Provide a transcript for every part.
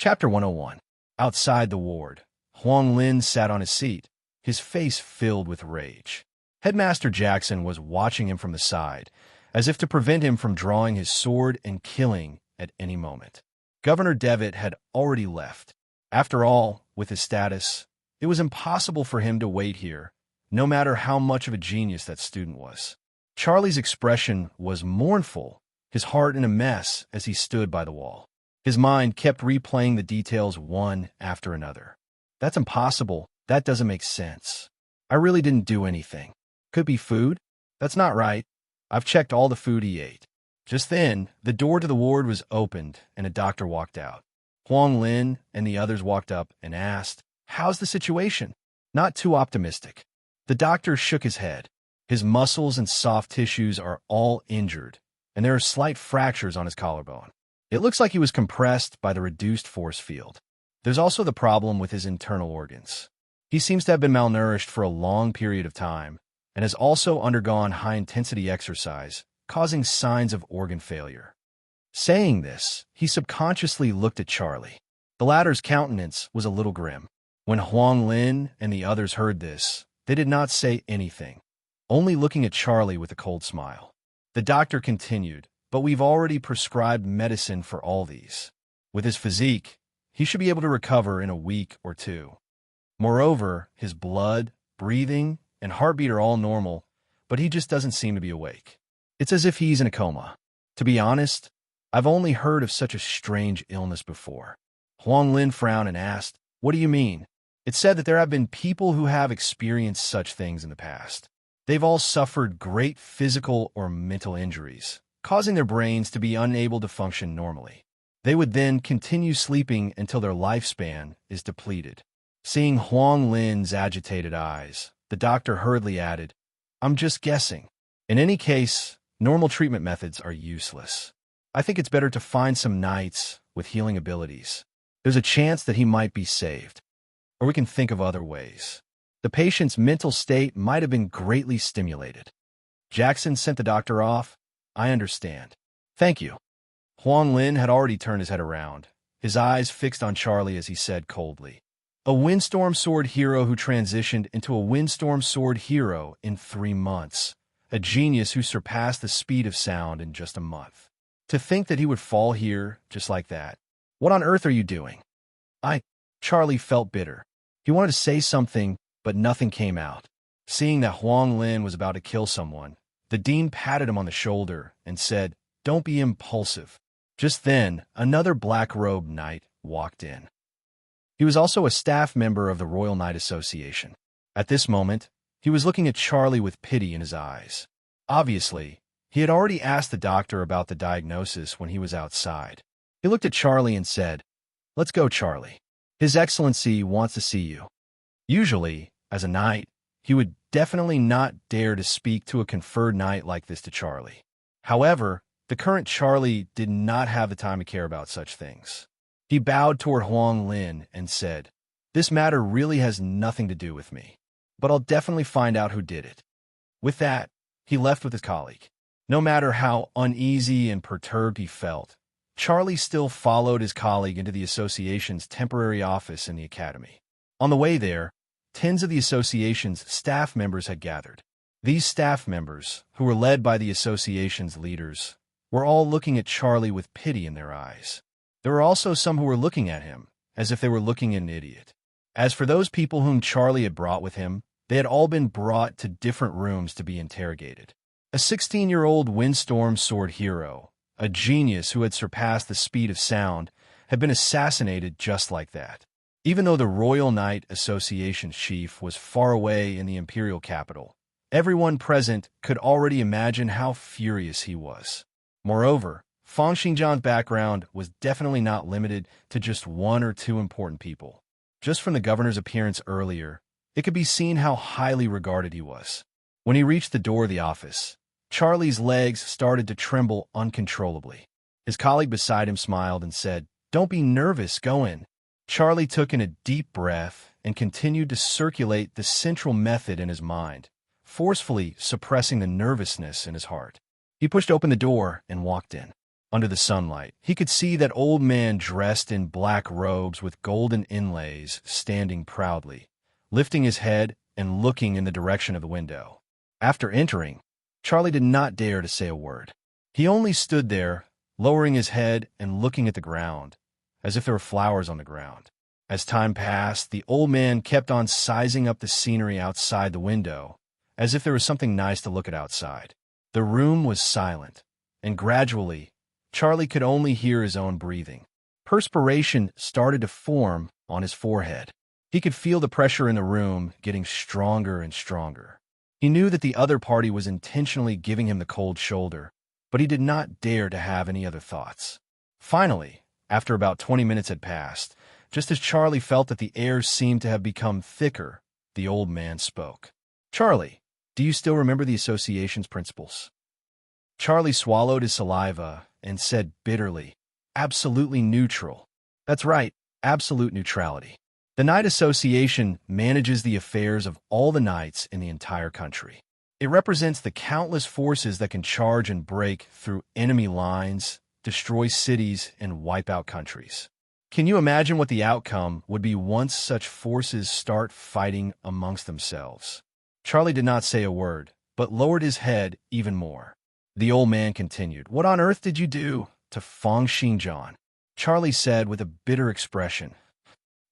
Chapter 101. Outside the ward, Huang Lin sat on his seat, his face filled with rage. Headmaster Jackson was watching him from the side, as if to prevent him from drawing his sword and killing at any moment. Governor Devitt had already left. After all, with his status, it was impossible for him to wait here, no matter how much of a genius that student was. Charlie's expression was mournful, his heart in a mess as he stood by the wall. His mind kept replaying the details one after another. That's impossible. That doesn't make sense. I really didn't do anything. Could be food? That's not right. I've checked all the food he ate. Just then, the door to the ward was opened and a doctor walked out. Huang Lin and the others walked up and asked, "How's the situation?" Not too optimistic. The doctor shook his head. His muscles and soft tissues are all injured, and there are slight fractures on his collarbone. It looks like he was compressed by the reduced force field. There's also the problem with his internal organs. He seems to have been malnourished for a long period of time and has also undergone high-intensity exercise, causing signs of organ failure. Saying this, he subconsciously looked at Charlie. The latter's countenance was a little grim. When Huang Lin and the others heard this, they did not say anything, only looking at Charlie with a cold smile. The doctor continued, "But we've already prescribed medicine for all these. With his physique, he should be able to recover in a week or two. Moreover, his blood, breathing, and heartbeat are all normal, but he just doesn't seem to be awake. It's as if he's in a coma. To be honest, I've only heard of such a strange illness before." Huang Lin frowned and asked, "What do you mean?" It's said that there have been people who have experienced such things in the past. They've all suffered great physical or mental injuries, causing their brains to be unable to function normally. They would then continue sleeping until their lifespan is depleted. Seeing Huang Lin's agitated eyes, the doctor hurriedly added, "I'm just guessing. In any case, normal treatment methods are useless. I think it's better to find some knights with healing abilities. There's a chance that he might be saved. Or we can think of other ways." The patient's mental state might have been greatly stimulated. Jackson sent the doctor off. "I understand. Thank you." Huang Lin had already turned his head around, his eyes fixed on Charlie as he said coldly, "A windstorm sword hero who transitioned into a windstorm sword hero in 3 months. A genius who surpassed the speed of sound in just a month. To think that he would fall here just like that. What on earth are you doing?" Charlie felt bitter. He wanted to say something, but nothing came out. Seeing that Huang Lin was about to kill someone, the dean patted him on the shoulder and said, "Don't be impulsive." Just then, another black-robed knight walked in. He was also a staff member of the Royal Knight Association. At this moment, he was looking at Charlie with pity in his eyes. Obviously, he had already asked the doctor about the diagnosis when he was outside. He looked at Charlie and said, "Let's go, Charlie. His Excellency wants to see you." Usually, as a knight, he would definitely not dare to speak to a conferred knight like this to Charlie. However, the current Charlie did not have the time to care about such things. He bowed toward Huang Lin and said, "This matter really has nothing to do with me, but I'll definitely find out who did it." With that, he left with his colleague. No matter how uneasy and perturbed he felt, Charlie still followed his colleague into the association's temporary office in the academy. On the way there, tens of the association's staff members had gathered. These staff members, who were led by the association's leaders, were all looking at Charlie with pity in their eyes. There were also some who were looking at him as if they were looking at an idiot. As for those people whom Charlie had brought with him, they had all been brought to different rooms to be interrogated. A 16-year-old windstorm sword hero, a genius who had surpassed the speed of sound, had been assassinated just like that. Even though the Royal Knight Association's chief was far away in the imperial capital, everyone present could already imagine how furious he was. Moreover, Fang Xingjian's background was definitely not limited to just 1 or 2 important people. Just from the governor's appearance earlier, it could be seen how highly regarded he was. When he reached the door of the office, Charlie's legs started to tremble uncontrollably. His colleague beside him smiled and said, "Don't be nervous, go in." Charlie took in a deep breath and continued to circulate the central method in his mind, forcefully suppressing the nervousness in his heart. He pushed open the door and walked in. Under the sunlight, he could see that old man dressed in black robes with golden inlays standing proudly, lifting his head and looking in the direction of the window. After entering, Charlie did not dare to say a word. He only stood there, lowering his head and looking at the ground, as if there were flowers on the ground. As time passed, the old man kept on sizing up the scenery outside the window, as if there was something nice to look at outside. The room was silent, and gradually, Charlie could only hear his own breathing. Perspiration started to form on his forehead. He could feel the pressure in the room getting stronger and stronger. He knew that the other party was intentionally giving him the cold shoulder, but he did not dare to have any other thoughts. Finally, after about 20 minutes had passed, just as Charlie felt that the air seemed to have become thicker, the old man spoke. "Charlie, do you still remember the association's principles?" Charlie swallowed his saliva and said bitterly, "Absolutely neutral." "That's right, absolute neutrality. The Night Association manages the affairs of all the knights in the entire country. It represents the countless forces that can charge and break through enemy lines, destroy cities, and wipe out countries. Can you imagine what the outcome would be once such forces start fighting amongst themselves?" Charlie did not say a word, but lowered his head even more. The old man continued, "What on earth did you do to Feng Xinjiang?" Charlie said with a bitter expression,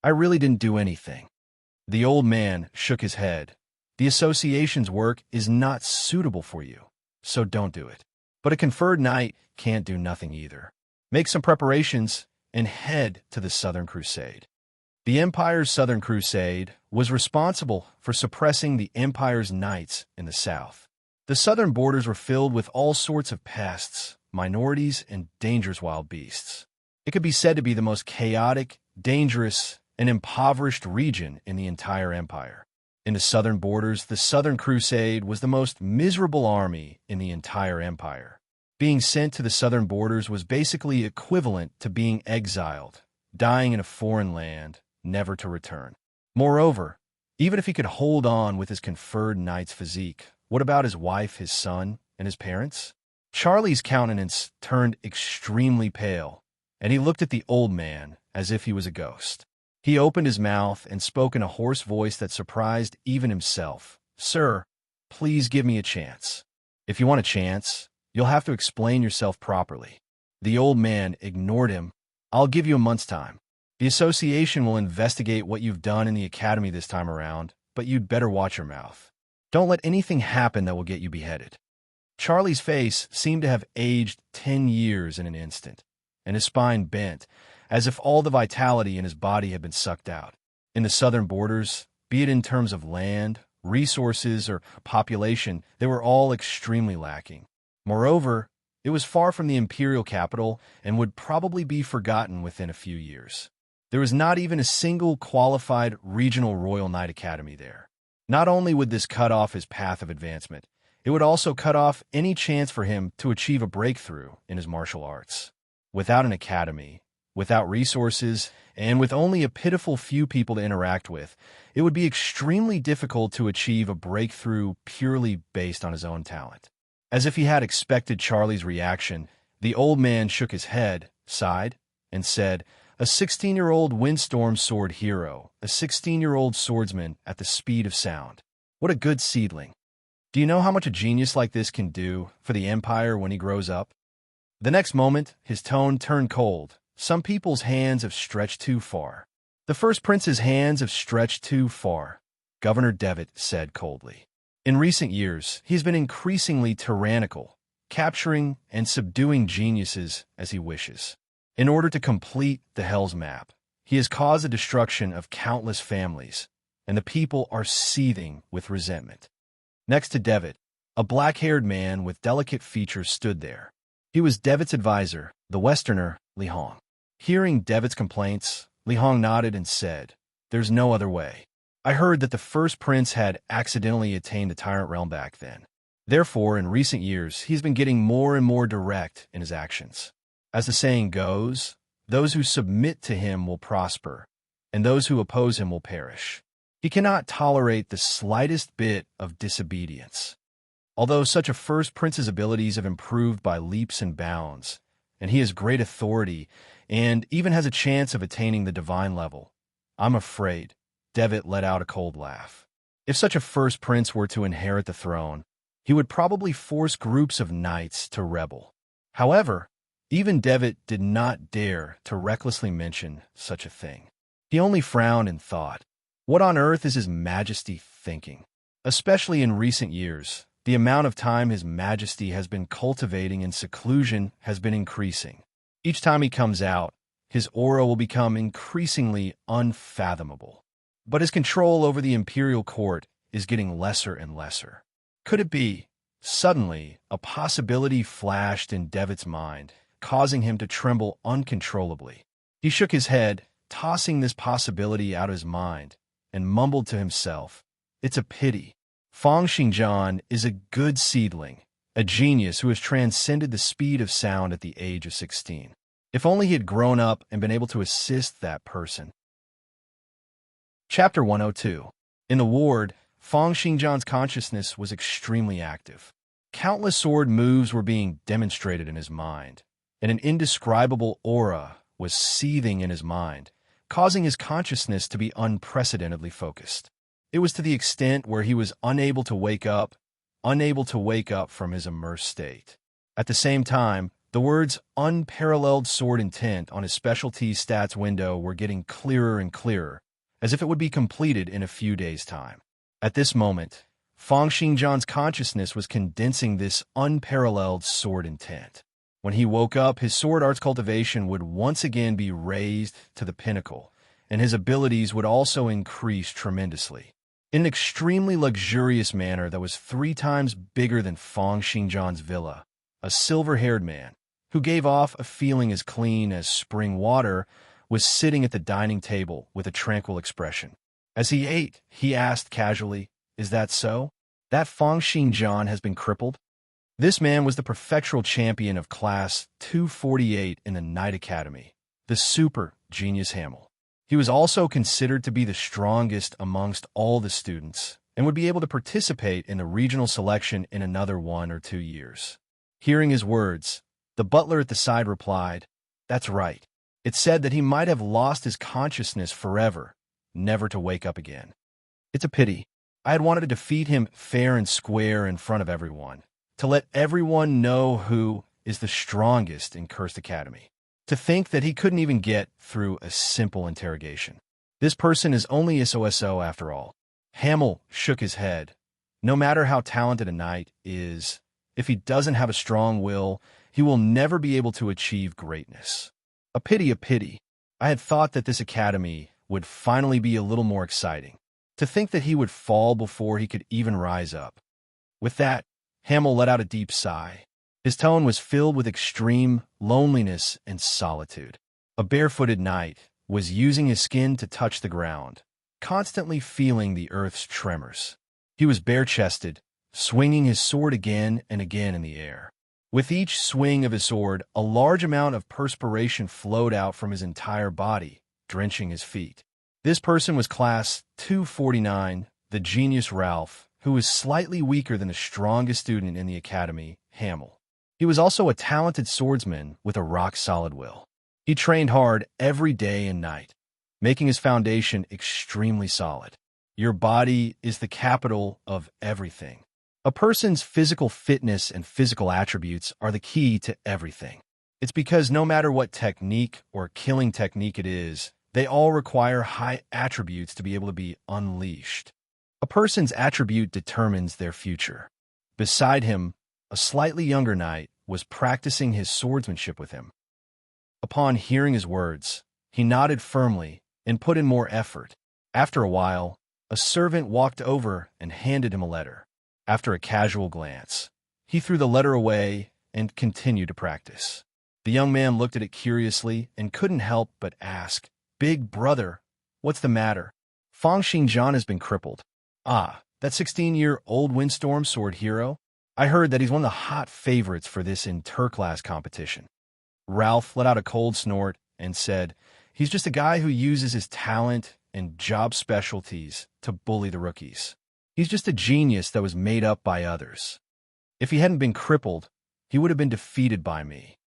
"I really didn't do anything." The old man shook his head. "The association's work is not suitable for you, so don't do it. But a conferred knight can't do nothing either. Make some preparations and head to the Southern Crusade." The Empire's Southern Crusade was responsible for suppressing the Empire's knights in the south. The southern borders were filled with all sorts of pests, minorities, and dangerous wild beasts. It could be said to be the most chaotic, dangerous, and impoverished region in the entire empire. In the southern borders, the Southern Crusade was the most miserable army in the entire empire. Being sent to the southern borders was basically equivalent to being exiled, dying in a foreign land, never to return. Moreover, even if he could hold on with his conferred knight's physique, what about his wife, his son, and his parents? Charlie's countenance turned extremely pale, and he looked at the old man as if he was a ghost. He opened his mouth and spoke in a hoarse voice that surprised even himself. "Sir, please give me a chance. If you want a chance, you'll have to explain yourself properly." The old man ignored him. "I'll give you a month's time. The association will investigate what you've done in the academy this time around, but you'd better watch your mouth. Don't let anything happen that will get you beheaded." Charlie's face seemed to have aged 10 years in an instant, and his spine bent, as if all the vitality in his body had been sucked out. In the southern borders, be it in terms of land, resources, or population, they were all extremely lacking. Moreover, it was far from the imperial capital and would probably be forgotten within a few years. There was not even a single qualified regional Royal Knight Academy there. Not only would this cut off his path of advancement, it would also cut off any chance for him to achieve a breakthrough in his martial arts. Without an academy, without resources, and with only a pitiful few people to interact with, it would be extremely difficult to achieve a breakthrough purely based on his own talent. As if he had expected Charlie's reaction, the old man shook his head, sighed, and said, "A 16-year-old windstorm sword hero, a 16-year-old swordsman at the speed of sound. What a good seedling. Do you know how much a genius like this can do for the Empire when he grows up?" The next moment, his tone turned cold. "Some people's hands have stretched too far. The first prince's hands have stretched too far," Governor Devitt said coldly. "In recent years, he's been increasingly tyrannical, capturing and subduing geniuses as he wishes. In order to complete the Hell's Map, he has caused the destruction of countless families, and the people are seething with resentment." Next to Devitt, a black-haired man with delicate features stood there. He was Devitt's advisor, the Westerner, Li Hong. Hearing Devitt's complaints, Li Hong nodded and said, "There's no other way. I heard that the first prince had accidentally attained the Tyrant Realm back then. Therefore, in recent years, he's been getting more and more direct in his actions. As the saying goes, those who submit to him will prosper, and those who oppose him will perish. He cannot tolerate the slightest bit of disobedience. Although such a first prince's abilities have improved by leaps and bounds, and he has great authority and even has a chance of attaining the divine level. I'm afraid. Devitt let out a cold laugh. If such a first prince were to inherit the throne, he would probably force groups of knights to rebel. However, even Devitt did not dare to recklessly mention such a thing. He only frowned and thought, what on earth is His Majesty thinking? Especially in recent years, the amount of time His Majesty has been cultivating in seclusion has been increasing. Each time he comes out, his aura will become increasingly unfathomable. But his control over the imperial court is getting lesser and lesser. Could it be? Suddenly, a possibility flashed in Devitt's mind, causing him to tremble uncontrollably. He shook his head, tossing this possibility out of his mind, and mumbled to himself, "It's a pity. Feng Xingjian is a good seedling, a genius who has transcended the speed of sound at the age of 16. If only he had grown up and been able to assist that person." Chapter 102. In the ward, Feng Xingjian's consciousness was extremely active. Countless sword moves were being demonstrated in his mind, and an indescribable aura was seething in his mind, causing his consciousness to be unprecedentedly focused. It was to the extent where he was unable to wake up from his immersed state. At the same time, the words "unparalleled sword intent" on his specialty stats window were getting clearer and clearer, as if it would be completed in a few days' time. At this moment, Feng Xingjian's consciousness was condensing this unparalleled sword intent. When he woke up, his sword arts cultivation would once again be raised to the pinnacle, and his abilities would also increase tremendously. In an extremely luxurious manner that was 3 times bigger than Feng Xingjian's villa, a silver-haired man, who gave off a feeling as clean as spring water, was sitting at the dining table with a tranquil expression. As he ate, he asked casually, "Is that so? That Feng Xingjian has been crippled?" This man was the prefectural champion of Class 248 in the Knight Academy, the super genius Hamel. He was also considered to be the strongest amongst all the students and would be able to participate in the regional selection in another 1 or 2 years. Hearing his words, the butler at the side replied, "That's right. It said that he might have lost his consciousness forever, never to wake up again. It's a pity. I had wanted to defeat him fair and square in front of everyone, to let everyone know who is the strongest in Cursed Academy. To think that he couldn't even get through a simple interrogation. This person is only a so after all." Hamel shook his head. No matter how talented a knight is, if he doesn't have a strong will, he will never be able to achieve greatness. A pity, a pity. I had thought that this academy would finally be a little more exciting. To think that he would fall before he could even rise up. With that, Hamel let out a deep sigh. His tone was filled with extreme loneliness and solitude. A barefooted knight was using his skin to touch the ground, constantly feeling the earth's tremors. He was bare-chested, swinging his sword again and again in the air. With each swing of his sword, a large amount of perspiration flowed out from his entire body, drenching his feet. This person was Class 249, the genius Ralph, who was slightly weaker than the strongest student in the academy, Hamel. He was also a talented swordsman with a rock-solid will. He trained hard every day and night, making his foundation extremely solid. Your body is the capital of everything. A person's physical fitness and physical attributes are the key to everything. It's because no matter what technique or killing technique it is, they all require high attributes to be able to be unleashed. A person's attribute determines their future. Beside him, a slightly younger knight was practicing his swordsmanship with him. Upon hearing his words, he nodded firmly and put in more effort. After a while, a servant walked over and handed him a letter. After a casual glance, he threw the letter away and continued to practice. The young man looked at it curiously and couldn't help but ask, "Big brother, what's the matter?" "Feng Xingjian has been crippled." "Ah, that 16-year-old windstorm sword hero? I heard that he's one of the hot favorites for this inter-class competition." Ralph let out a cold snort and said, "He's just a guy who uses his talent and job specialties to bully the rookies. He's just a genius that was made up by others. If he hadn't been crippled, he would have been defeated by me."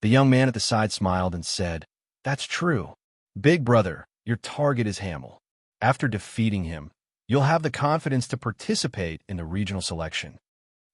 The young man at the side smiled and said, "That's true. Big brother, your target is Hamel. After defeating him, you'll have the confidence to participate in the regional selection."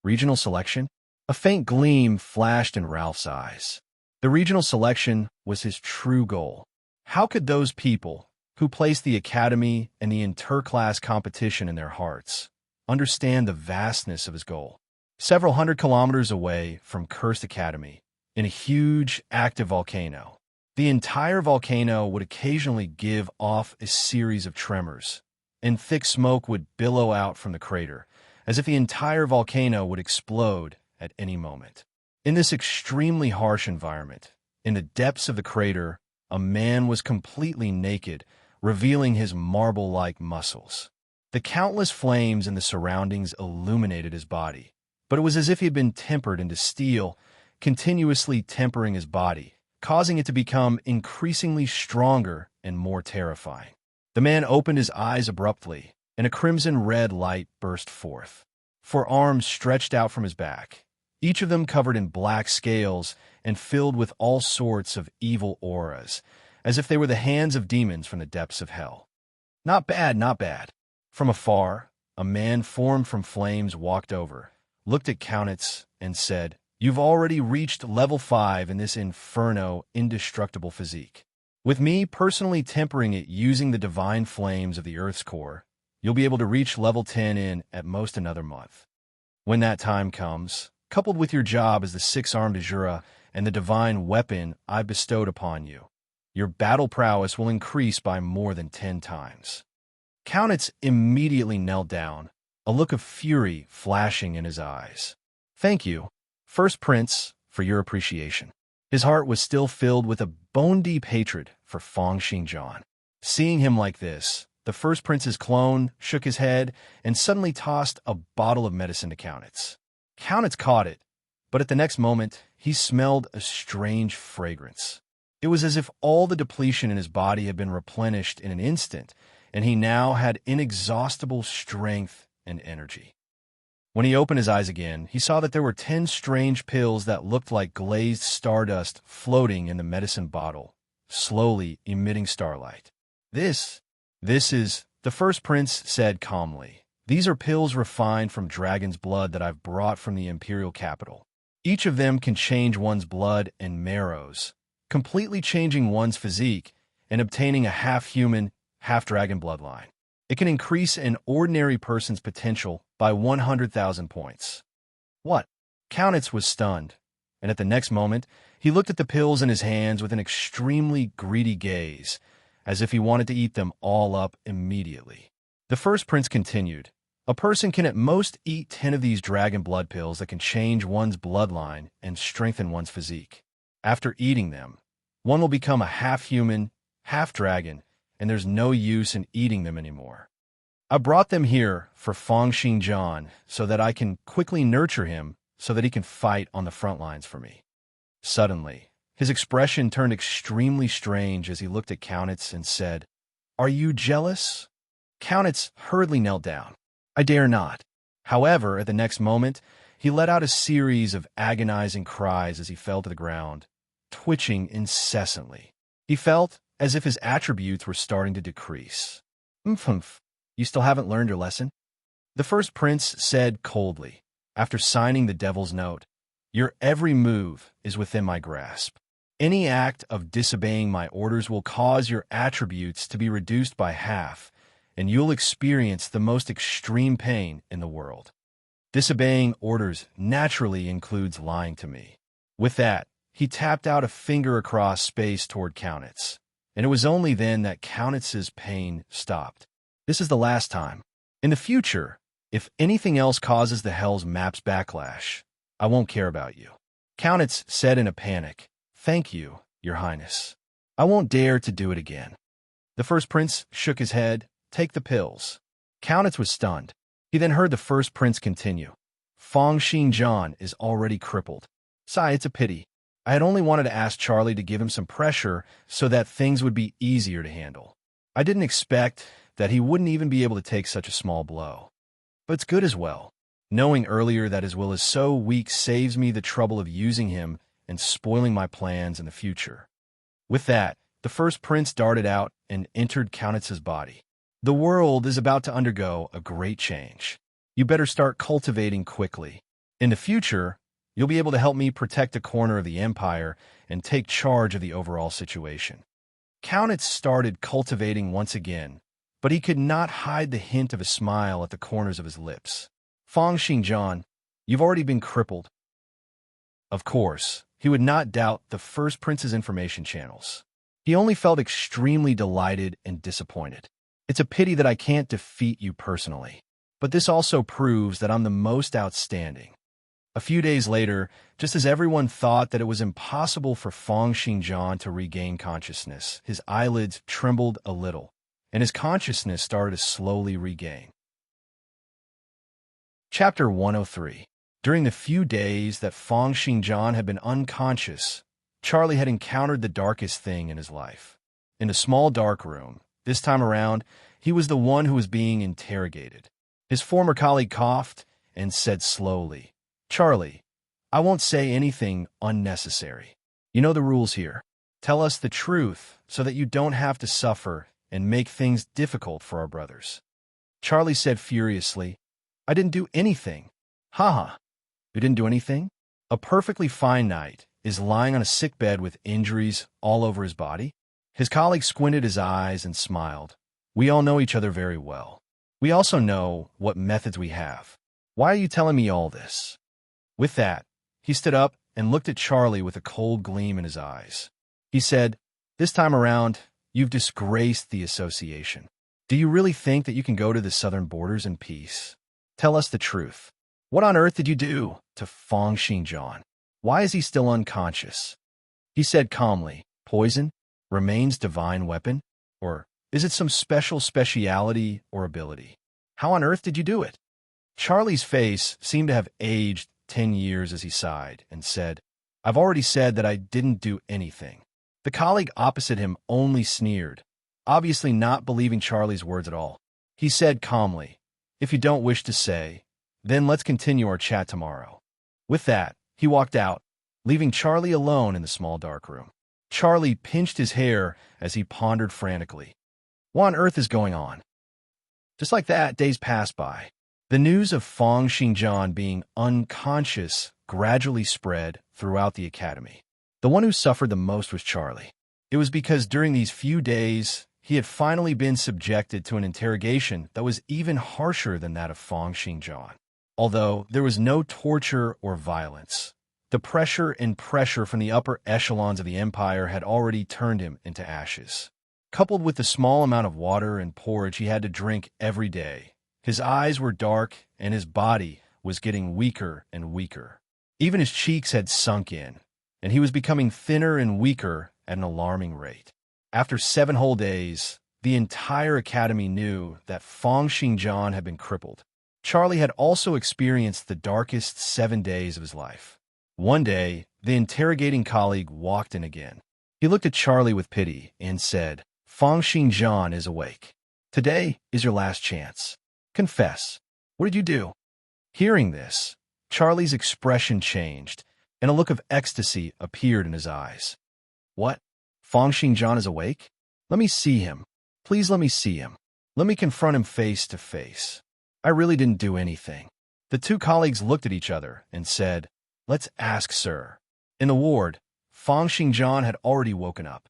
Regional selection? A faint gleam flashed in Ralph's eyes. The regional selection was his true goal. How could those people, who placed the academy and the interclass competition in their hearts, understand the vastness of his goal? Several hundred kilometers away from Cursed Academy, in a huge, active volcano. The entire volcano would occasionally give off a series of tremors, and thick smoke would billow out from the crater, as if the entire volcano would explode at any moment. In this extremely harsh environment, in the depths of the crater, a man was completely naked, revealing his marble-like muscles. The countless flames in the surroundings illuminated his body, but it was as if he had been tempered into steel, continuously tempering his body, causing it to become increasingly stronger and more terrifying. The man opened his eyes abruptly, and a crimson-red light burst forth. 4 arms stretched out from his back, each of them covered in black scales and filled with all sorts of evil auras, as if they were the hands of demons from the depths of hell. Not bad, not bad. From afar, a man formed from flames walked over, looked at Kaunitz, and said, "You've already reached level 5 in this inferno indestructible physique. With me personally tempering it using the divine flames of the Earth's core, you'll be able to reach level 10 in, at most, another month. When that time comes, coupled with your job as the 6-armed Azura and the divine weapon I've bestowed upon you, your battle prowess will increase by more than 10 times. Kaunitz immediately knelt down, a look of fury flashing in his eyes. "Thank you, First Prince, for your appreciation." His heart was still filled with a bone-deep hatred for Feng Xingjian. Seeing him like this, the First Prince's clone shook his head and suddenly tossed a bottle of medicine to Kaunitz. Kaunitz caught it, but at the next moment, he smelled a strange fragrance. It was as if all the depletion in his body had been replenished in an instant, and he now had inexhaustible strength and energy. When he opened his eyes again, he saw that there were 10 strange pills that looked like glazed stardust floating in the medicine bottle, slowly emitting starlight. This is, the First Prince said calmly. "These are pills refined from dragon's blood that I've brought from the imperial capital. Each of them can change one's blood and marrows, completely changing one's physique and obtaining a half-human, half-dragon bloodline. It can increase an ordinary person's potential by 100,000 points." What? Kaunitz was stunned, and at the next moment, he looked at the pills in his hands with an extremely greedy gaze, as if he wanted to eat them all up immediately. The First Prince continued, "A person can at most eat 10 of these dragon blood pills that can change one's bloodline and strengthen one's physique. After eating them, one will become a half-human, half-dragon, and there's no use in eating them anymore. I brought them here for Feng Xingjian so that I can quickly nurture him so that he can fight on the front lines for me." Suddenly, his expression turned extremely strange as he looked at Kaunitz and said, "Are you jealous?" Kaunitz hurriedly knelt down. "I dare not." However, at the next moment, he let out a series of agonizing cries as he fell to the ground, twitching incessantly. He felt as if his attributes were starting to decrease. "Humph, you still haven't learned your lesson?" The First Prince said coldly, after signing the Devil's Note, "Your every move is within my grasp. Any act of disobeying my orders will cause your attributes to be reduced by half, and you'll experience the most extreme pain in the world. Disobeying orders naturally includes lying to me." With that, he tapped out a finger across space toward Kaunitz, and it was only then that Kaunitz's pain stopped. "This is the last time. In the future, if anything else causes the Hell's Map's backlash, I won't care about you." Kaunitz said in a panic, "Thank you, Your Highness. I won't dare to do it again." The First Prince shook his head. "Take the pills." Kaunitz was stunned. He then heard the First Prince continue, "Feng Xingjian is already crippled. Sigh, it's a pity. I had only wanted to ask Charlie to give him some pressure so that things would be easier to handle. I didn't expect that he wouldn't even be able to take such a small blow. But it's good as well. Knowing earlier that his will is so weak saves me the trouble of using him and spoiling my plans in the future. With that, the first prince darted out and entered Countess's body. The world is about to undergo a great change. You better start cultivating quickly. In the future, you'll be able to help me protect a corner of the empire and take charge of the overall situation. Countess started cultivating once again, but he could not hide the hint of a smile at the corners of his lips. Feng Xingjian, you've already been crippled. Of course, he would not doubt the first prince's information channels. He only felt extremely delighted and disappointed. It's a pity that I can't defeat you personally, but this also proves that I'm the most outstanding. A few days later, just as everyone thought that it was impossible for Feng Xingjian to regain consciousness, his eyelids trembled a little, and his consciousness started to slowly regain. Chapter 103. During the few days that Feng Xingjian had been unconscious, Charlie had encountered the darkest thing in his life. In a small dark room, this time around, he was the one who was being interrogated. His former colleague coughed and said slowly, "Charlie, I won't say anything unnecessary. You know the rules here. Tell us the truth so that you don't have to suffer and make things difficult for our brothers." Charlie said furiously, "I didn't do anything." "Haha, you didn't do anything? A perfectly fine knight is lying on a sick bed with injuries all over his body?" His colleague squinted his eyes and smiled. "We all know each other very well. We also know what methods we have. Why are you telling me all this?" With that, he stood up and looked at Charlie with a cold gleam in his eyes. He said, "This time around, you've disgraced the association. Do you really think that you can go to the southern borders in peace? Tell us the truth. What on earth did you do to Feng Xingjian? Why is he still unconscious?" He said calmly, "Poison? Remains divine weapon? Or is it some special speciality or ability? How on earth did you do it?" Charlie's face seemed to have aged 10 years as he sighed and said, "I've already said that I didn't do anything." The colleague opposite him only sneered, obviously not believing Charlie's words at all. He said calmly, "If you don't wish to say, then let's continue our chat tomorrow." With that, he walked out, leaving Charlie alone in the small dark room. Charlie pinched his hair as he pondered frantically. What on earth is going on? Just like that, days passed by. The news of Feng Xingjian being unconscious gradually spread throughout the academy. The one who suffered the most was Charlie. It was because during these few days, he had finally been subjected to an interrogation that was even harsher than that of Feng Xingjian. Although there was no torture or violence, the pressure from the upper echelons of the empire had already turned him into ashes. Coupled with the small amount of water and porridge he had to drink every day, his eyes were dark and his body was getting weaker and weaker. Even his cheeks had sunk in, and he was becoming thinner and weaker at an alarming rate. After 7 whole days, the entire academy knew that Feng Xingjian had been crippled. Charlie had also experienced the darkest 7 days of his life. One day, the interrogating colleague walked in again. He looked at Charlie with pity and said, "Feng Xingjian is awake. Today is your last chance. Confess. What did you do?" Hearing this, Charlie's expression changed, and a look of ecstasy appeared in his eyes. "What? Feng Xingjian is awake? Let me see him. Please let me see him. Let me confront him face to face. I really didn't do anything." The 2 colleagues looked at each other and said, "Let's ask Sir." In the ward, Feng Xingjian had already woken up.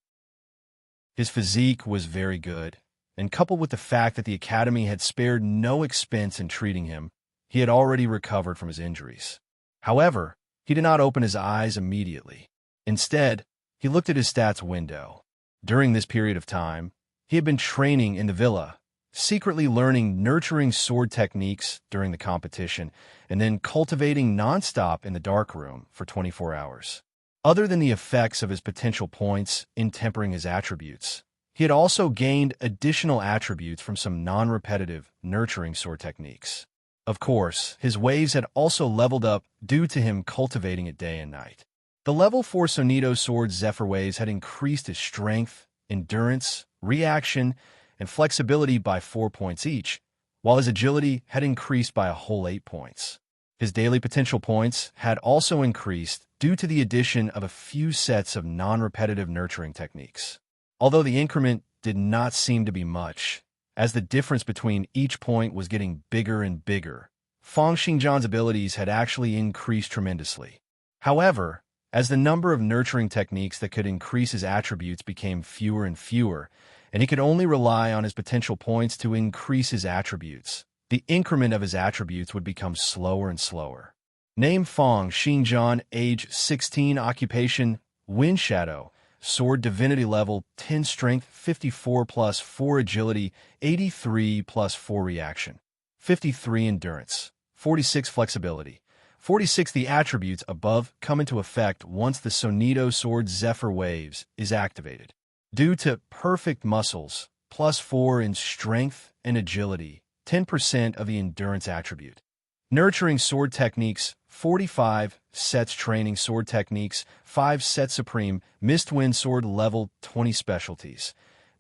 His physique was very good, and coupled with the fact that the academy had spared no expense in treating him, he had already recovered from his injuries. However, he did not open his eyes immediately. Instead, he looked at his stats window. During this period of time, he had been training in the villa, secretly learning nurturing sword techniques during the competition, and then cultivating nonstop in the darkroom for 24 hours. Other than the effects of his potential points in tempering his attributes, he had also gained additional attributes from some non-repetitive, nurturing sword techniques. Of course, his waves had also leveled up due to him cultivating it day and night. The level 4 Sonido sword Zephyr waves had increased his strength, endurance, reaction, and flexibility by 4 points each, while his agility had increased by a whole 8 points. His daily potential points had also increased due to the addition of a few sets of non-repetitive nurturing techniques. Although the increment did not seem to be much, as the difference between each point was getting bigger and bigger, Feng Xingjian's abilities had actually increased tremendously. However, as the number of nurturing techniques that could increase his attributes became fewer and fewer, and he could only rely on his potential points to increase his attributes, the increment of his attributes would become slower and slower. Name Feng Xingjian, age 16, occupation Wind Shadow, sword divinity level 10 strength, 54 plus 4 agility, 83 plus 4 reaction, 53 endurance, 46 flexibility, 46. The attributes above come into effect once the Sonido Sword Zephyr Waves is activated. Due to perfect muscles, plus 4 in strength and agility, 10% of the endurance attribute. Nurturing sword techniques, 45 sets training sword techniques, 5 sets supreme, Mistwind sword level 20 specialties.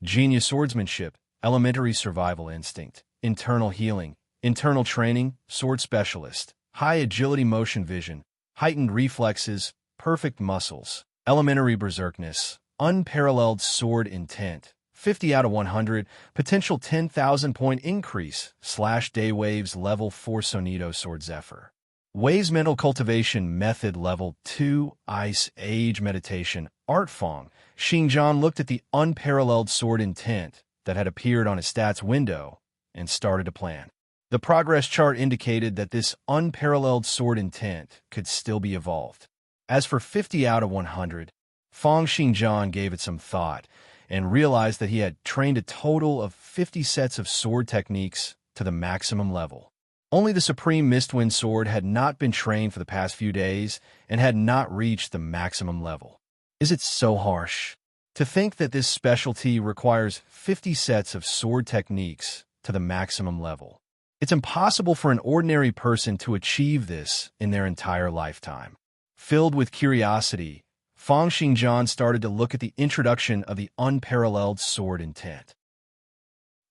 Genius swordsmanship, elementary survival instinct, internal healing, internal training, sword specialist, high agility motion vision, heightened reflexes, perfect muscles, elementary berserkness, unparalleled sword intent, 50 out of 100, potential 10,000 point increase, /day waves level 4 Sonido Sword Zephyr. Waves mental cultivation method level 2, ice age meditation, art Feng Xingjian looked at the unparalleled sword intent that had appeared on his stats window and started to plan. The progress chart indicated that this unparalleled sword intent could still be evolved. As for 50 out of 100, Feng Xingjian gave it some thought and realized that he had trained a total of 50 sets of sword techniques to the maximum level. Only the Supreme Mistwind Sword had not been trained for the past few days and had not reached the maximum level. Is it so harsh? To think that this specialty requires 50 sets of sword techniques to the maximum level. It's impossible for an ordinary person to achieve this in their entire lifetime. Filled with curiosity, Feng Xingjian started to look at the introduction of the unparalleled sword intent.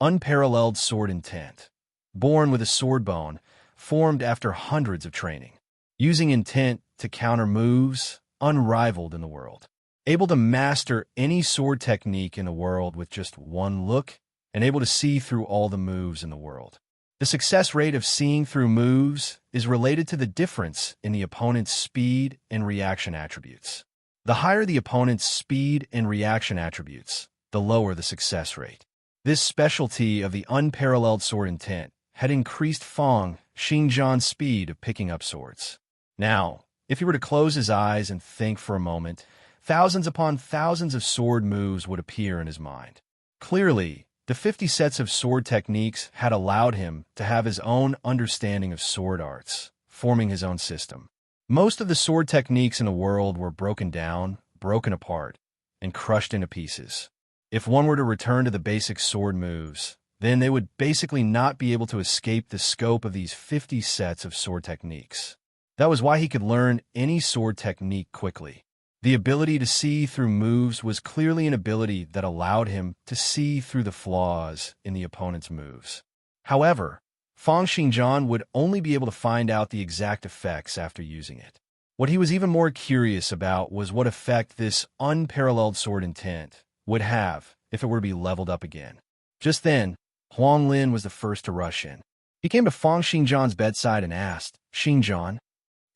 Unparalleled sword intent. Born with a sword bone, formed after hundreds of training. Using intent to counter moves, unrivaled in the world. Able to master any sword technique in the world with just one look, and able to see through all the moves in the world. The success rate of seeing through moves is related to the difference in the opponent's speed and reaction attributes. The higher the opponent's speed and reaction attributes, the lower the success rate. This specialty of the unparalleled sword intent had increased Feng Xingjian's speed of picking up swords. Now, if he were to close his eyes and think for a moment, thousands upon thousands of sword moves would appear in his mind. Clearly, the 50 sets of sword techniques had allowed him to have his own understanding of sword arts, forming his own system. Most of the sword techniques in the world were broken down, broken apart, and crushed into pieces. If one were to return to the basic sword moves, then they would basically not be able to escape the scope of these 50 sets of sword techniques. That was why he could learn any sword technique quickly. The ability to see through moves was clearly an ability that allowed him to see through the flaws in the opponent's moves. However, Feng Xingjian would only be able to find out the exact effects after using it. What he was even more curious about was what effect this unparalleled sword intent would have if it were to be leveled up again. Just then, Huang Lin was the first to rush in. He came to Feng Xingjian's bedside and asked, "Xingjian?"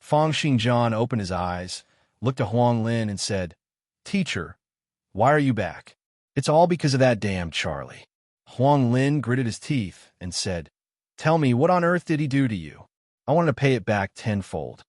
Feng Xingjian opened his eyes, looked at Huang Lin and said, "Teacher, why are you back?" "It's all because of that damn Charlie." Huang Lin gritted his teeth and said, "Tell me, what on earth did he do to you? I wanted to pay it back tenfold."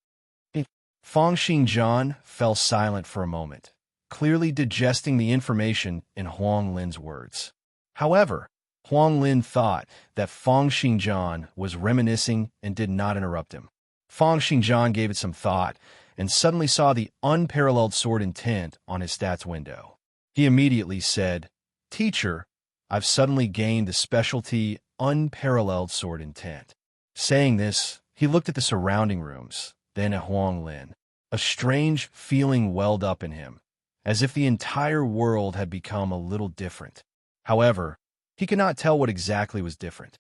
Feng Xingjian fell silent for a moment, clearly digesting the information in Huang Lin's words. However, Huang Lin thought that Feng Xingjian was reminiscing and did not interrupt him. Feng Xingjian gave it some thought and suddenly saw the unparalleled sword intent on his stats window. He immediately said, "Teacher, I've suddenly gained the specialty unparalleled sword intent." Saying this, he looked at the surrounding rooms, then at Huang Lin. A strange feeling welled up in him, as if the entire world had become a little different. However, he could not tell what exactly was different.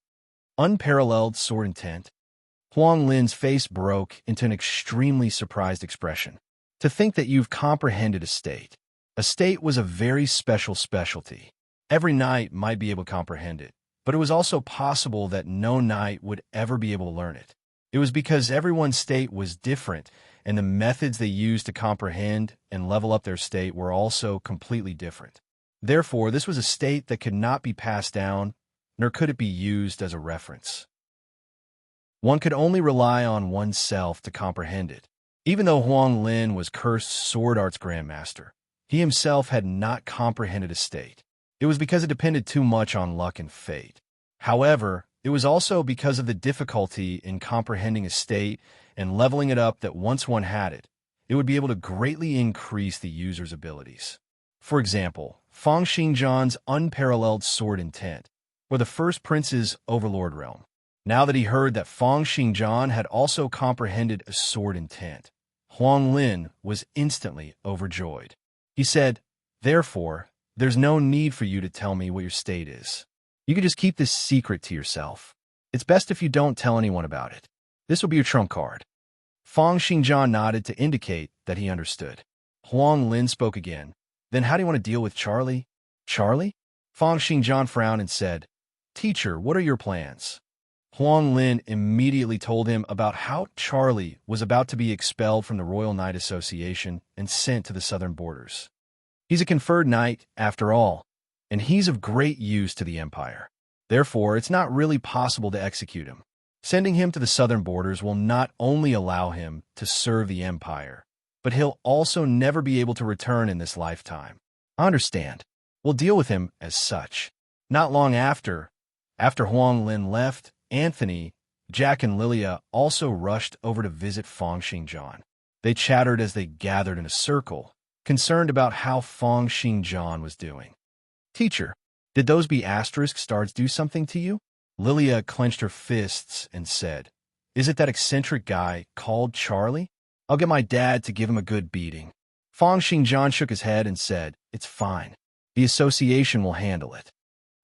Unparalleled sword intent? Huang Lin's face broke into an extremely surprised expression. To think that you've comprehended a state. A state was a very special specialty. Every knight might be able to comprehend it, but it was also possible that no knight would ever be able to learn it. It was because everyone's state was different, and the methods they used to comprehend and level up their state were also completely different. Therefore, this was a state that could not be passed down, nor could it be used as a reference. One could only rely on oneself to comprehend it. Even though Huang Lin was cursed sword arts grandmaster, he himself had not comprehended a state. It was because it depended too much on luck and fate. However, it was also because of the difficulty in comprehending a state and leveling it up that once one had it, it would be able to greatly increase the user's abilities. For example, Fang Xingjian's unparalleled sword intent, or the first prince's overlord realm. Now that he heard that Fang Xingjian had also comprehended a sword intent, Huang Lin was instantly overjoyed. He said, "Therefore, there's no need for you to tell me what your state is. You can just keep this secret to yourself. It's best if you don't tell anyone about it. This will be your trump card." Fang Xingjian nodded to indicate that he understood. Huang Lin spoke again. "Then how do you want to deal with Charlie?" "Charlie?" Fang Xingjian frowned and said, "Teacher, what are your plans?" Huang Lin immediately told him about how Charlie was about to be expelled from the Royal Knight Association and sent to the southern borders. He's a conferred knight, after all, and he's of great use to the Empire. Therefore, it's not really possible to execute him. Sending him to the southern borders will not only allow him to serve the Empire, but he'll also never be able to return in this lifetime. I understand. We'll deal with him as such. Not long after Huang Lin left, Anthony, Jack, and Lilia also rushed over to visit Fang Xingjian. They chattered as they gathered in a circle, concerned about how Fang Xingjian was doing. "Teacher, did those be asterisk stars do something to you?" Lilia clenched her fists and said, "Is it that eccentric guy called Charlie? I'll get my dad to give him a good beating." Fang Xingjian shook his head and said, "It's fine. The association will handle it."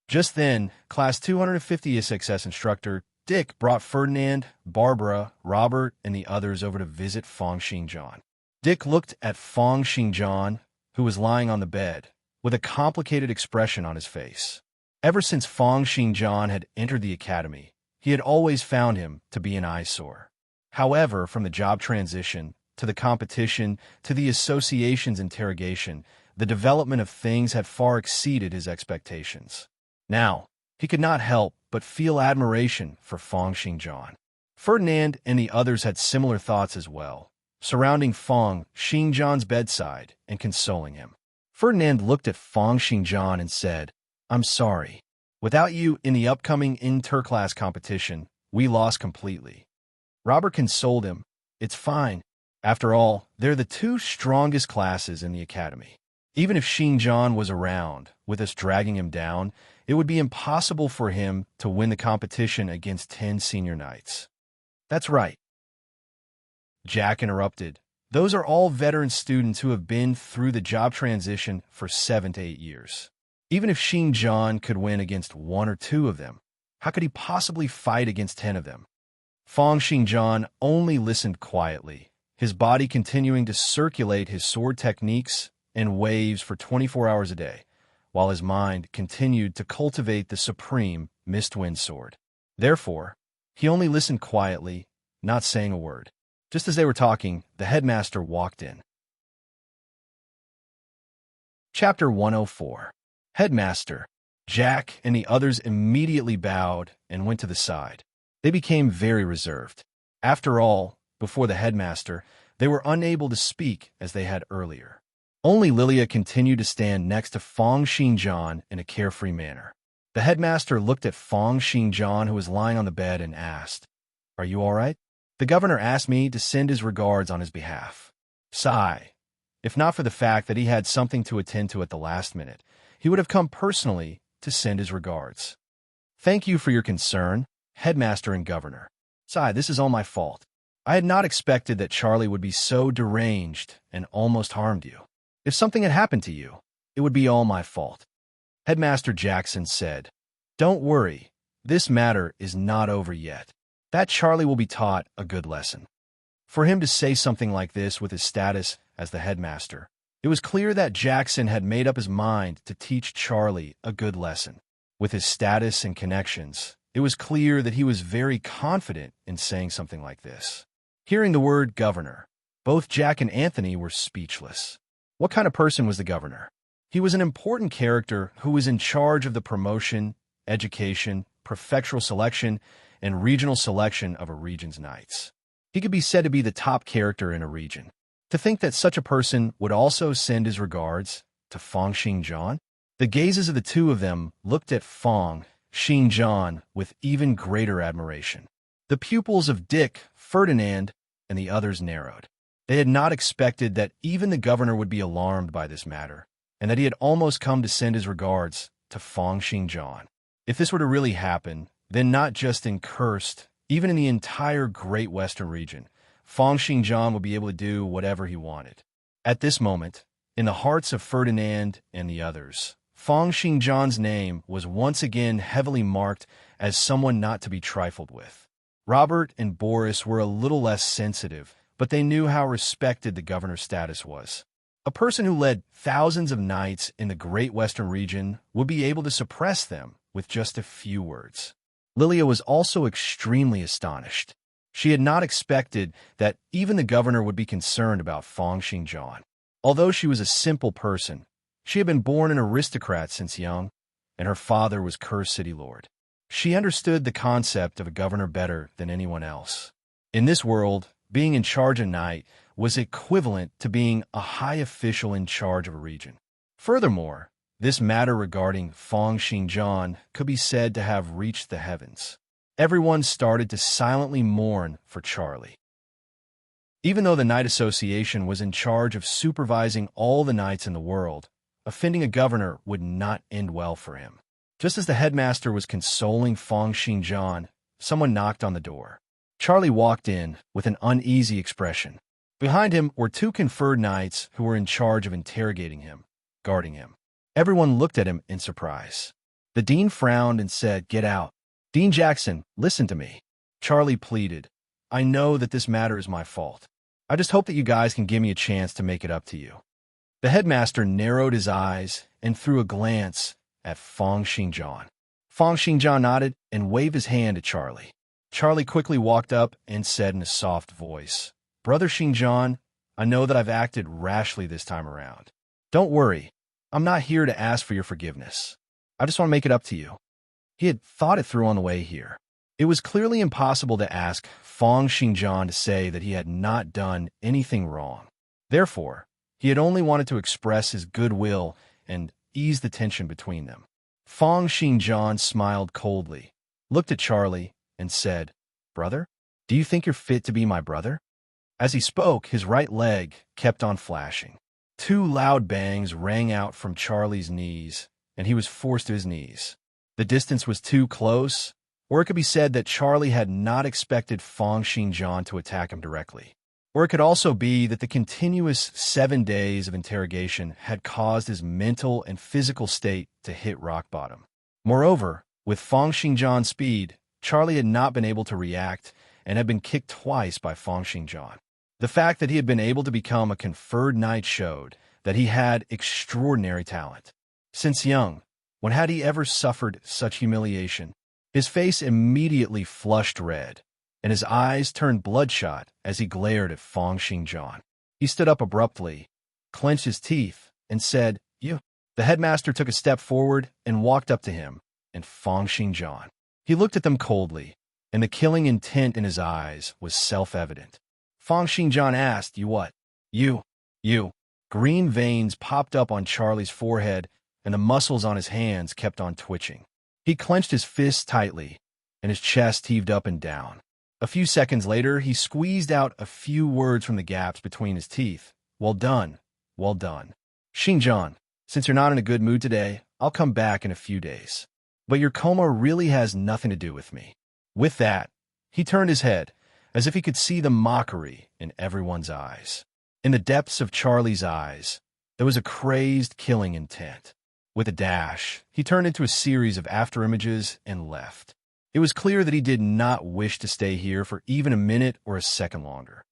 Just then, Class 250 SXS instructor Dick brought Ferdinand, Barbara, Robert, and the others over to visit Fang Xingjian. Dick looked at Fang Xingjian, who was lying on the bed, with a complicated expression on his face. Ever since Fang Xingjian had entered the academy, he had always found him to be an eyesore. However, from the job transition, to the competition, to the association's interrogation, the development of things had far exceeded his expectations. Now, he could not help but feel admiration for Fang Xingjian. Ferdinand and the others had similar thoughts as well, surrounding Fang Xingjian's bedside and consoling him. Ferdinand looked at Fang Xingjian and said, "I'm sorry. Without you in the upcoming interclass competition, we lost completely." Robert consoled him, "It's fine. After all, they're the two strongest classes in the academy. Even if Xingjian was around, with us dragging him down, it would be impossible for him to win the competition against 10 senior knights." "That's right," Jack interrupted. "Those are all veteran students who have been through the job transition for 7 to 8 years. Even if Xingjian could win against 1 or 2 of them, how could he possibly fight against 10 of them?" Fang Xingjian only listened quietly, his body continuing to circulate his sword techniques and waves for 24 hours a day, while his mind continued to cultivate the supreme Mistwind sword. Therefore, he only listened quietly, not saying a word. Just as they were talking, the headmaster walked in. Chapter 104. Headmaster. Jack and the others immediately bowed and went to the side. They became very reserved. After all, before the headmaster, they were unable to speak as they had earlier. Only Lilia continued to stand next to Fang Xingjian in a carefree manner. The headmaster looked at Fang Xingjian, who was lying on the bed, and asked, "Are you all right?" "The governor asked me to send his regards on his behalf." Sigh. If not for the fact that he had something to attend to at the last minute, he would have come personally to send his regards. "Thank you for your concern, headmaster and governor. Sigh, this is all my fault. I had not expected that Charlie would be so deranged and almost harmed you. If something had happened to you, it would be all my fault." Headmaster Jackson said, "Don't worry, this matter is not over yet. that Charlie will be taught a good lesson. For him to say something like this with his status as the headmaster, it was clear that Jackson had made up his mind to teach Charlie a good lesson. With his status and connections, it was clear that he was very confident in saying something like this. Hearing the word governor, both Jack and Anthony were speechless. What kind of person was the governor? He was an important character who was in charge of the promotion, education, prefectural selection, and regional selection of a region's knights. He could be said to be the top character in a region. To think that such a person would also send his regards to Fong Xingjian? The gazes of the two of them looked at Fong Xingjian with even greater admiration. The pupils of Dick, Ferdinand, and the others narrowed. They had not expected that even the governor would be alarmed by this matter, and that he had almost come to send his regards to Fong Xingjian. If this were to really happen, then not just in Cursed, even in the entire Great Western region, Fong Xingjian would be able to do whatever he wanted. At this moment, in the hearts of Ferdinand and the others, Fong Xingjian's name was once again heavily marked as someone not to be trifled with. Robert and Boris were a little less sensitive, but they knew how respected the governor's status was. A person who led thousands of knights in the Great Western region would be able to suppress them with just a few words. Lilia was also extremely astonished. She had not expected that even the governor would be concerned about Fong Xingjian. Although she was a simple person, she had been born an aristocrat since young, and her father was Cursed City Lord. She understood the concept of a governor better than anyone else. In this world, being in charge a knight was equivalent to being a high official in charge of a region. Furthermore, this matter regarding Fong Xingjian could be said to have reached the heavens. Everyone started to silently mourn for Charlie. Even though the Knight Association was in charge of supervising all the knights in the world, offending a governor would not end well for him. Just as the headmaster was consoling Fong Xingjian, someone knocked on the door. Charlie walked in with an uneasy expression. Behind him were two conferred knights who were in charge of interrogating him, guarding him. Everyone looked at him in surprise. The dean frowned and said, "Get out." "Dean Jackson, listen to me." Charlie pleaded. "I know that this matter is my fault. I just hope that you guys can give me a chance to make it up to you." The headmaster narrowed his eyes and threw a glance at Fong Xingjian. Fong Xingjian nodded and waved his hand at Charlie. Charlie quickly walked up and said in a soft voice, "Brother Xingjian, I know that I've acted rashly this time around. Don't worry, I'm not here to ask for your forgiveness. I just want to make it up to you." He had thought it through on the way here. It was clearly impossible to ask Fong Xingjian to say that he had not done anything wrong. Therefore, he had only wanted to express his goodwill and ease the tension between them. Fong Xingjian smiled coldly, looked at Charlie, and said, "Brother, do you think you're fit to be my brother?" As he spoke, his right leg kept on flashing. Two loud bangs rang out from Charlie's knees, and he was forced to his knees. The distance was too close, or it could be said that Charlie had not expected Fong Xingjian to attack him directly. Or it could also be that the continuous 7 days of interrogation had caused his mental and physical state to hit rock bottom. Moreover, with Fong Xingjian's speed, Charlie had not been able to react and had been kicked twice by Fong Xingjian. The fact that he had been able to become a conferred knight showed that he had extraordinary talent. Since young, when had he ever suffered such humiliation? His face immediately flushed red, and his eyes turned bloodshot as he glared at Fong Xingjian. He stood up abruptly, clenched his teeth, and said, "You." The headmaster took a step forward and walked up to him and Fong Xingjian. He looked at them coldly, and the killing intent in his eyes was self-evident. Fong Xingjian asked, "You what?" You. Green veins popped up on Charlie's forehead, and the muscles on his hands kept on twitching. He clenched his fists tightly, and his chest heaved up and down. A few seconds later, he squeezed out a few words from the gaps between his teeth. "Well done. Well done. Xingjian, since you're not in a good mood today, I'll come back in a few days. But your coma really has nothing to do with me." With that, he turned his head, as if he could see the mockery in everyone's eyes. In the depths of Charlie's eyes, there was a crazed killing intent. With a dash, he turned into a series of afterimages and left. It was clear that he did not wish to stay here for even a minute or a second longer.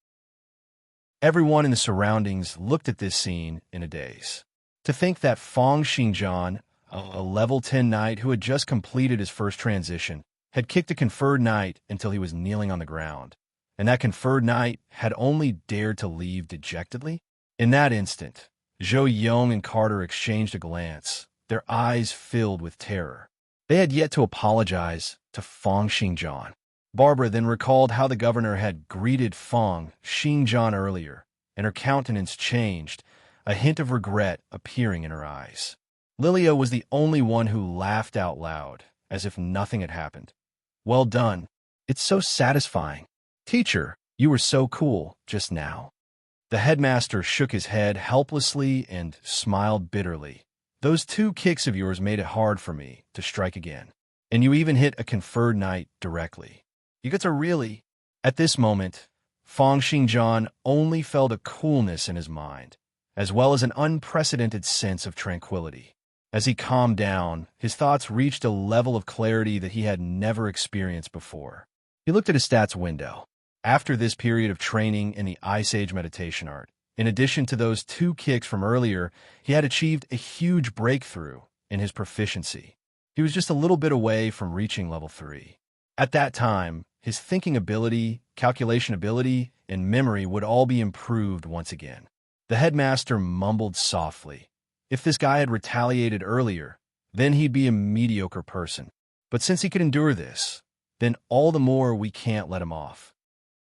Everyone in the surroundings looked at this scene in a daze. To think that Feng Xingjian, a level 10 knight who had just completed his first transition, had kicked a conferred knight until he was kneeling on the ground, and that conferred knight had only dared to leave dejectedly? In that instant, Zhou Yong and Carter exchanged a glance, their eyes filled with terror. They had yet to apologize to Feng Xingjian. Barbara then recalled how the governor had greeted Feng Xingjian earlier, and her countenance changed, a hint of regret appearing in her eyes. Lilia was the only one who laughed out loud, as if nothing had happened. Well done. It's so satisfying. Teacher, you were so cool just now. The headmaster shook his head helplessly and smiled bitterly. Those 2 kicks of yours made it hard for me to strike again. And you even hit a conferred knight directly. You get to really... At this moment, Feng Xingjian only felt a coolness in his mind, as well as an unprecedented sense of tranquility. As he calmed down, his thoughts reached a level of clarity that he had never experienced before. He looked at his stats window. After this period of training in the Ice Age meditation art, in addition to those 2 kicks from earlier, he had achieved a huge breakthrough in his proficiency. He was just a little bit away from reaching level 3. At that time, his thinking ability, calculation ability, and memory would all be improved once again. The headmaster mumbled softly. If this guy had retaliated earlier, then he'd be a mediocre person. But since he could endure this, then all the more we can't let him off.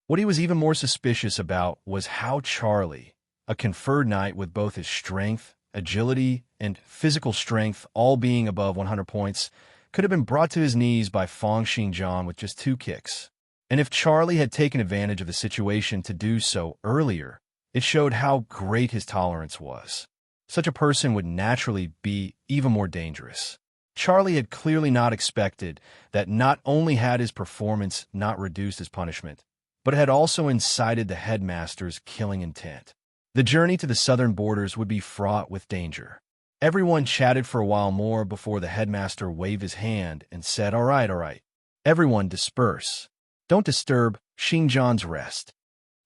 What he was even more suspicious about was how Charlie, a conferred knight with both his strength, agility, and physical strength all being above 100 points, could have been brought to his knees by Feng Xingjian with just 2 kicks. And if Charlie had taken advantage of the situation to do so earlier, it showed how great his tolerance was. Such a person would naturally be even more dangerous. Charlie had clearly not expected that not only had his performance not reduced his punishment, but had also incited the headmaster's killing intent. The journey to the southern borders would be fraught with danger. Everyone chatted for a while more before the headmaster waved his hand and said, all right. Everyone disperse. Don't disturb Xingjian's rest.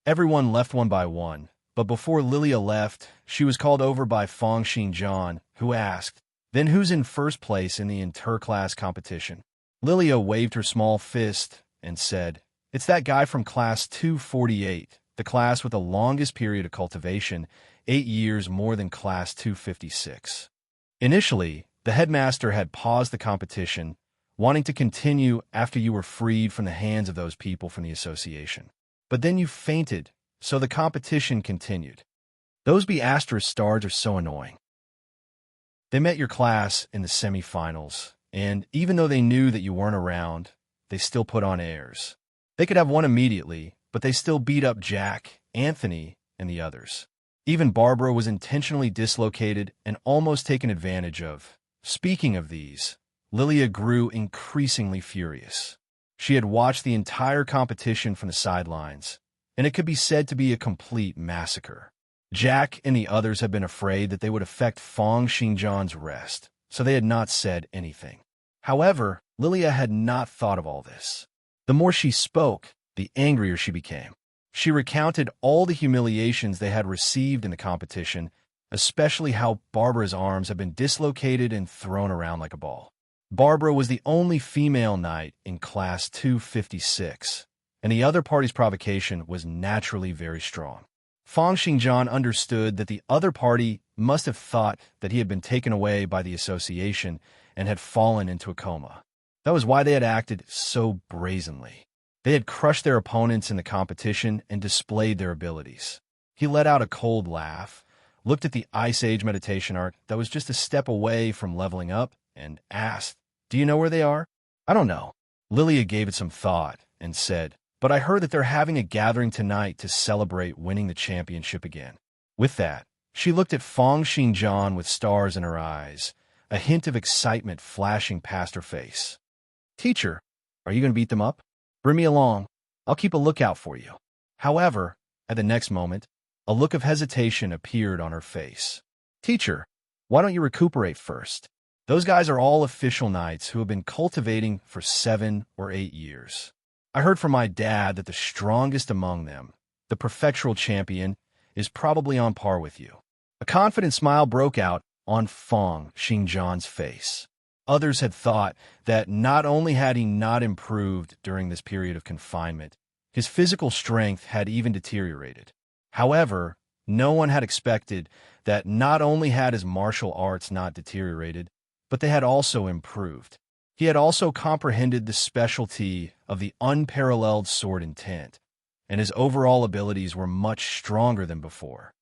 Everyone left one by one, but before Lilia left, she was called over by Feng Xingjian, who asked, then who's in first place in the inter-class competition? Lilia waved her small fist and said, it's that guy from class 248, the class with the longest period of cultivation, 8 years more than class 256. Initially, the headmaster had paused the competition, wanting to continue after you were freed from the hands of those people from the association. But then you fainted, so the competition continued. Those B** stars are so annoying. They met your class in the semifinals, and even though they knew that you weren't around, they still put on airs. They could have won immediately, but they still beat up Jack, Anthony, and the others. Even Barbara was intentionally dislocated and almost taken advantage of. Speaking of these, Lilia grew increasingly furious. She had watched the entire competition from the sidelines, and it could be said to be a complete massacre. Jack and the others had been afraid that they would affect Feng Xingjian's rest, so they had not said anything. However, Lilia had not thought of all this. The more she spoke, the angrier she became. She recounted all the humiliations they had received in the competition, especially how Barbara's arms had been dislocated and thrown around like a ball. Barbara was the only female knight in class 256, and the other party's provocation was naturally very strong. Feng Xingjian understood that the other party must have thought that he had been taken away by the association and had fallen into a coma. That was why they had acted so brazenly. They had crushed their opponents in the competition and displayed their abilities. He let out a cold laugh, looked at the Ice Age meditation art that was just a step away from leveling up, and asked, do you know where they are? I don't know. Lilia gave it some thought and said, but I heard that they're having a gathering tonight to celebrate winning the championship again. With that, she looked at Feng Xingjian with stars in her eyes, a hint of excitement flashing past her face. Teacher, are you going to beat them up? Bring me along. I'll keep a lookout for you. However, at the next moment, a look of hesitation appeared on her face. Teacher, why don't you recuperate first? Those guys are all official knights who have been cultivating for 7 or 8 years. I heard from my dad that the strongest among them, the prefectural champion, is probably on par with you." A confident smile broke out on Feng Xingjian's face. Others had thought that not only had he not improved during this period of confinement, his physical strength had even deteriorated. However, no one had expected that not only had his martial arts not deteriorated, but they had also improved. He had also comprehended the specialty of the unparalleled sword intent, and his overall abilities were much stronger than before.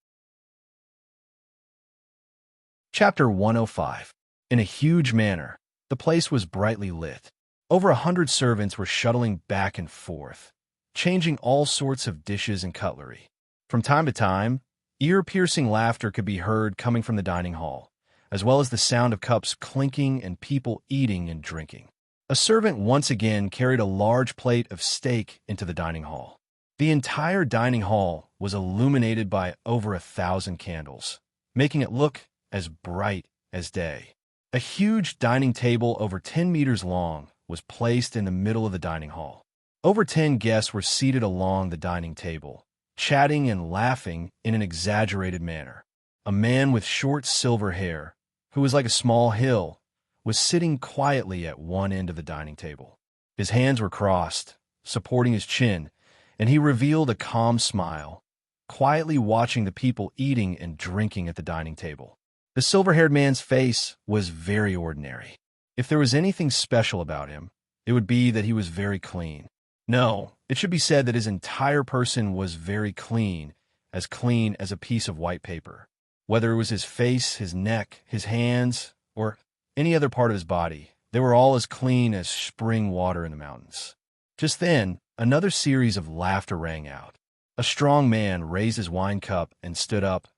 Chapter 105. In a huge manor, the place was brightly lit. Over 100 servants were shuttling back and forth, changing all sorts of dishes and cutlery. From time to time, ear-piercing laughter could be heard coming from the dining hall, as well as the sound of cups clinking and people eating and drinking. A servant once again carried a large plate of steak into the dining hall. The entire dining hall was illuminated by over 1,000 candles, making it look as bright as day. A huge dining table over 10 meters long was placed in the middle of the dining hall. Over 10 guests were seated along the dining table, chatting and laughing in an exaggerated manner. A man with short silver hair, who was like a small hill, was sitting quietly at one end of the dining table. His hands were crossed, supporting his chin, and he revealed a calm smile, quietly watching the people eating and drinking at the dining table. The silver-haired man's face was very ordinary. If there was anything special about him, it would be that he was very clean. No, it should be said that his entire person was very clean as a piece of white paper. Whether it was his face, his neck, his hands, or any other part of his body, they were all as clean as spring water in the mountains. Just then, another series of laughter rang out. A strong man raised his wine cup and stood up,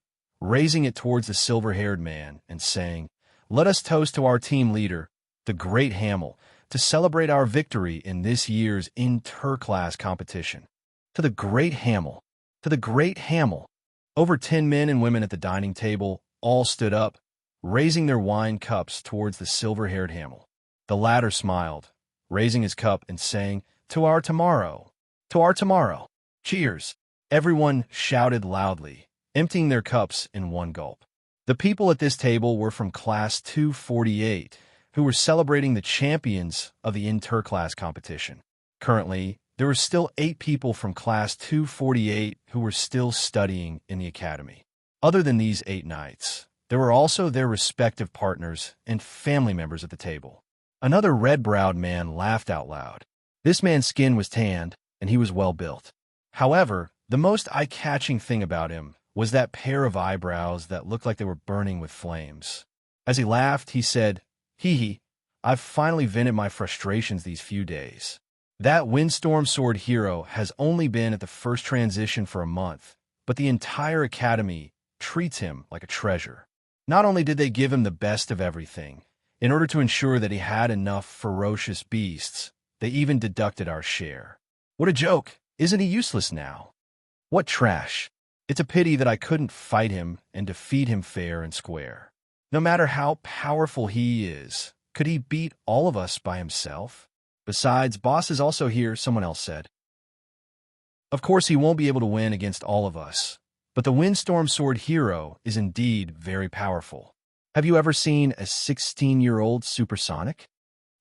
raising it towards the silver-haired man and saying, "Let us toast to our team leader, the great Hamel, to celebrate our victory in this year's inter-class competition. To the great Hamel, to the great Hamel." Over 10 men and women at the dining table all stood up, raising their wine cups towards the silver-haired Hamel. The latter smiled, raising his cup and saying, "To our tomorrow, to our tomorrow. Cheers." Everyone shouted loudly, emptying their cups in one gulp. The people at this table were from Class 248, who were celebrating the champions of the inter-class competition. Currently, there were still 8 people from Class 248 who were still studying in the academy. Other than these 8 knights, there were also their respective partners and family members at the table. Another red-browed man laughed out loud. This man's skin was tanned, and he was well-built. However, the most eye-catching thing about him was that pair of eyebrows that looked like they were burning with flames. As he laughed, he said, "Hee hee, I've finally vented my frustrations these few days. That windstorm sword hero has only been at the first transition for a month, but the entire academy treats him like a treasure. Not only did they give him the best of everything, in order to ensure that he had enough ferocious beasts, they even deducted our share. What a joke! Isn't he useless now? What trash! It's a pity that I couldn't fight him and defeat him fair and square. No matter how powerful he is, could he beat all of us by himself? Besides, boss is also here," someone else said. "Of course he won't be able to win against all of us, but the windstorm sword hero is indeed very powerful. Have you ever seen a 16-year-old supersonic?"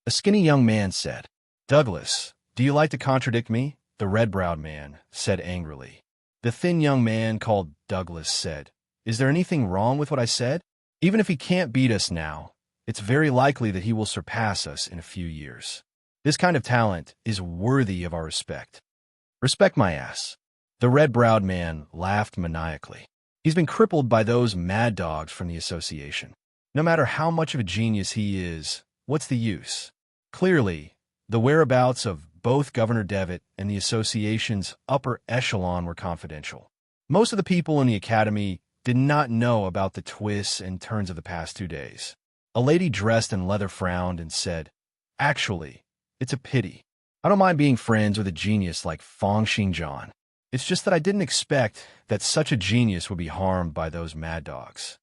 A skinny young man said. "Douglas, do you like to contradict me?" the red-browed man said angrily. The thin young man called Douglas said, "Is there anything wrong with what I said? Even if he can't beat us now, it's very likely that he will surpass us in a few years. This kind of talent is worthy of our respect." "Respect my ass." The red-browed man laughed maniacally. "He's been crippled by those mad dogs from the association. No matter how much of a genius he is, what's the use? Clearly, the whereabouts of both Governor Devitt and the association's upper echelon were confidential. Most of the people in the academy did not know about the twists and turns of the past 2 days. A lady dressed in leather frowned and said, "Actually, it's a pity. I don't mind being friends with a genius like Feng Xingjian. It's just that I didn't expect that such a genius would be harmed by those mad dogs."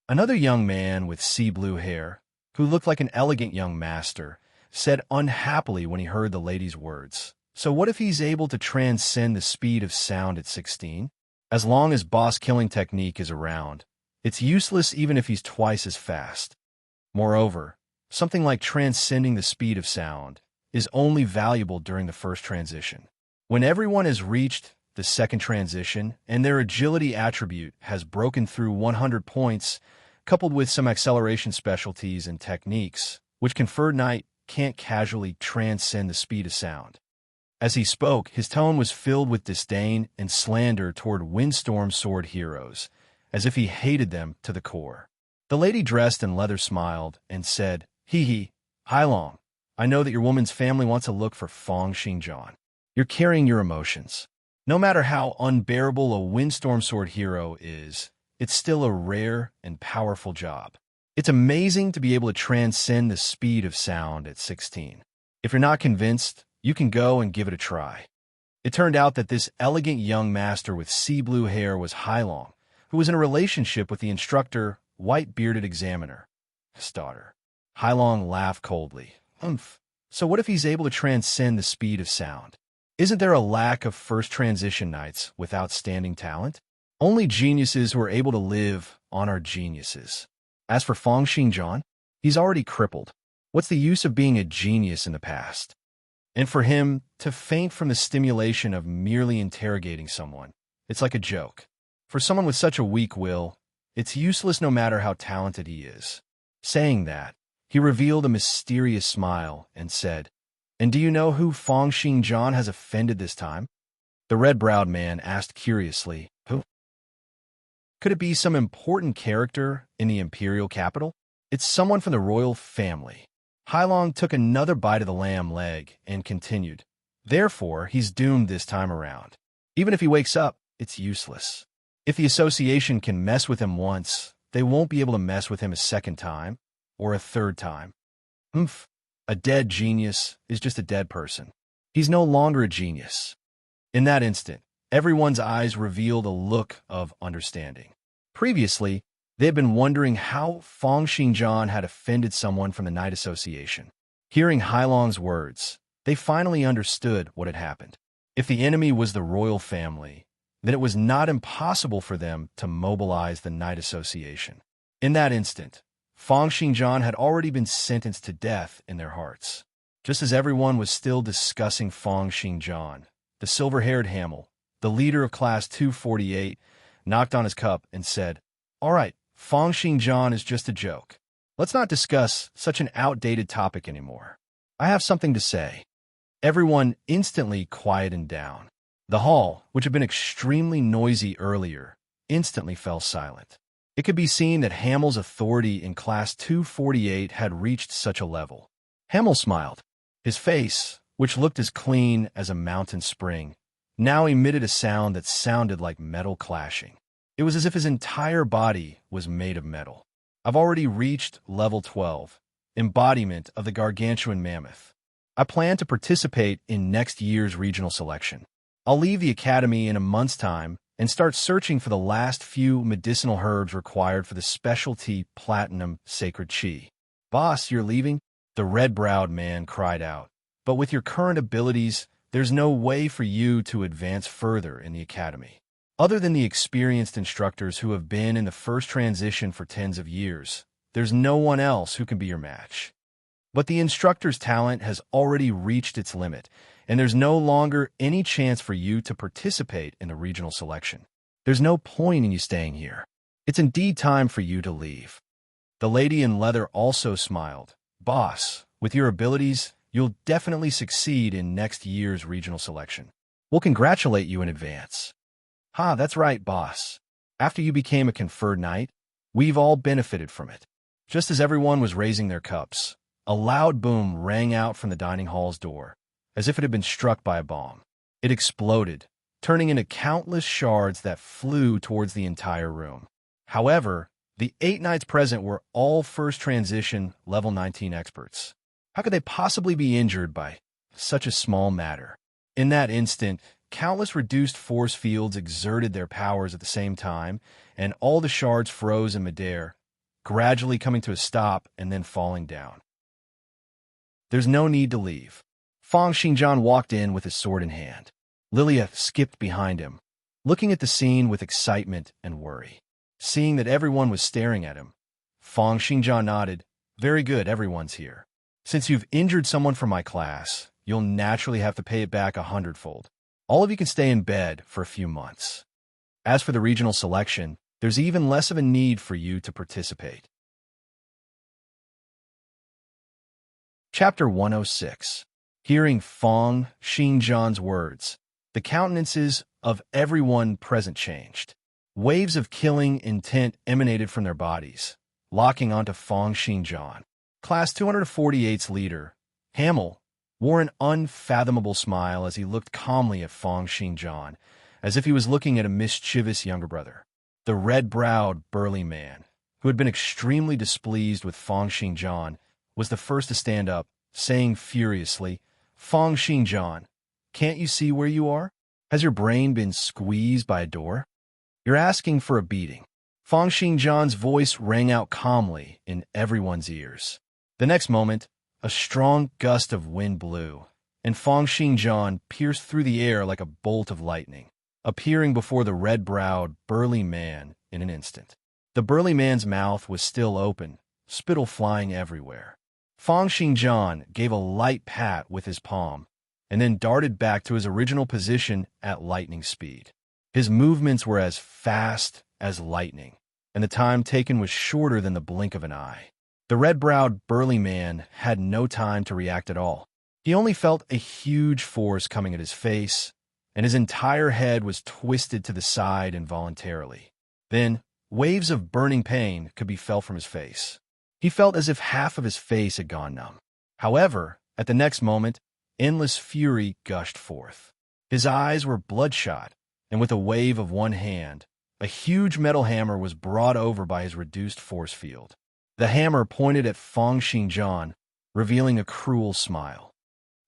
Another young man with sea blue hair, who looked like an elegant young master, said unhappily when he heard the lady's words. So what if he's able to transcend the speed of sound at 16? As long as boss killing technique is around, it's useless even if he's twice as fast. Moreover, something like transcending the speed of sound is only valuable during the first transition. When everyone has reached the second transition and their agility attribute has broken through 100 points, coupled with some acceleration specialties and techniques, which conferred Knight can't casually transcend the speed of sound. As he spoke, his tone was filled with disdain and slander toward Windstorm Sword heroes, as if he hated them to the core. The lady dressed in leather smiled and said, "Hee hee, Hailong, I know that your woman's family wants a look for Fong Xingjian. You're carrying your emotions. No matter how unbearable a Windstorm Sword hero is, it's still a rare and powerful job. It's amazing to be able to transcend the speed of sound at 16. If you're not convinced, you can go and give it a try." It turned out that this elegant young master with sea blue hair was Hailong, who was in a relationship with the instructor, white-bearded examiner, his daughter. Hailong laughed coldly. So what if he's able to transcend the speed of sound? Isn't there a lack of first transition knights with outstanding talent? Only geniuses who are able to live on are geniuses. As for Fong Xingjian, he's already crippled. What's the use of being a genius in the past? And for him to faint from the stimulation of merely interrogating someone, it's like a joke. For someone with such a weak will, it's useless no matter how talented he is. Saying that, he revealed a mysterious smile and said, "And do you know who Fong Xingjian has offended this time?" The red-browed man asked curiously, "Who? Could it be some important character in the imperial capital?" "It's someone from the royal family." Hailong took another bite of the lamb leg and continued, "Therefore, he's doomed this time around. Even if he wakes up, it's useless. If the association can mess with him once, they won't be able to mess with him a second time or a third time. A dead genius is just a dead person. He's no longer a genius." In that instant, everyone's eyes revealed a look of understanding. Previously, they had been wondering how Fong Xingjian had offended someone from the Knight Association. Hearing Hailong's words, they finally understood what had happened. If the enemy was the royal family, then it was not impossible for them to mobilize the Knight Association. In that instant, Fong Xingjian had already been sentenced to death in their hearts. Just as everyone was still discussing Fong Xingjian, the silver-haired Hamel, the leader of Class 248, knocked on his cup and said, "All right, Fong Xingjian is just a joke. Let's not discuss such an outdated topic anymore. I have something to say." Everyone instantly quieted down. The hall, which had been extremely noisy earlier, instantly fell silent. It could be seen that Hamel's authority in Class 248 had reached such a level. Hamel smiled. His face, which looked as clean as a mountain spring, now emitted a sound that sounded like metal clashing. It was as if his entire body was made of metal. "I've already reached level 12, embodiment of the gargantuan mammoth. I plan to participate in next year's regional selection. I'll leave the academy in a month's time and start searching for the last few medicinal herbs required for the specialty platinum sacred chi." "Boss, you're leaving?" the red-browed man cried out. "But with your current abilities, there's no way for you to advance further in the academy. Other than the experienced instructors who have been in the first transition for tens of years, there's no one else who can be your match. But the instructor's talent has already reached its limit, and there's no longer any chance for you to participate in the regional selection. There's no point in you staying here. It's indeed time for you to leave." The lady in leather also smiled. "Boss, with your abilities, you'll definitely succeed in next year's regional selection. We'll congratulate you in advance." "Ha, that's right, boss. After you became a conferred knight, we've all benefited from it." Just as everyone was raising their cups, a loud boom rang out from the dining hall's door, as if it had been struck by a bomb. It exploded, turning into countless shards that flew towards the entire room. However, the 8 knights present were all first transition level 19 experts. How could they possibly be injured by such a small matter? In that instant, countless reduced force fields exerted their powers at the same time, and all the shards froze in midair, gradually coming to a stop and then falling down. There's no need to leave. Feng Xingjian walked in with his sword in hand. Lilia skipped behind him, looking at the scene with excitement and worry. Seeing that everyone was staring at him, Feng Xingjian nodded. Very good, everyone's here. Since you've injured someone from my class, you'll naturally have to pay it back 100-fold. All of you can stay in bed for a few months. As for the regional selection, there's even less of a need for you to participate. Chapter 106. Hearing Feng Xingjian's words, the countenances of everyone present changed. Waves of killing intent emanated from their bodies, locking onto Feng Xingjian. Class 248's leader, Hamel, wore an unfathomable smile as he looked calmly at Feng Xingjian, as if he was looking at a mischievous younger brother. The red-browed, burly man, who had been extremely displeased with Feng Xingjian, was the first to stand up, saying furiously, Feng Xingjian, can't you see where you are? Has your brain been squeezed by a door? You're asking for a beating. Feng Xingjian's voice rang out calmly in everyone's ears. The next moment, a strong gust of wind blew, and Feng Xingjian pierced through the air like a bolt of lightning, appearing before the red-browed, burly man in an instant. The burly man's mouth was still open, spittle flying everywhere. Feng Xingjian gave a light pat with his palm, and then darted back to his original position at lightning speed. His movements were as fast as lightning, and the time taken was shorter than the blink of an eye. The red-browed, burly man had no time to react at all. He only felt a huge force coming at his face, and his entire head was twisted to the side involuntarily. Then, waves of burning pain could be felt from his face. He felt as if half of his face had gone numb. However, at the next moment, endless fury gushed forth. His eyes were bloodshot, and with a wave of one hand, a huge metal hammer was brought over by his reduced force field. The hammer pointed at Feng Xingjian, revealing a cruel smile.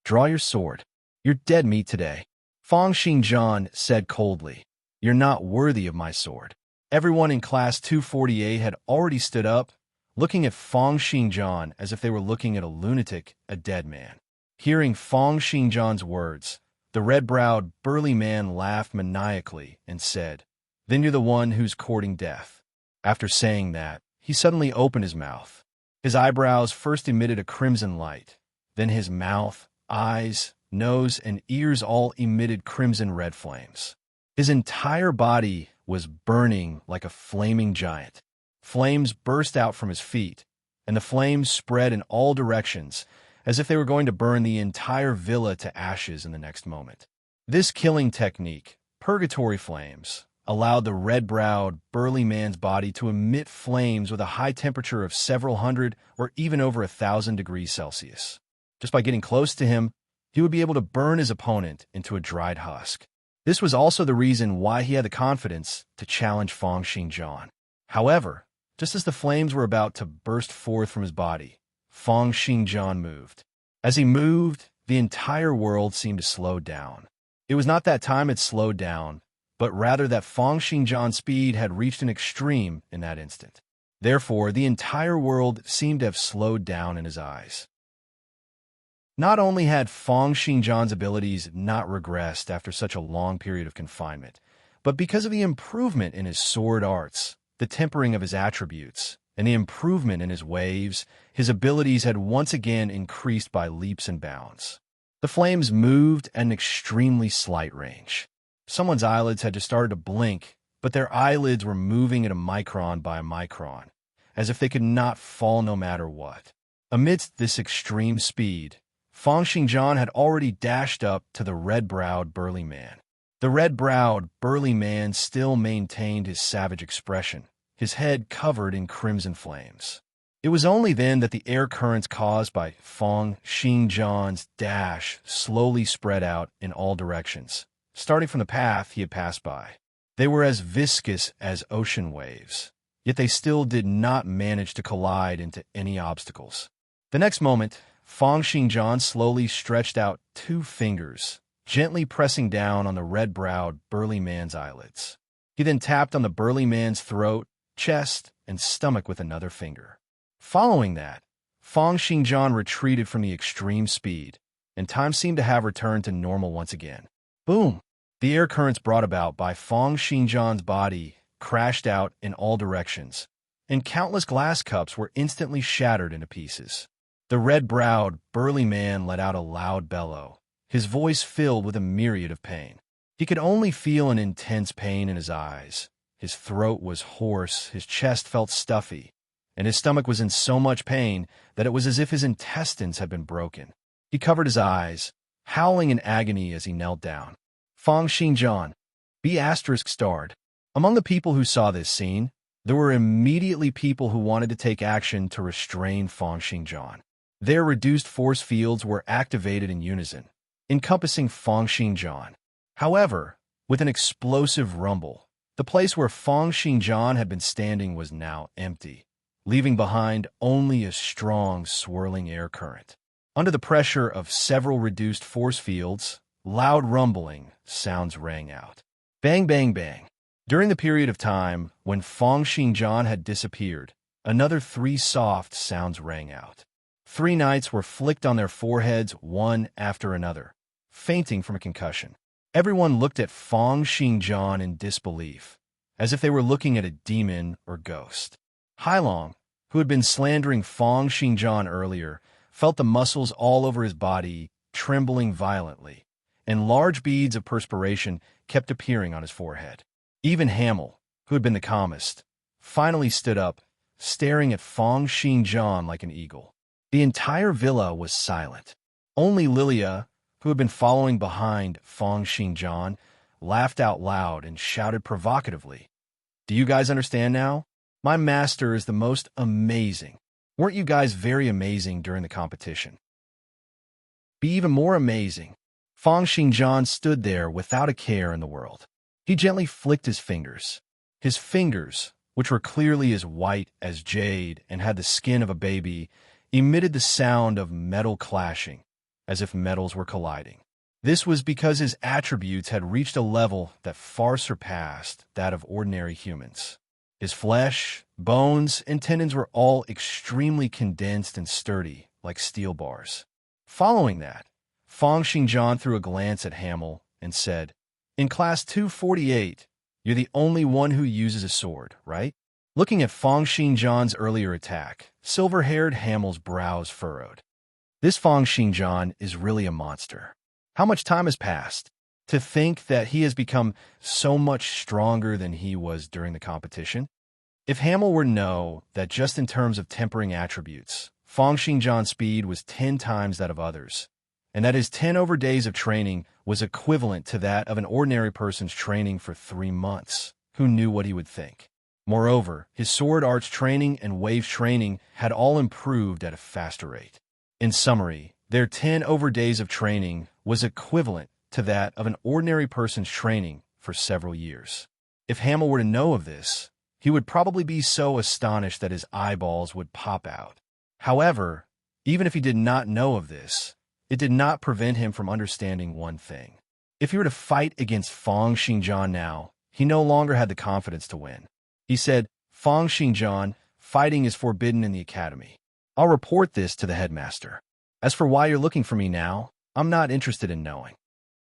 Draw your sword. You're dead meat today. Feng Xingjian said coldly, You're not worthy of my sword. Everyone in Class 248 had already stood up, looking at Feng Xingjian as if they were looking at a lunatic, a dead man. Hearing Feng Xingjian's words, the red-browed, burly man laughed maniacally and said, Then you're the one who's courting death. After saying that, he suddenly opened his mouth. His eyebrows first emitted a crimson light. Then his mouth, eyes, nose, and ears all emitted crimson red flames. His entire body was burning like a flaming giant. Flames burst out from his feet, and the flames spread in all directions, as if they were going to burn the entire villa to ashes in the next moment. This killing technique, purgatory flames, allowed the red-browed, burly man's body to emit flames with a high temperature of several hundred or even over 1,000 degrees Celsius. Just by getting close to him, he would be able to burn his opponent into a dried husk. This was also the reason why he had the confidence to challenge Feng Xingjian. However, just as the flames were about to burst forth from his body, Feng Xingjian moved. As he moved, the entire world seemed to slow down. It was not that time it slowed down, but rather that Feng Xingjian's speed had reached an extreme in that instant. Therefore, the entire world seemed to have slowed down in his eyes. Not only had Feng Xingjian's abilities not regressed after such a long period of confinement, but because of the improvement in his sword arts, the tempering of his attributes, and the improvement in his waves, his abilities had once again increased by leaps and bounds. The flames moved at an extremely slight range. Someone's eyelids had just started to blink, but their eyelids were moving at a micron by a micron, as if they could not fall no matter what. Amidst this extreme speed, Feng Xingjian had already dashed up to the red-browed, burly man. The red-browed, burly man still maintained his savage expression, his head covered in crimson flames. It was only then that the air currents caused by Feng Xingjian's dash slowly spread out in all directions, starting from the path he had passed by. They were as viscous as ocean waves, yet they still did not manage to collide into any obstacles. The next moment, Feng Xingjian slowly stretched out 2 fingers, gently pressing down on the red-browed, burly man's eyelids. He then tapped on the burly man's throat, chest, and stomach with another finger. Following that, Fang Xingjian retreated from the extreme speed, and time seemed to have returned to normal once again. Boom! The air currents brought about by Fang Xingjian's body crashed out in all directions, and countless glass cups were instantly shattered into pieces. The red-browed, burly man let out a loud bellow, his voice filled with a myriad of pain. He could only feel an intense pain in his eyes. His throat was hoarse, his chest felt stuffy, and his stomach was in so much pain that it was as if his intestines had been broken. He covered his eyes, howling in agony as he knelt down. Fang Xingjian, B***starred. Among the people who saw this scene, there were immediately people who wanted to take action to restrain Fang Xingjian. Their reduced force fields were activated in unison, encompassing Fang Xingjian. However, with an explosive rumble, the place where Fang Xingjian had been standing was now empty, leaving behind only a strong, swirling air current. Under the pressure of several reduced force fields, loud rumbling sounds rang out. Bang, bang, bang. During the period of time when Fang Xingjian had disappeared, another 3 soft sounds rang out. 3 knights were flicked on their foreheads one after another, fainting from a concussion. Everyone looked at Fang Xingjian in disbelief, as if they were looking at a demon or ghost. Hailong, who had been slandering Fang Xingjian earlier, felt the muscles all over his body trembling violently, and large beads of perspiration kept appearing on his forehead. Even Hamel, who had been the calmest, finally stood up, staring at Fang Xingjian like an eagle. The entire villa was silent. Only Lilia, who had been following behind Fang Xingjian, laughed out loud and shouted provocatively, "Do you guys understand now? My master is the most amazing. Weren't you guys very amazing during the competition? Be even more amazing." Fang Xingjian stood there without a care in the world. He gently flicked his fingers. His fingers, which were clearly as white as jade and had the skin of a baby, emitted the sound of metal clashing, as if metals were colliding. This was because his attributes had reached a level that far surpassed that of ordinary humans. His flesh, bones, and tendons were all extremely condensed and sturdy, like steel bars. Following that, Fang Xingjian threw a glance at Hamel and said, "In Class 248, you're the only one who uses a sword, right?" Looking at Fang Xingjian's earlier attack, silver-haired Hamel's brows furrowed. This Fang Xingjian is really a monster. How much time has passed? To think that he has become so much stronger than he was during the competition? If Hamel were to know that just in terms of tempering attributes, Fang Xingjian's speed was 10 times that of others, and that his 10 days of training was equivalent to that of an ordinary person's training for 3 months, who knew what he would think? Moreover, his sword arts training and wave training had all improved at a faster rate. In summary, their 10 days of training was equivalent to that of an ordinary person's training for several years. If Hamel were to know of this, he would probably be so astonished that his eyeballs would pop out. However, even if he did not know of this, it did not prevent him from understanding one thing. If he were to fight against Fang Xingjian now, he no longer had the confidence to win. He said, "Fang Xingjian, fighting is forbidden in the academy. I'll report this to the headmaster. As for why you're looking for me now, I'm not interested in knowing."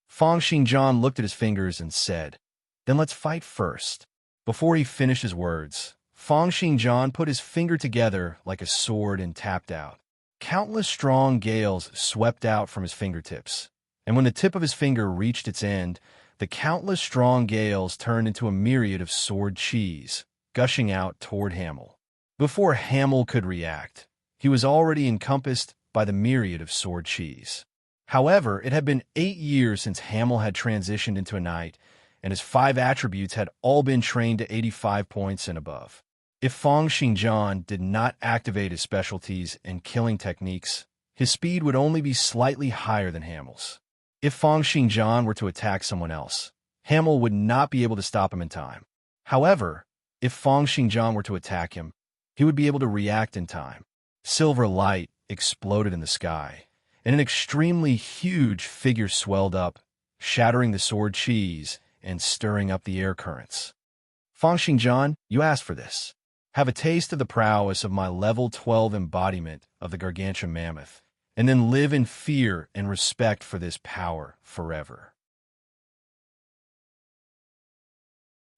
Fang Xingjian looked at his fingers and said, "Then let's fight first." Before he finished his words, Fang Xingjian put his finger together like a sword and tapped out. Countless strong gales swept out from his fingertips, and when the tip of his finger reached its end, the countless strong gales turned into a myriad of sword cheese, gushing out toward Hamel. Before Hamel could react, he was already encompassed by the myriad of sword cheese. However, it had been 8 years since Hamel had transitioned into a knight, and his 5 attributes had all been trained to 85 points and above. If Fang Xingjian did not activate his specialties and killing techniques, his speed would only be slightly higher than Hamel's. If Fang Xingjian were to attack someone else, Hamel would not be able to stop him in time. However, if Fang Xingjian were to attack him, he would be able to react in time. Silver light exploded in the sky, and an extremely huge figure swelled up, shattering the sword cheese and stirring up the air currents. "Fang Xingjian, you asked for this. have a taste of the prowess of my level 12 embodiment of the gargantuan mammoth, and then live in fear and respect for this power forever.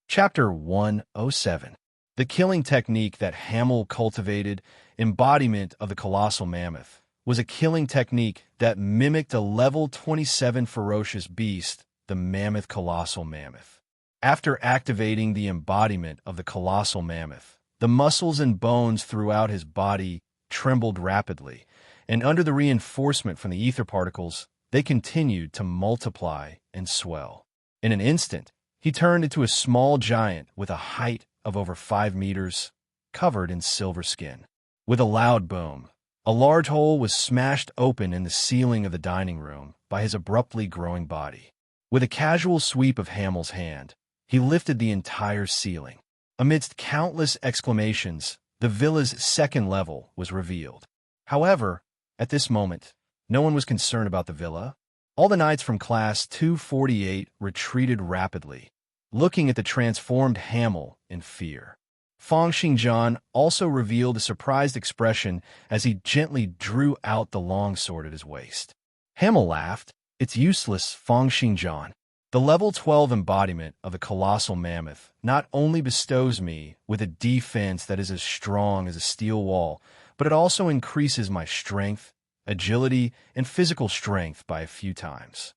Chapter 107. The killing technique that Hamel cultivated, embodiment of the colossal mammoth, was a killing technique that mimicked a level 27 ferocious beast, the mammoth colossal mammoth. After activating the embodiment of the colossal mammoth, the muscles and bones throughout his body trembled rapidly, and under the reinforcement from the ether particles, they continued to multiply and swell. In an instant, he turned into a small giant with a height of over 5 meters, covered in silver skin. With a loud boom, a large hole was smashed open in the ceiling of the dining room by his abruptly growing body. With a casual sweep of Hamel's hand, he lifted the entire ceiling. Amidst countless exclamations, the villa's second level was revealed. However, at this moment, no one was concerned about the villa. All the knights from Class 248 retreated rapidly, looking at the transformed Hamel in fear. Feng Xingjian also revealed a surprised expression as he gently drew out the longsword at his waist. Hamel laughed. "It's useless, Feng Xingjian. The level 12 embodiment of the colossal mammoth not only bestows me with a defense that is as strong as a steel wall, but it also increases my strength, agility, and physical strength by a few times."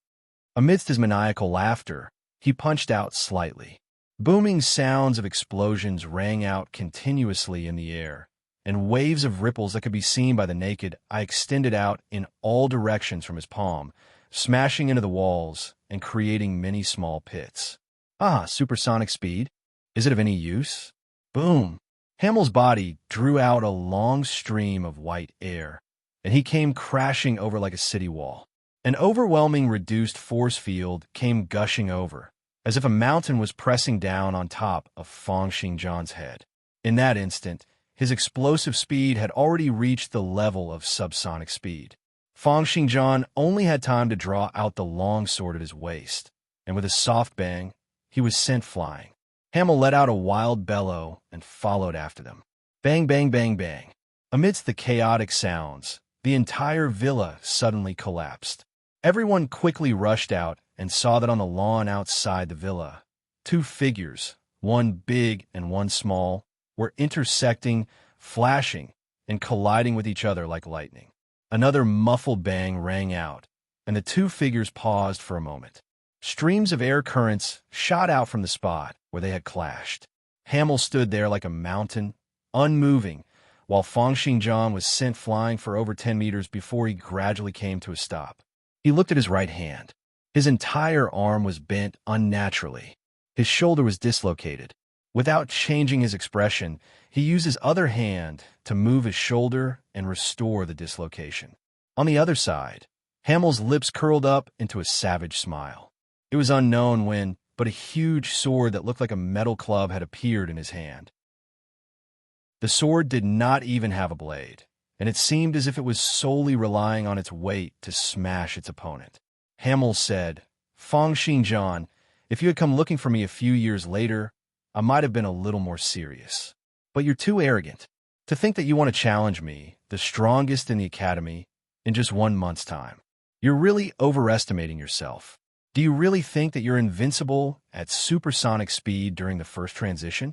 Amidst his maniacal laughter, he punched out slightly. Booming sounds of explosions rang out continuously in the air, and waves of ripples that could be seen by the naked eye extended out in all directions from his palm, smashing into the walls and creating many small pits. "Ah, supersonic speed. Is it of any use?" Boom! Hamel's body drew out a long stream of white air, and he came crashing over like a city wall. An overwhelming reduced force field came gushing over, as if a mountain was pressing down on top of Feng Xingjian's head. In that instant, his explosive speed had already reached the level of subsonic speed. Feng Xingjian only had time to draw out the long sword at his waist, and with a soft bang, he was sent flying. Hamel let out a wild bellow and followed after them. Bang, bang, bang, bang. Amidst the chaotic sounds, the entire villa suddenly collapsed. Everyone quickly rushed out and saw that on the lawn outside the villa, 2 figures, one big and one small, were intersecting, flashing, and colliding with each other like lightning. Another muffled bang rang out, and the 2 figures paused for a moment. Streams of air currents shot out from the spot where they had clashed. Hamel stood there like a mountain, unmoving, while Feng Xingjian was sent flying for over 10 meters before he gradually came to a stop. He looked at his right hand. His entire arm was bent unnaturally. His shoulder was dislocated. Without changing his expression, he used his other hand to move his shoulder and restore the dislocation. On the other side, Hamel's lips curled up into a savage smile. It was unknown when, but a huge sword that looked like a metal club had appeared in his hand. The sword did not even have a blade, and it seemed as if it was solely relying on its weight to smash its opponent. Hamel said, "Feng Xingjian, if you had come looking for me a few years later, I might have been a little more serious. But you're too arrogant to think that you want to challenge me, the strongest in the academy, in just 1 month's time. You're really overestimating yourself. Do you really think that you're invincible at supersonic speed during the first transition?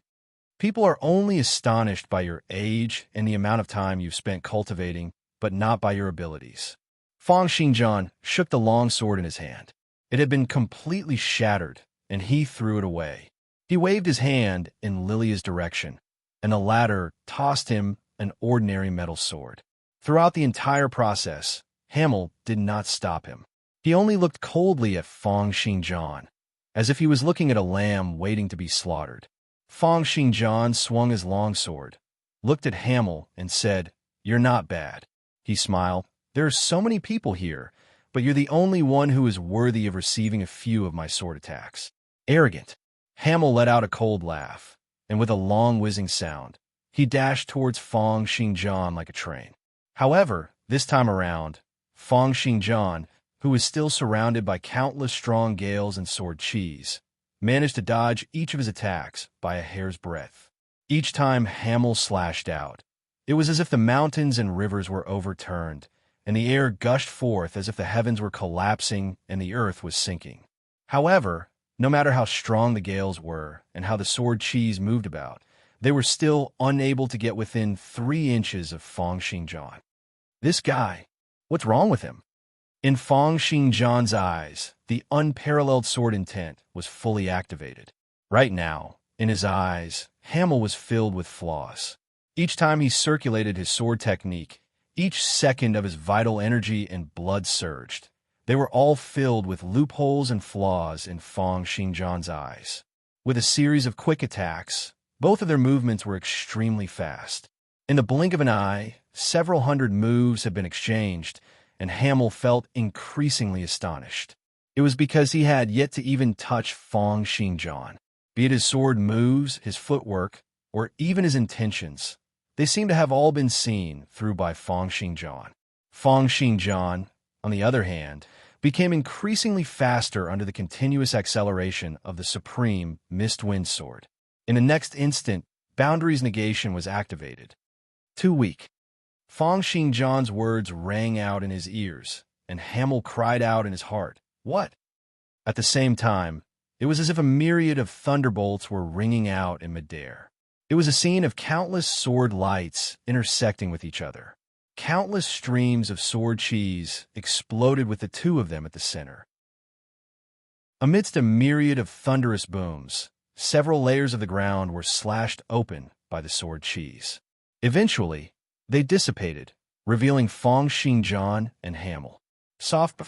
People are only astonished by your age and the amount of time you've spent cultivating, but not by your abilities." Feng Xingjian shook the long sword in his hand. It had been completely shattered, and he threw it away. He waved his hand in Lilia's direction, and the latter tossed him an ordinary metal sword. Throughout the entire process, Hamel did not stop him. He only looked coldly at Feng Xingjian, as if he was looking at a lamb waiting to be slaughtered. Feng Xingjian swung his longsword, looked at Hamel, and said, "You're not bad." He smiled. "There are so many people here, but you're the only one who is worthy of receiving a few of my sword attacks." Arrogant. Hamel let out a cold laugh, and with a long whizzing sound, he dashed towards Feng Xingjian like a train. However, this time around, Feng Xingjian, who was still surrounded by countless strong gales and sword cheese, managed to dodge each of his attacks by a hair's breadth. Each time Hamel slashed out, it was as if the mountains and rivers were overturned, and the air gushed forth as if the heavens were collapsing and the earth was sinking. However, no matter how strong the gales were and how the sword cheese moved about, they were still unable to get within 3 inches of Feng Xingjian. This guy, what's wrong with him? In Feng Xingjian's eyes, the unparalleled sword intent was fully activated. Right now, in his eyes, Hamel was filled with flaws. Each time he circulated his sword technique, each second of his vital energy and blood surged. They were all filled with loopholes and flaws in Feng Xingjian's eyes. With a series of quick attacks, both of their movements were extremely fast. In the blink of an eye, several hundred moves had been exchanged, and Hamel felt increasingly astonished. It was because he had yet to even touch Feng Xingjian. Be it his sword moves, his footwork, or even his intentions, they seemed to have all been seen through by Feng Xingjian. Feng Xingjian, on the other hand, became increasingly faster under the continuous acceleration of the supreme Mistwind sword. In the next instant, Boundaries Negation was activated. Too weak. Feng Xingjian's words rang out in his ears, and Hamel cried out in his heart, "What?" At the same time, it was as if a myriad of thunderbolts were ringing out in midair. It was a scene of countless sword lights intersecting with each other. Countless streams of sword cheese exploded with the two of them at the center. Amidst a myriad of thunderous booms, several layers of the ground were slashed open by the sword cheese. Eventually, they dissipated, revealing Feng Xingjian and Hamel. Soft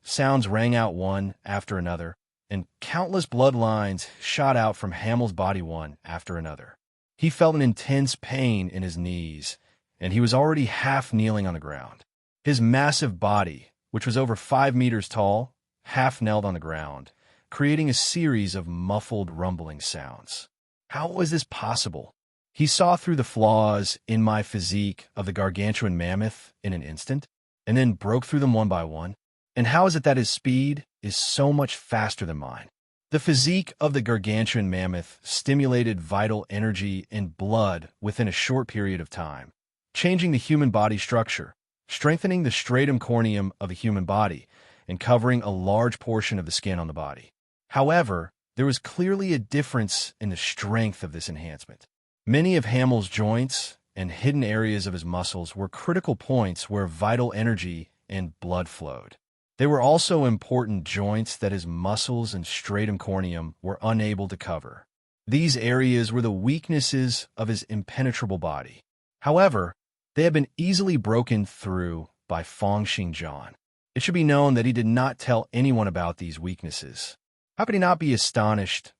sounds rang out one after another, and countless bloodlines shot out from Hamel's body one after another. He felt an intense pain in his knees, and he was already half kneeling on the ground. His massive body, which was over 5 meters tall, half knelt on the ground, creating a series of muffled rumbling sounds. How was this possible? He saw through the flaws in my physique of the gargantuan mammoth in an instant, and then broke through them one by one. And how is it that his speed is so much faster than mine? The physique of the gargantuan mammoth stimulated vital energy and blood within a short period of time, changing the human body structure, strengthening the stratum corneum of the human body, and covering a large portion of the skin on the body. However, there was clearly a difference in the strength of this enhancement. Many of Hamel's joints and hidden areas of his muscles were critical points where vital energy and blood flowed. They were also important joints that his muscles and stratum corneum were unable to cover. These areas were the weaknesses of his impenetrable body. However, they had been easily broken through by Feng Xingjian. It should be known that he did not tell anyone about these weaknesses. How could he not be astonished,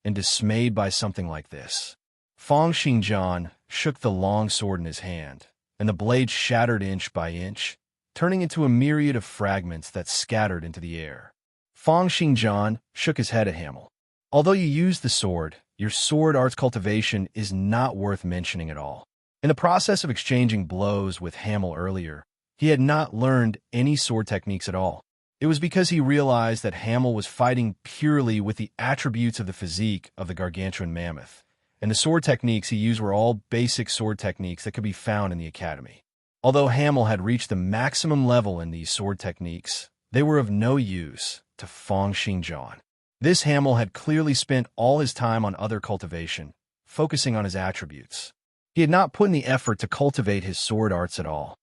and dismayed by something like this? Feng Xingjian shook the long sword in his hand, and the blade shattered inch by inch, turning into a myriad of fragments that scattered into the air. Feng Xingjian shook his head at Hamel. Although you use the sword, your sword arts cultivation is not worth mentioning at all. In the process of exchanging blows with Hamel earlier, he had not learned any sword techniques at all. It was because he realized that Hamel was fighting purely with the attributes of the physique of the gargantuan mammoth, and the sword techniques he used were all basic sword techniques that could be found in the academy. Although Hamel had reached the maximum level in these sword techniques, they were of no use to Feng Xingjian. This Hamel had clearly spent all his time on other cultivation, focusing on his attributes. He had not put in the effort to cultivate his sword arts at all.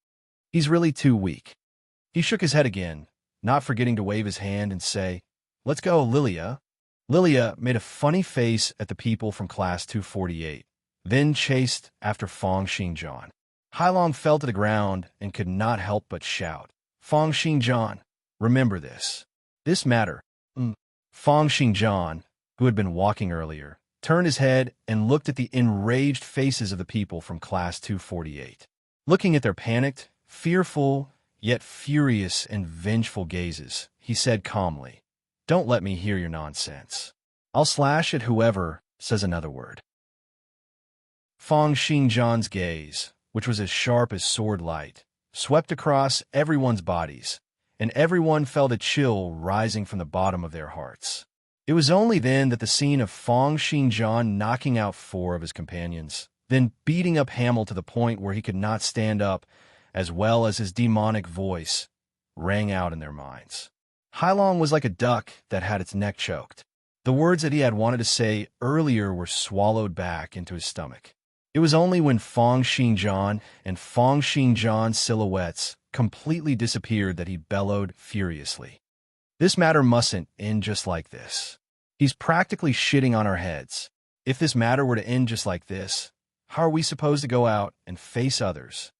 He's really too weak. He shook his head again, not forgetting to wave his hand and say, "Let's go, Lilia." Lilia made a funny face at the people from class 248, then chased after Feng Xingjian. Hailong fell to the ground and could not help but shout, "Feng Xingjian, remember this. This matter." Feng Xingjian, who had been walking earlier, turned his head and looked at the enraged faces of the people from class 248. Looking at their panicked, fearful, yet furious and vengeful gazes, he said calmly, "Don't let me hear your nonsense. I'll slash at whoever says another word." Feng Xingjian's gaze, which was as sharp as sword light, swept across everyone's bodies, and everyone felt a chill rising from the bottom of their hearts. It was only then that the scene of Fong Xingjian knocking out 4 of his companions, then beating up Hamel to the point where he could not stand up, as well as his demonic voice, rang out in their minds. Hailong was like a duck that had its neck choked. The words that he had wanted to say earlier were swallowed back into his stomach. It was only when Fong Xingjian and Fong Xingjian's silhouettes completely disappeared that he bellowed furiously. This matter mustn't end just like this. He's practically shitting on our heads. If this matter were to end just like this, how are we supposed to go out and face others?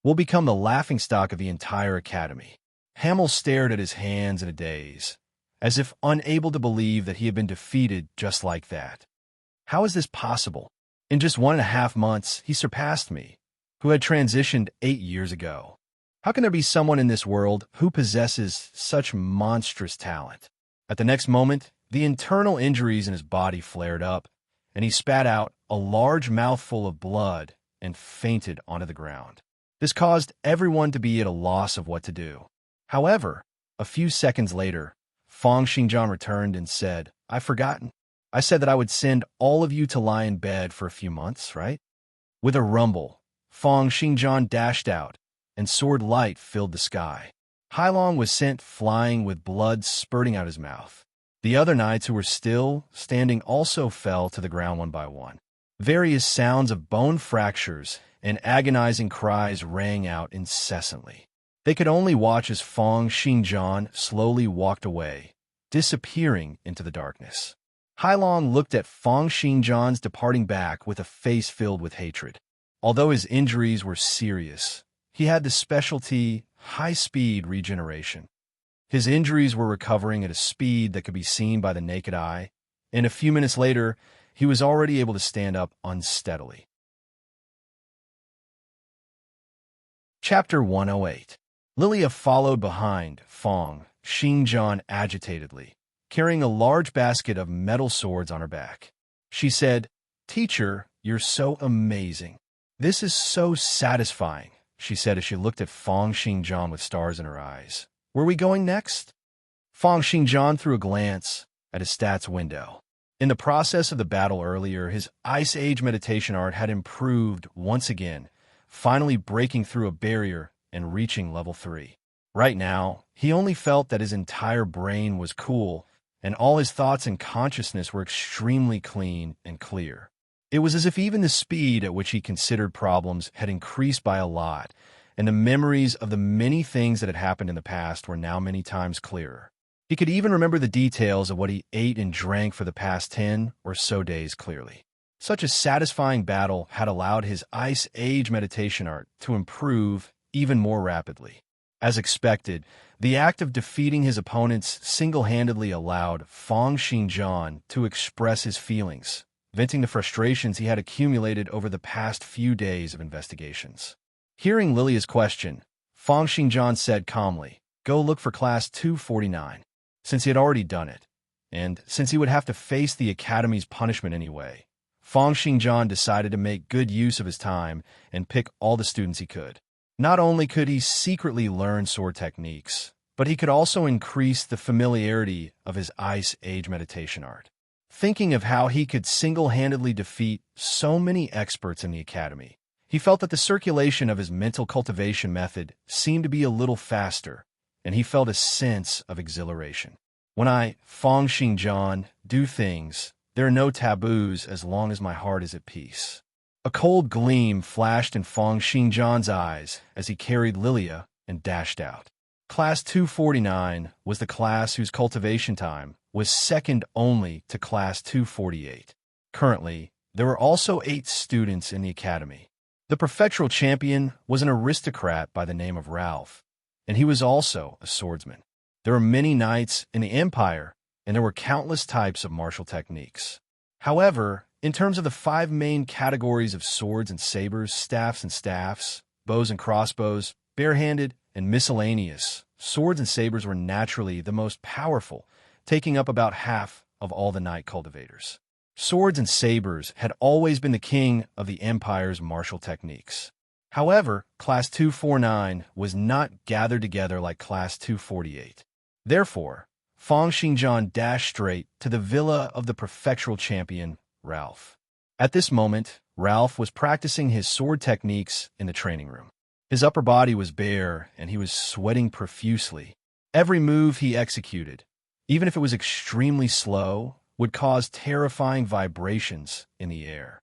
We'll become the laughingstock of the entire academy. Hamel stared at his hands in a daze, as if unable to believe that he had been defeated just like that. How is this possible? In just 1.5 months, he surpassed me, who had transitioned 8 years ago. How can there be someone in this world who possesses such monstrous talent? At the next moment, the internal injuries in his body flared up, and he spat out a large mouthful of blood and fainted onto the ground. This caused everyone to be at a loss of what to do. However, a few seconds later, Fong Xingjian returned and said, "I've forgotten. I said that I would send all of you to lie in bed for a few months, right?" With a rumble, Fong Xingjian dashed out, and sword light filled the sky. Hailong was sent flying with blood spurting out his mouth. The other knights who were still standing also fell to the ground one by one. Various sounds of bone fractures and agonizing cries rang out incessantly. They could only watch as Fong Xingjian slowly walked away, disappearing into the darkness. Hailong looked at Fong Xingjian's departing back with a face filled with hatred. Although his injuries were serious, he had the specialty high-speed regeneration. His injuries were recovering at a speed that could be seen by the naked eye, and a few minutes later, he was already able to stand up unsteadily. Chapter 108. Lilia followed behind Fong Xingjian agitatedly, carrying a large basket of metal swords on her back. She said, "Teacher, you're so amazing. This is so satisfying," she said as she looked at Fong Xingjian with stars in her eyes. "Where are we going next?" Fong Xingjian threw a glance at his stats window. In the process of the battle earlier, his Ice Age meditation art had improved once again, finally breaking through a barrier and reaching level 3. Right now, he only felt that his entire brain was cool, and all his thoughts and consciousness were extremely clean and clear. It was as if even the speed at which he considered problems had increased by a lot, and the memories of the many things that had happened in the past were now many times clearer. He could even remember the details of what he ate and drank for the past 10 or so days clearly. Such a satisfying battle had allowed his Ice Age meditation art to improve even more rapidly. As expected, the act of defeating his opponents single-handedly allowed Fong Xingjian to express his feelings, venting the frustrations he had accumulated over the past few days of investigations. Hearing Lilia's question, Fong Xingjian said calmly, "Go look for Class 249, since he had already done it, and since he would have to face the Academy's punishment anyway. Fong Xingjian decided to make good use of his time and pick all the students he could. Not only could he secretly learn sword techniques, but he could also increase the familiarity of his Ice Age meditation art. Thinking of how he could single-handedly defeat so many experts in the Academy, he felt that the circulation of his mental cultivation method seemed to be a little faster, and he felt a sense of exhilaration. When I, Fong Xingjian, do things, there are no taboos as long as my heart is at peace." A cold gleam flashed in Fong Xingjian's eyes as he carried Lilia and dashed out. Class 249 was the class whose cultivation time was second only to Class 248. Currently, there were also 8 students in the Academy. The prefectural champion was an aristocrat by the name of Ralph, and he was also a swordsman. There were many knights in the Empire, and there were countless types of martial techniques. However, in terms of the 5 main categories of swords and sabers, staffs and staffs, bows and crossbows, barehanded and miscellaneous, swords and sabers were naturally the most powerful, taking up about half of all the knight cultivators. Swords and sabers had always been the king of the Empire's martial techniques. However, Class 249 was not gathered together like Class 248. Therefore, Fang Xingjian dashed straight to the villa of the prefectural champion, Ralph. At this moment, Ralph was practicing his sword techniques in the training room. His upper body was bare, and he was sweating profusely. Every move he executed, even if it was extremely slow, would cause terrifying vibrations in the air.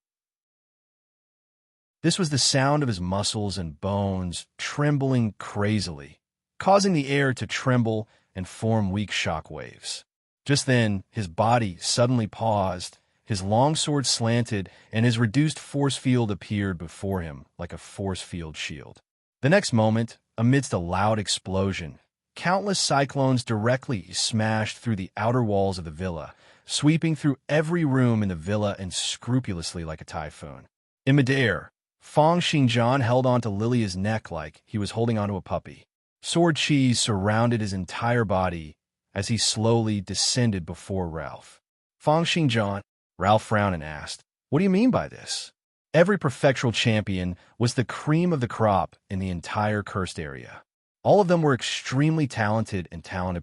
This was the sound of his muscles and bones trembling crazily, causing the air to tremble and form weak shock waves. Just then, his body suddenly paused, his long sword slanted, and his reduced force field appeared before him like a force field shield. The next moment, amidst a loud explosion, countless cyclones directly smashed through the outer walls of the villa, sweeping through every room in the villa and scrupulously like a typhoon. In midair, Fang Xingjian held onto Lilia's neck like he was holding onto a puppy. Sword chi surrounded his entire body as he slowly descended before Ralph. Fang Xingjian, Ralph frowned and asked, "What do you mean by this?" Every prefectural champion was the cream of the crop in the entire cursed area. All of them were extremely talented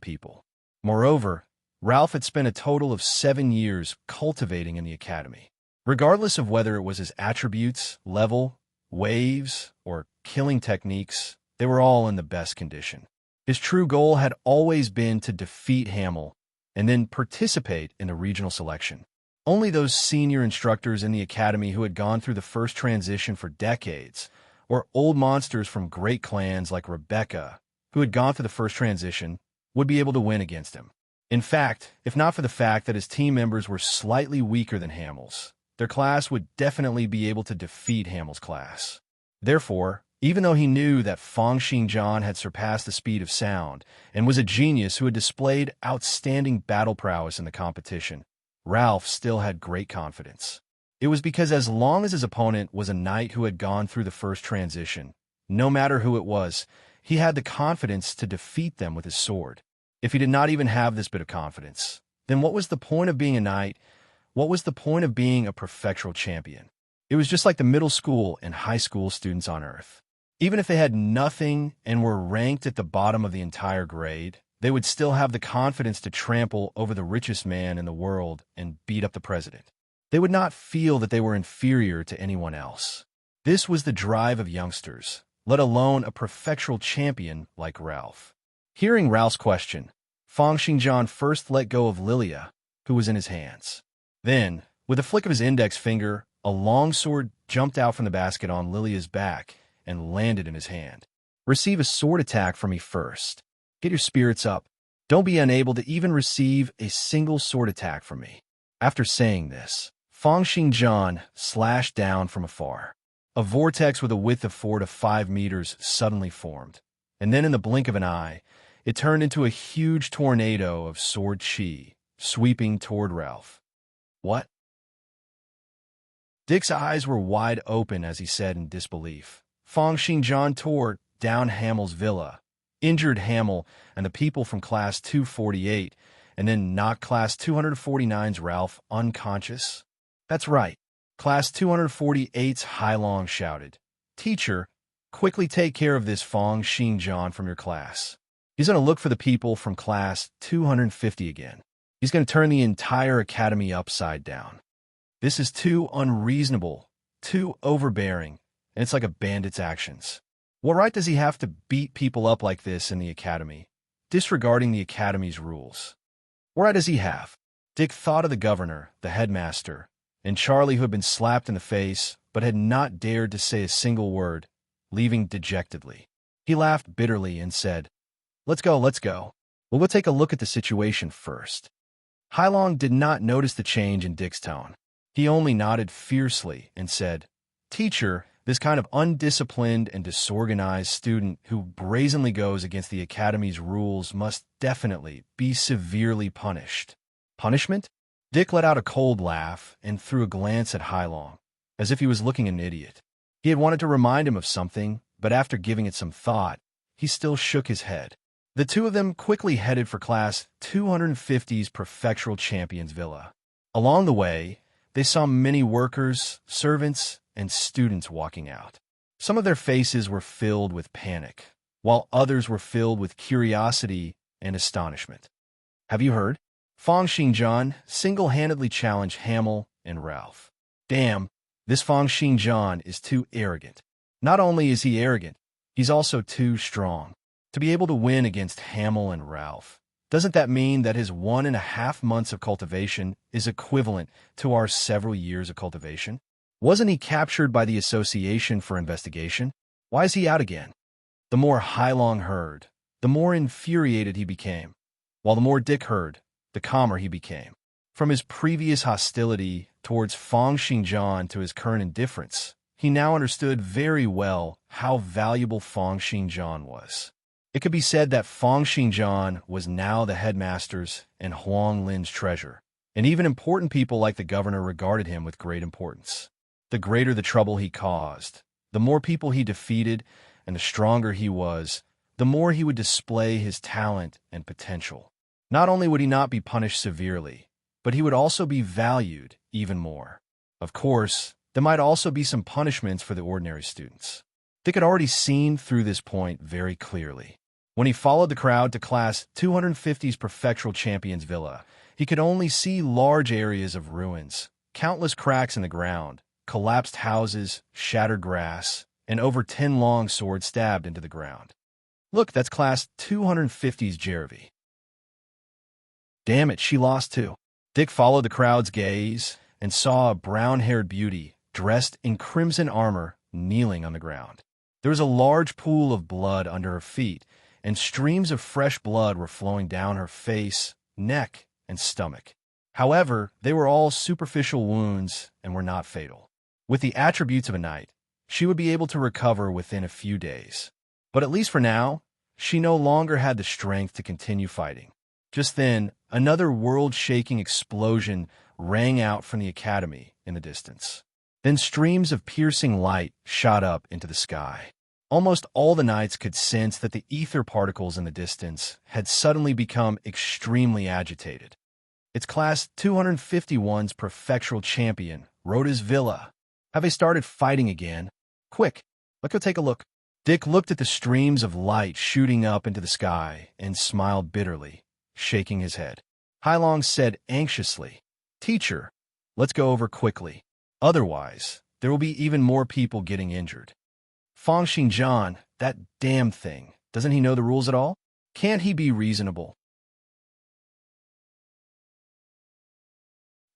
people. Moreover, Ralph had spent a total of 7 years cultivating in the academy. Regardless of whether it was his attributes, level, waves, or killing techniques, they were all in the best condition. His true goal had always been to defeat Hamel and then participate in the regional selection. Only those senior instructors in the academy who had gone through the first transition for decades, or old monsters from great clans like Rebecca, who had gone through the first transition, would be able to win against him. In fact, if not for the fact that his team members were slightly weaker than Hamel's, their class would definitely be able to defeat Hamel's class. Therefore, even though he knew that Fang Xingjian had surpassed the speed of sound and was a genius who had displayed outstanding battle prowess in the competition, Ralph still had great confidence. It was because as long as his opponent was a knight who had gone through the first transition, no matter who it was, he had the confidence to defeat them with his sword. If he did not even have this bit of confidence, then what was the point of being a knight? What was the point of being a prefectural champion? It was just like the middle school and high school students on Earth. Even if they had nothing and were ranked at the bottom of the entire grade, they would still have the confidence to trample over the richest man in the world and beat up the president. They would not feel that they were inferior to anyone else. This was the drive of youngsters, let alone a prefectural champion like Ralph. Hearing Ralph's question, Fang Xingjian first let go of Lilia, who was in his hands. Then, with a flick of his index finger, a long sword jumped out from the basket on Lilia's back and landed in his hand. "Receive a sword attack from me first. Get your spirits up. Don't be unable to even receive a single sword attack from me." After saying this, Fang Xingjian slashed down from afar. A vortex with a width of 4 to 5 meters suddenly formed, and then in the blink of an eye, it turned into a huge tornado of sword chi, sweeping toward Ralph. "What?" Dick's eyes were wide open as he said in disbelief. Fang Xingjian tore down Hamel's villa, injured Hamel and the people from Class 248, and then knocked Class 249's Ralph unconscious. "That's right." Class 248's Hailong shouted. "Teacher, quickly take care of this Fang Xingjian from your class. He's going to look for the people from Class 250 again. He's going to turn the entire academy upside down. This is too unreasonable, too overbearing, and it's like a bandit's actions. What right does he have to beat people up like this in the academy, disregarding the academy's rules? What right does he have?" Dick thought of the governor, the headmaster, and Charlie, who had been slapped in the face but had not dared to say a single word, leaving dejectedly. He laughed bitterly and said, Let's go. Well, we'll take a look at the situation first." Hailong did not notice the change in Dick's tone. He only nodded fiercely and said, "Teacher, this kind of undisciplined and disorganized student who brazenly goes against the academy's rules must definitely be severely punished." "Punishment?" Dick let out a cold laugh and threw a glance at Hailong, as if he was looking an idiot. He had wanted to remind him of something, but after giving it some thought, he still shook his head. The two of them quickly headed for Class 250's prefectural champion's villa. Along the way, they saw many workers, servants, and students walking out. Some of their faces were filled with panic, while others were filled with curiosity and astonishment. Have you heard? Fang Xingjian single-handedly challenged Hamel and Ralph. Damn, this Fang Xingjian is too arrogant. Not only is he arrogant, he's also too strong. To be able to win against Hamel and Ralph, doesn't that mean that his 1.5 months of cultivation is equivalent to our several years of cultivation? Wasn't he captured by the Association for Investigation? Why is he out again? The more Hailong heard, the more infuriated he became, while the more Dick heard, the calmer he became. From his previous hostility towards Fang Xingjian to his current indifference, he now understood very well how valuable Fang Xingjian was. It could be said that Fang Xingjian was now the headmaster's and Huang Lin's treasure, and even important people like the governor regarded him with great importance. The greater the trouble he caused, the more people he defeated, and the stronger he was, the more he would display his talent and potential. Not only would he not be punished severely, but he would also be valued even more. Of course, there might also be some punishments for the ordinary students. Dick had already seen through this point very clearly. When he followed the crowd to Class 250's Prefectural Champion's villa, he could only see large areas of ruins, countless cracks in the ground, collapsed houses, shattered grass, and over 10 long swords stabbed into the ground. Look, that's Class 250's Jervy. Damn it, she lost too. Dick followed the crowd's gaze and saw a brown-haired beauty dressed in crimson armor kneeling on the ground. There was a large pool of blood under her feet, and streams of fresh blood were flowing down her face, neck, and stomach. However, they were all superficial wounds and were not fatal. With the attributes of a knight, she would be able to recover within a few days. But at least for now, she no longer had the strength to continue fighting. Just then, another world-shaking explosion rang out from the academy in the distance. Then streams of piercing light shot up into the sky. Almost all the knights could sense that the ether particles in the distance had suddenly become extremely agitated. It's Class 251's Prefectural Champion, Rhoda's villa. Have they started fighting again? Quick, let's go take a look. Dick looked at the streams of light shooting up into the sky and smiled bitterly, shaking his head. Hailong said anxiously, "Teacher, let's go over quickly. Otherwise, there will be even more people getting injured." Fang Xingjian, that damn thing, doesn't he know the rules at all? Can't he be reasonable?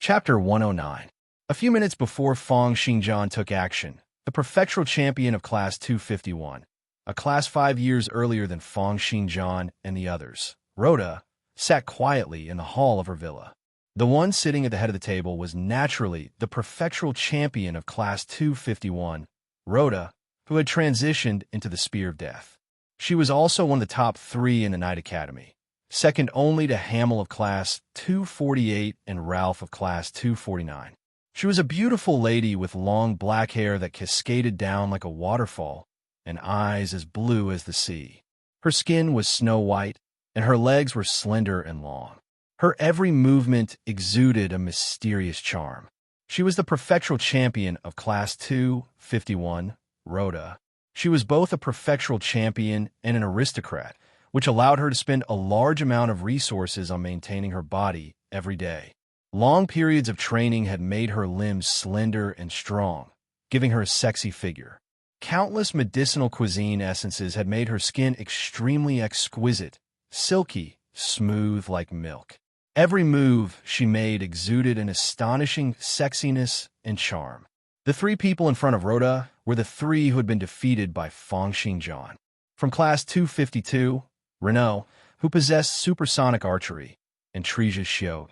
Chapter 109. A few minutes before Fang Xingjian took action, the Prefectural Champion of Class 251, a class 5 years earlier than Fang Xingjian and the others, Rhoda, sat quietly in the hall of her villa. The one sitting at the head of the table was naturally the Prefectural Champion of Class 251, Rhoda, who had transitioned into the Spear of Death. She was also one of the top 3 in the Knight Academy, second only to Hamel of Class 248 and Ralph of Class 249. She was a beautiful lady with long black hair that cascaded down like a waterfall and eyes as blue as the sea. Her skin was snow white, and her legs were slender and long. Her every movement exuded a mysterious charm. She was the Prefectural Champion of Class 251, Rhoda. She was both a Prefectural Champion and an aristocrat, which allowed her to spend a large amount of resources on maintaining her body every day. Long periods of training had made her limbs slender and strong, giving her a sexy figure. Countless medicinal cuisine essences had made her skin extremely exquisite, silky, smooth like milk. Every move she made exuded an astonishing sexiness and charm. The 3 people in front of Rhoda were the 3 who had been defeated by Fang Xingjian. From Class 252, Renault, who possessed supersonic archery, and Treja Xiu.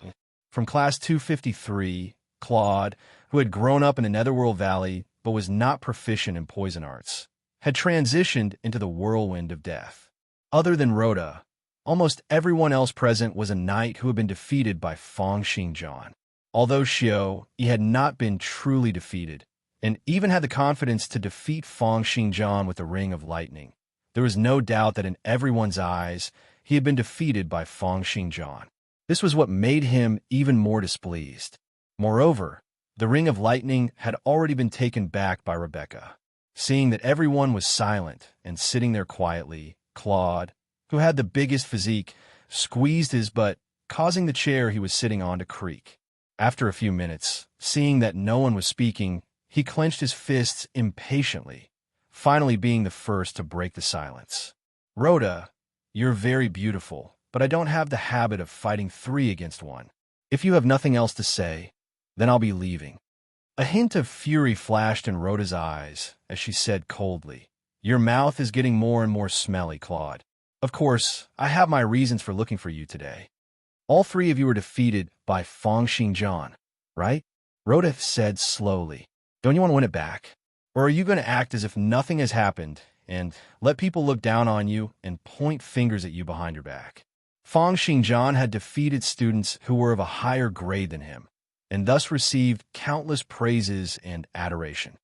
From Class 253, Claude, who had grown up in the Netherworld Valley but was not proficient in poison arts, had transitioned into the whirlwind of death. Other than Rhoda, almost everyone else present was a knight who had been defeated by Fang Xingjian. Although Xiu, he had not been truly defeated, and even had the confidence to defeat Fang Xingjian with the Ring of Lightning, there was no doubt that in everyone's eyes he had been defeated by Fang Xingjian. This was what made him even more displeased. Moreover, the Ring of Lightning had already been taken back by Rebecca. Seeing that everyone was silent and sitting there quietly, Claude, who had the biggest physique, squeezed his butt causing the chair he was sitting on to creak. After a few minutes, seeing that no one was speaking, he clenched his fists impatiently, finally being the first to break the silence. Rhoda, you're very beautiful, but I don't have the habit of fighting 3 against 1. If you have nothing else to say, then I'll be leaving. A hint of fury flashed in Rhoda's eyes as she said coldly, Your mouth is getting more and more smelly, Claude. Of course, I have my reasons for looking for you today. All 3 of you were defeated by Feng Xingjian, right? Rhoda said slowly. Don't you want to win it back? Or are you going to act as if nothing has happened and let people look down on you and point fingers at you behind your back? Feng Xingjian had defeated students who were of a higher grade than him, and thus received countless praises and adoration.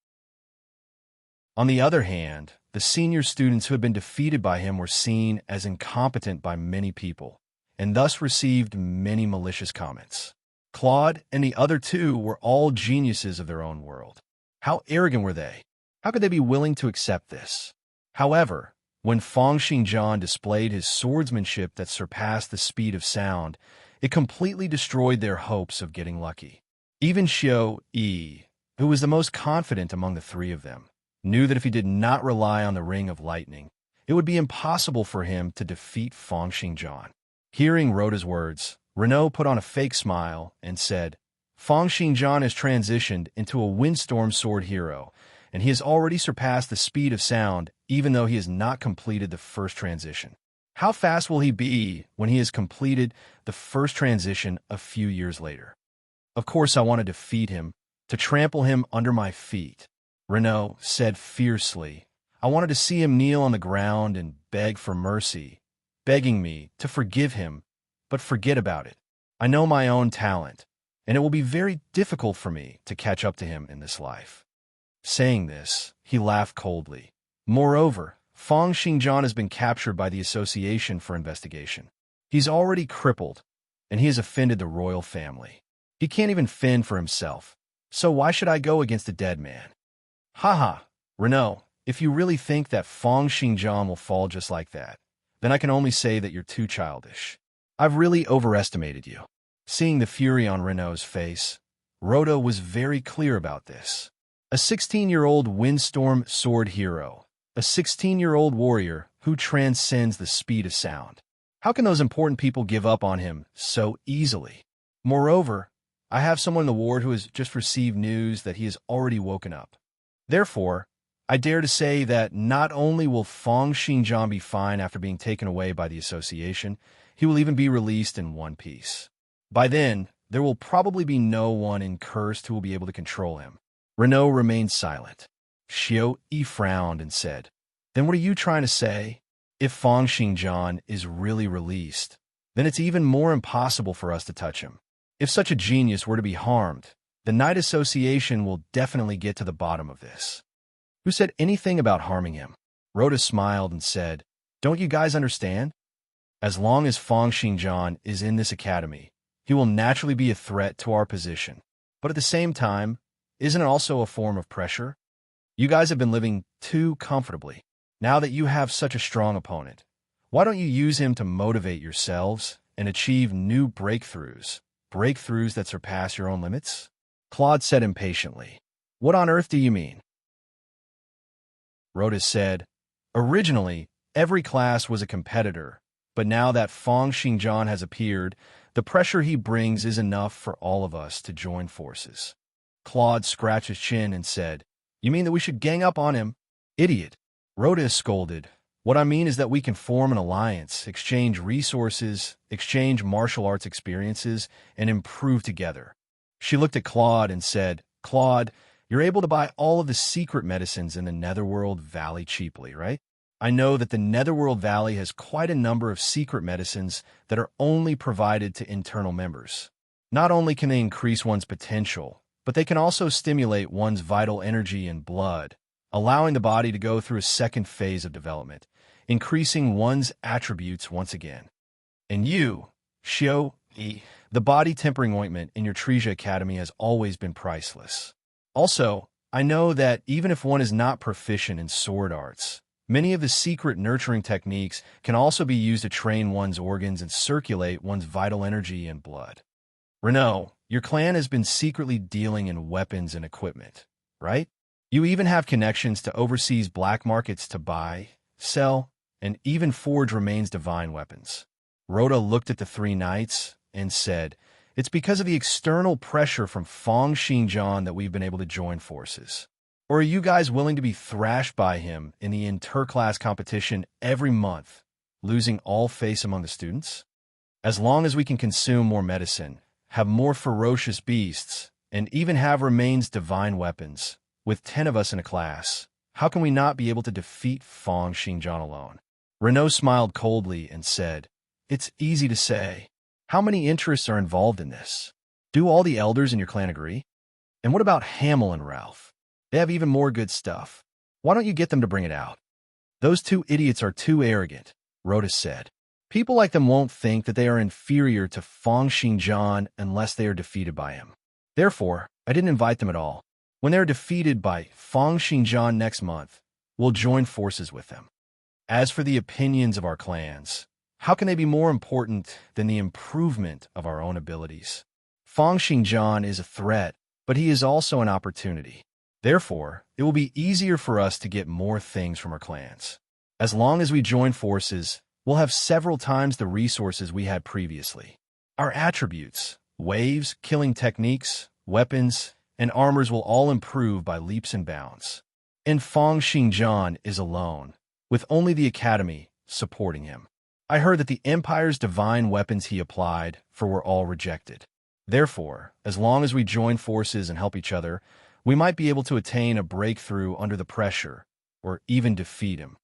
On the other hand, the senior students who had been defeated by him were seen as incompetent by many people, and thus received many malicious comments. Claude and the other 2 were all geniuses of their own world. How arrogant were they? How could they be willing to accept this? However, when Feng Xingjian displayed his swordsmanship that surpassed the speed of sound, it completely destroyed their hopes of getting lucky. Even Xiao Yi, who was the most confident among the 3 of them, knew that if he did not rely on the Ring of Lightning, it would be impossible for him to defeat Feng Xingjian. Hearing Rhoda's words, Renaud put on a fake smile and said, Feng Xingjian has transitioned into a windstorm sword hero, and he has already surpassed the speed of sound even though he has not completed the first transition. How fast will he be when he has completed the first transition a few years later? Of course I want to defeat him, to trample him under my feet, Renaud said fiercely. I wanted to see him kneel on the ground and beg for mercy, begging me to forgive him, but forget about it. I know my own talent, and it will be very difficult for me to catch up to him in this life. Saying this, he laughed coldly. Moreover, Feng Xingjian has been captured by the Association for Investigation. He's already crippled, and he has offended the royal family. He can't even fend for himself, so why should I go against a dead man? Haha, Renaud, if you really think that Feng Xingjian will fall just like that, then I can only say that you're too childish. I've really overestimated you. Seeing the fury on Renaud's face, Rhoda was very clear about this. A 16-year-old windstorm sword hero, a 16-year-old warrior who transcends the speed of sound. How can those important people give up on him so easily? Moreover, I have someone in the ward who has just received news that he has already woken up. Therefore, I dare to say that not only will Feng Xingjian be fine after being taken away by the Association, he will even be released in one piece. By then, there will probably be no one in Cursed who will be able to control him. Renaud remained silent. Xiao Yi frowned and said, Then what are you trying to say? If Feng Xingjian is really released, then it's even more impossible for us to touch him. If such a genius were to be harmed, the Knight Association will definitely get to the bottom of this. Who said anything about harming him? Rhoda smiled and said, Don't you guys understand? As long as Feng Xingjian is in this academy, he will naturally be a threat to our position. But at the same time, isn't it also a form of pressure? You guys have been living too comfortably. Now that you have such a strong opponent, why don't you use him to motivate yourselves and achieve new breakthroughs that surpass your own limits? Claude said impatiently, What on earth do you mean? Rhoda said, Originally, every class was a competitor, but now that Feng Xingjian has appeared, the pressure he brings is enough for all of us to join forces. Claude scratched his chin and said, You mean that we should gang up on him? Idiot. Rhoda scolded. What I mean is that we can form an alliance, exchange resources, exchange martial arts experiences, and improve together. She looked at Claude and said, Claude, you're able to buy all of the secret medicines in the Netherworld Valley cheaply, right? I know that the Netherworld Valley has quite a number of secret medicines that are only provided to internal members. Not only can they increase one's potential, but they can also stimulate one's vital energy and blood, allowing the body to go through a second phase of development, increasing one's attributes once again. And you, Xiao Yi, the body tempering ointment in your Treasure Academy has always been priceless. Also, I know that even if one is not proficient in sword arts, Many of the secret nurturing techniques can also be used to train one's organs and circulate one's vital energy and blood. Renault, your clan has been secretly dealing in weapons and equipment, right? You even have connections to overseas black markets to buy, sell, and even forge remains divine weapons. Rhoda looked at the three knights and said, "It's because of the external pressure from Feng Xingjian that we've been able to join forces. Or are you guys willing to be thrashed by him in the inter-class competition every month, losing all face among the students? As long as we can consume more medicine, have more ferocious beasts, and even have remains divine weapons, with 10 of us in a class, how can we not be able to defeat Feng Xingjian alone?" Renault smiled coldly and said, "It's easy to say. How many interests are involved in this? Do all the elders in your clan agree? And what about Hamel and Ralph? They have even more good stuff. Why don't you get them to bring it out?" "Those two idiots are too arrogant," Rhoda said. "People like them won't think that they are inferior to Feng Xingjian unless they are defeated by him. Therefore, I didn't invite them at all. When they are defeated by Feng Xingjian next month, we'll join forces with them. As for the opinions of our clans, how can they be more important than the improvement of our own abilities? Feng Xingjian is a threat, but he is also an opportunity. Therefore, it will be easier for us to get more things from our clans. As long as we join forces, we'll have several times the resources we had previously. Our attributes, waves, killing techniques, weapons, and armors will all improve by leaps and bounds. And Feng Xingjian is alone, with only the Academy supporting him. I heard that the Empire's divine weapons he applied for were all rejected. Therefore, as long as we join forces and help each other, we might be able to attain a breakthrough under the pressure, or even defeat him.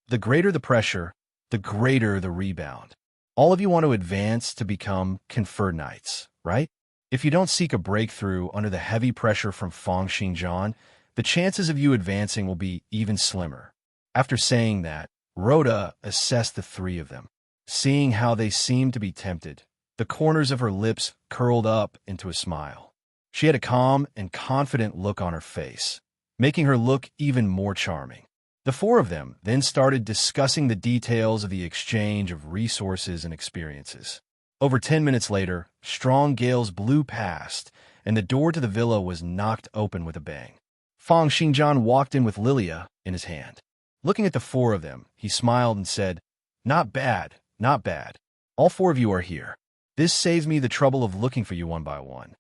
The greater the pressure, the greater the rebound. All of you want to advance to become conferred knights, right? If you don't seek a breakthrough under the heavy pressure from Feng Xingjian, the chances of you advancing will be even slimmer." After saying that, Rhoda assessed the three of them. Seeing how they seemed to be tempted, the corners of her lips curled up into a smile. She had a calm and confident look on her face, making her look even more charming. The four of them then started discussing the details of the exchange of resources and experiences. Over 10 minutes later, strong gales blew past, and the door to the villa was knocked open with a bang. Feng Xingjian walked in with Lilia in his hand. Looking at the four of them, he smiled and said, "Not bad, not bad. All four of you are here. This saves me the trouble of looking for you one by one."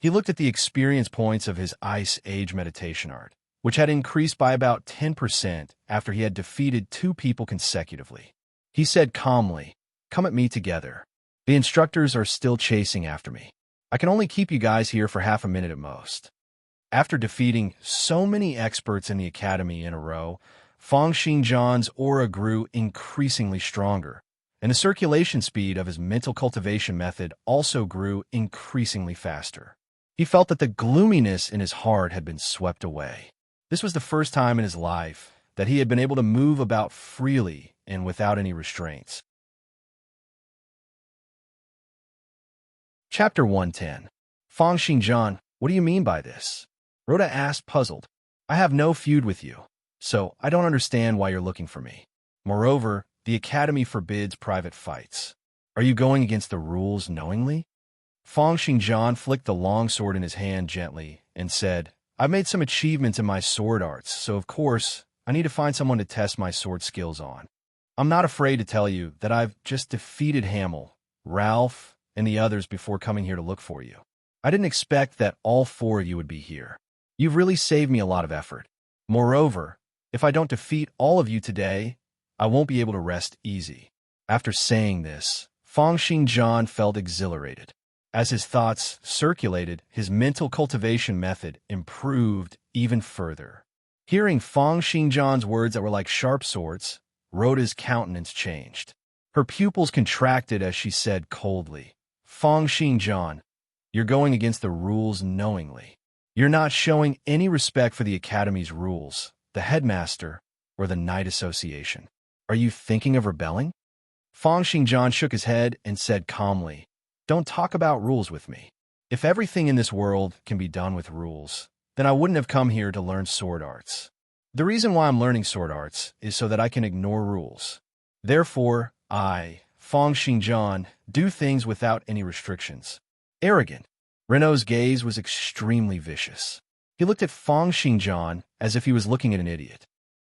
He looked at the experience points of his Ice Age meditation art, which had increased by about 10% after he had defeated 2 people consecutively. He said calmly, "Come at me together. The instructors are still chasing after me. I can only keep you guys here for half a minute at most." After defeating so many experts in the Academy in a row, Feng Xingjian's aura grew increasingly stronger, and the circulation speed of his mental cultivation method also grew increasingly faster. He felt that the gloominess in his heart had been swept away. This was the first time in his life that he had been able to move about freely and without any restraints. Chapter 110. Feng Xingjian, what do you mean by this? Rhoda asked, puzzled. "I have no feud with you, so I don't understand why you're looking for me. Moreover, the Academy forbids private fights. Are you going against the rules knowingly?" Feng Xingjian flicked the long sword in his hand gently and said, "I've made some achievements in my sword arts, so of course, I need to find someone to test my sword skills on. I'm not afraid to tell you that I've just defeated Hamel, Ralph, and the others before coming here to look for you. I didn't expect that all 4 of you would be here. You've really saved me a lot of effort. Moreover, if I don't defeat all of you today, I won't be able to rest easy." After saying this, Feng Xingjian felt exhilarated. As his thoughts circulated, his mental cultivation method improved even further. Hearing Feng Xingjian's words that were like sharp swords, Rhoda's countenance changed. Her pupils contracted as she said coldly, "Feng Xingjian, you're going against the rules knowingly. You're not showing any respect for the Academy's rules, the headmaster, or the Knight Association. Are you thinking of rebelling?" Feng Xingjian shook his head and said calmly, "Don't talk about rules with me. If everything in this world can be done with rules, then I wouldn't have come here to learn sword arts. The reason why I'm learning sword arts is so that I can ignore rules. Therefore, I, Fong Xingjian, do things without any restrictions. Arrogant. Renault's gaze was extremely vicious. He looked at Fong Xingjian as if he was looking at an idiot.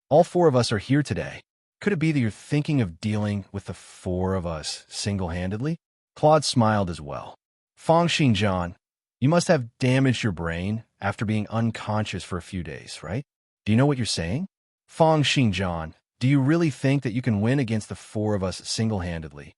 All four of us are here today. Could it be that you're thinking of dealing with the four of us single-handedly? Claude smiled as well. Fong Xingjian, you must have damaged your brain after being unconscious for a few days, right? Do you know what you're saying? Fong Xingjian, do you really think that you can win against the four of us single-handedly?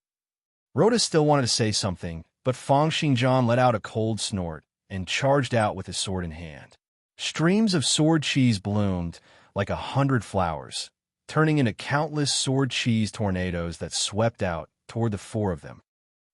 Rhoda still wanted to say something, but Fong Xingjian let out a cold snort and charged out with his sword in hand. Streams of sword cheese bloomed like 100 flowers, turning into countless sword cheese tornadoes that swept out toward the four of them.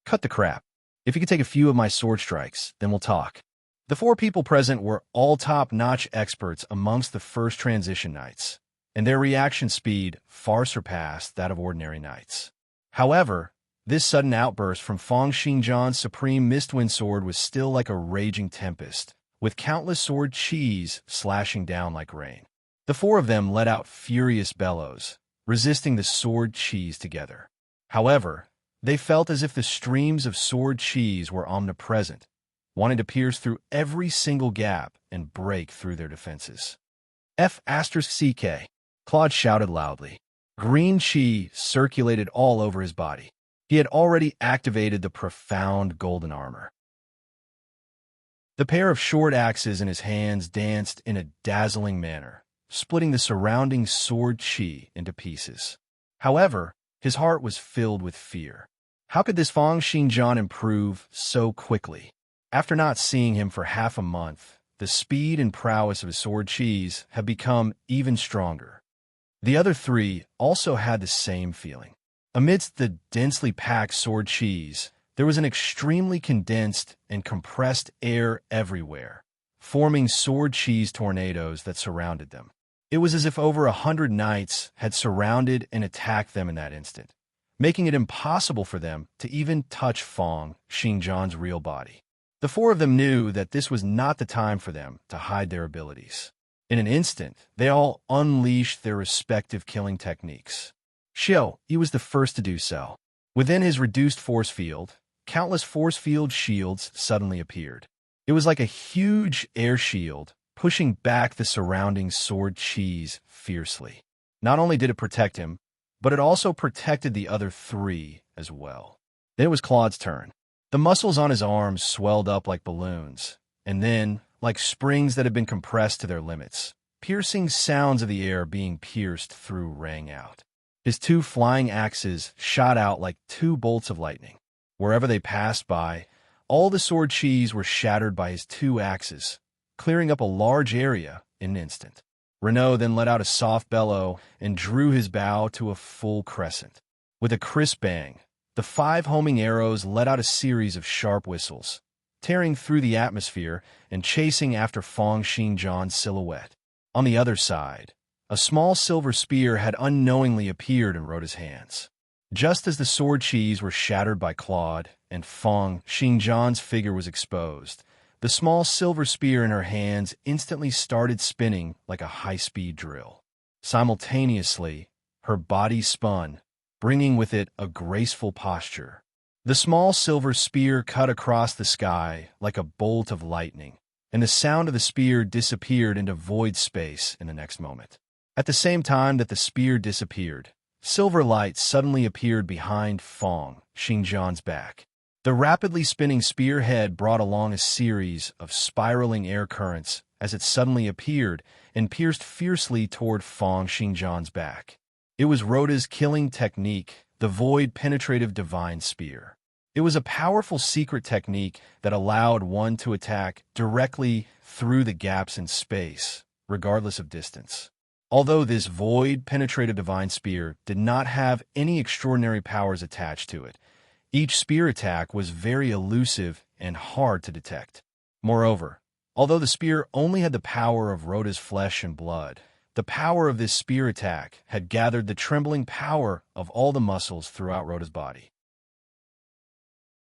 Cut the crap. If you could take a few of my sword strikes, then we'll talk. The four people present were all top-notch experts amongst the first transition knights, and their reaction speed far surpassed that of ordinary knights. However, this sudden outburst from Fong Xingjian's supreme Mistwind sword was still like a raging tempest, with countless sword cheese slashing down like rain. The four of them let out furious bellows, resisting the sword cheese together. However, they felt as if the streams of sword cheese were omnipresent, wanting to pierce through every single gap and break through their defenses. F***CK, Claude shouted loudly. Green chi circulated all over his body. He had already activated the profound golden armor. The pair of short axes in his hands danced in a dazzling manner, splitting the surrounding sword chi into pieces. However, his heart was filled with fear. How could this Fong Xingjian improve so quickly? After not seeing him for half a month, the speed and prowess of his sword cheese had become even stronger. The other three also had the same feeling. Amidst the densely packed sword cheese, there was an extremely condensed and compressed air everywhere, forming sword cheese tornadoes that surrounded them. It was as if over 100 knights had surrounded and attacked them in that instant, making it impossible for them to even touch Fong Xingjian's real body. The four of them knew that this was not the time for them to hide their abilities. In an instant, they all unleashed their respective killing techniques. Xiao, he was the first to do so. Within his reduced force field, countless force field shields suddenly appeared. It was like a huge air shield, pushing back the surrounding sword cheese fiercely. Not only did it protect him, but it also protected the other three as well. Then it was Claude's turn. The muscles on his arms swelled up like balloons, and then, like springs that had been compressed to their limits, piercing sounds of the air being pierced through rang out. His two flying axes shot out like two bolts of lightning. Wherever they passed by, all the sword cheese were shattered by his two axes, clearing up a large area in an instant. Renault then let out a soft bellow and drew his bow to a full crescent. With a crisp bang, the 5 homing arrows let out a series of sharp whistles, tearing through the atmosphere and chasing after Fong Xingjian's silhouette. On the other side, a small silver spear had unknowingly appeared in Rhoda's hands. Just as the sword cheese were shattered by Claude and Fong Xingjian's figure was exposed, the small silver spear in her hands instantly started spinning like a high-speed drill. Simultaneously, her body spun, bringing with it a graceful posture. The small silver spear cut across the sky like a bolt of lightning, and the sound of the spear disappeared into void space in the next moment. At the same time that the spear disappeared, silver light suddenly appeared behind Fong Xingjian's back. The rapidly spinning spearhead brought along a series of spiraling air currents as it suddenly appeared and pierced fiercely toward Fong Xingjian's back. It was Rhoda's killing technique, the Void Penetrative Divine Spear. It was a powerful secret technique that allowed one to attack directly through the gaps in space, regardless of distance. Although this Void Penetrative Divine Spear did not have any extraordinary powers attached to it, each spear attack was very elusive and hard to detect. Moreover, although the spear only had the power of Rhoda's flesh and blood, the power of this spear attack had gathered the trembling power of all the muscles throughout Rhoda's body.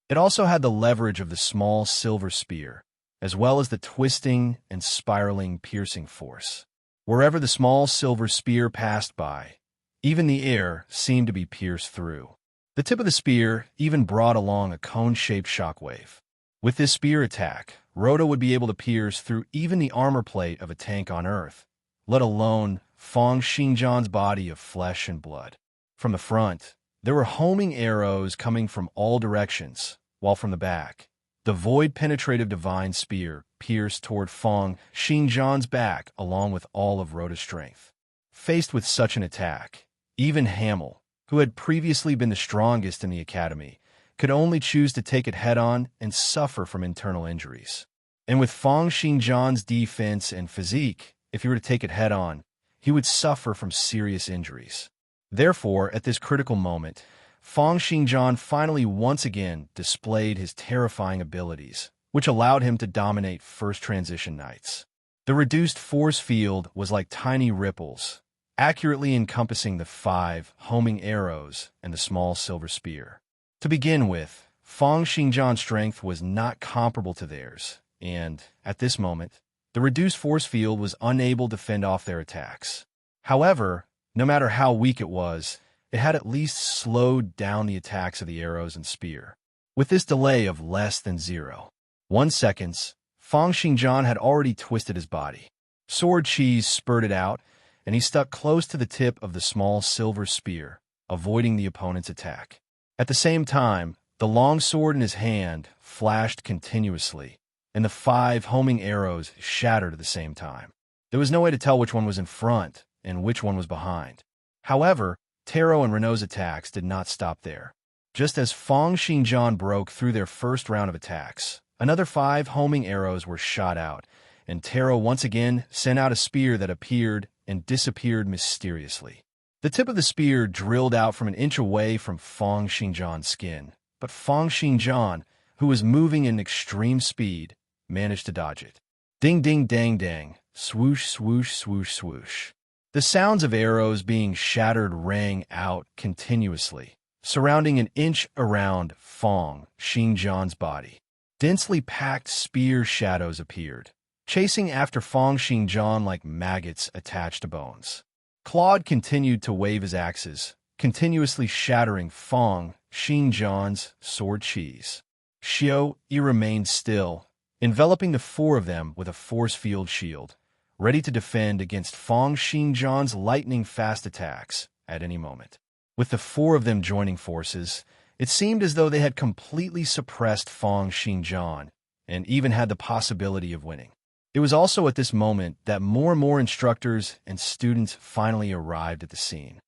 It also had the leverage of the small silver spear, as well as the twisting and spiraling piercing force. Wherever the small silver spear passed by, even the air seemed to be pierced through. The tip of the spear even brought along a cone-shaped shockwave. With this spear attack, Rhoda would be able to pierce through even the armor plate of a tank on Earth, let alone Feng Xingjian's body of flesh and blood. From the front, there were homing arrows coming from all directions, while from the back, the void-penetrative divine spear pierced toward Feng Xingjian's back along with all of Rhoda's strength. Faced with such an attack, even Hamel, who had previously been the strongest in the academy, could only choose to take it head-on and suffer from internal injuries. And with Feng Xingjian's defense and physique, if he were to take it head-on, he would suffer from serious injuries. Therefore, at this critical moment, Feng Xingjian finally once again displayed his terrifying abilities, which allowed him to dominate first transition knights. The reduced force field was like tiny ripples, accurately encompassing the 5 homing arrows and the small silver spear. To begin with, Feng Xingjian's strength was not comparable to theirs, and, at this moment, the reduced force field was unable to fend off their attacks. However, no matter how weak it was, it had at least slowed down the attacks of the arrows and spear. With this delay of less than 0.1 seconds, Feng Xingjian had already twisted his body. Sword cheese spurted out, and he stuck close to the tip of the small silver spear, avoiding the opponent's attack. At the same time, the long sword in his hand flashed continuously, and the 5 homing arrows shattered at the same time. There was no way to tell which one was in front and which one was behind. However, Taro and Renault's attacks did not stop there. Just as Feng Xingjian broke through their first round of attacks, another 5 homing arrows were shot out, and Taro once again sent out a spear that appeared and disappeared mysteriously. The tip of the spear drilled out from an inch away from Feng Xingjian's skin, but Feng Xingjian, who was moving in extreme speed, managed to dodge it. Ding ding dang dang, swoosh swoosh swoosh swoosh. The sounds of arrows being shattered rang out continuously, surrounding an inch around Feng Xingjian's body. Densely packed spear shadows appeared, chasing after Feng Xingjian like maggots attached to bones. Claude continued to wave his axes, continuously shattering Feng Xingjian's sword cheese. Xiao Yi remained still, enveloping the 4 of them with a force field shield, ready to defend against Feng Xingjian's lightning-fast attacks at any moment. With the 4 of them joining forces, it seemed as though they had completely suppressed Feng Xingjian and even had the possibility of winning. It was also at this moment that more and more instructors and students finally arrived at the scene.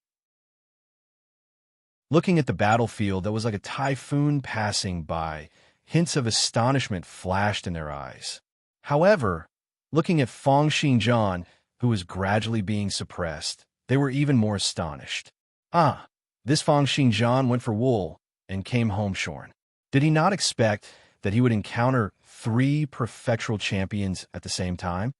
Looking at the battlefield that was like a typhoon passing by, hints of astonishment flashed in their eyes. However, looking at Feng Xingjian, who was gradually being suppressed, they were even more astonished. This Feng Xingjian went for wool and came home shorn. Did he not expect that he would encounter 3 prefectural champions at the same time?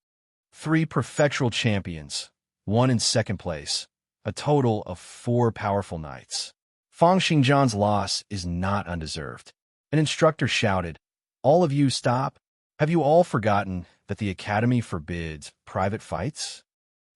3 prefectural champions, 1 in second place, a total of 4 powerful knights. Feng Xingjian's loss is not undeserved. An instructor shouted, "All of you stop! Have you all forgotten that the academy forbids private fights?"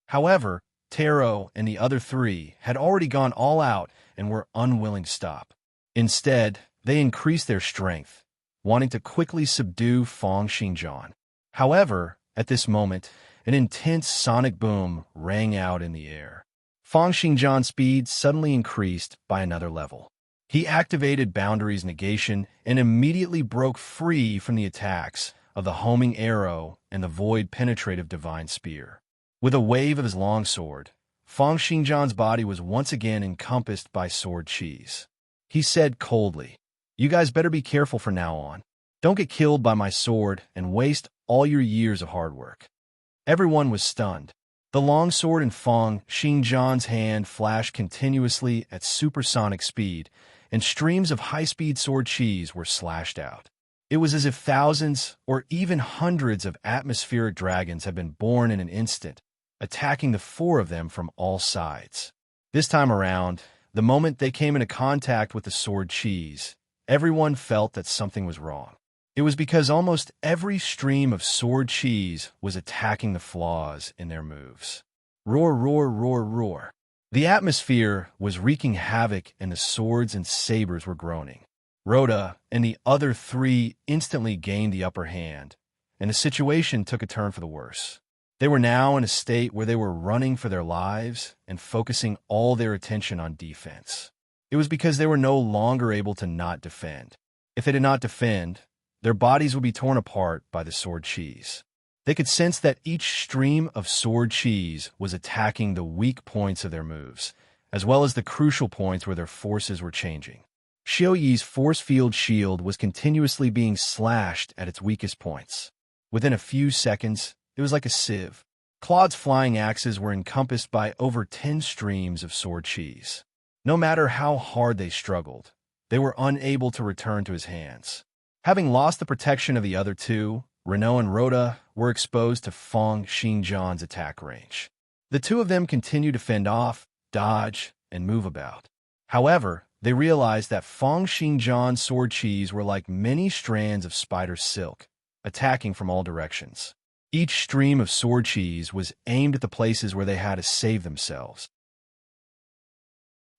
However, Taro and the other 3 had already gone all out and were unwilling to stop. Instead, they increased their strength, wanting to quickly subdue Feng Xingjian. However, at this moment, an intense sonic boom rang out in the air. Feng Xingjian's speed suddenly increased by another level. He activated Boundaries Negation and immediately broke free from the attacks of the homing arrow and the void penetrative divine spear. With a wave of his long sword, Feng Xingjian's body was once again encompassed by sword cheese. He said coldly, "You guys better be careful from now on. Don't get killed by my sword and waste all your years of hard work." Everyone was stunned. The long sword in Feng Xingjian's hand flashed continuously at supersonic speed, and streams of high-speed sword cheese were slashed out. It was as if thousands or even hundreds of atmospheric dragons had been born in an instant, attacking the 4 of them from all sides. This time around, the moment they came into contact with the sword cheese, everyone felt that something was wrong. It was because almost every stream of sword cheese was attacking the flaws in their moves. Roar, roar, roar, roar. The atmosphere was wreaking havoc, and the swords and sabers were groaning. Rhoda and the other three instantly gained the upper hand, and the situation took a turn for the worse. They were now in a state where they were running for their lives and focusing all their attention on defense. It was because they were no longer able to not defend. If they did not defend, their bodies would be torn apart by the sword cheese. They could sense that each stream of sword cheese was attacking the weak points of their moves, as well as the crucial points where their forces were changing. Xiaoyi's force field shield was continuously being slashed at its weakest points. Within a few seconds, it was like a sieve. Claude's flying axes were encompassed by over 10 streams of sword cheese. No matter how hard they struggled, they were unable to return to his hands. Having lost the protection of the other two, Renault and Rhoda were exposed to Feng Xingjian's attack range. The two of them continued to fend off, dodge, and move about. However, they realized that Feng Xingjian's sword cheese were like many strands of spider silk, attacking from all directions. Each stream of sword cheese was aimed at the places where they had to save themselves.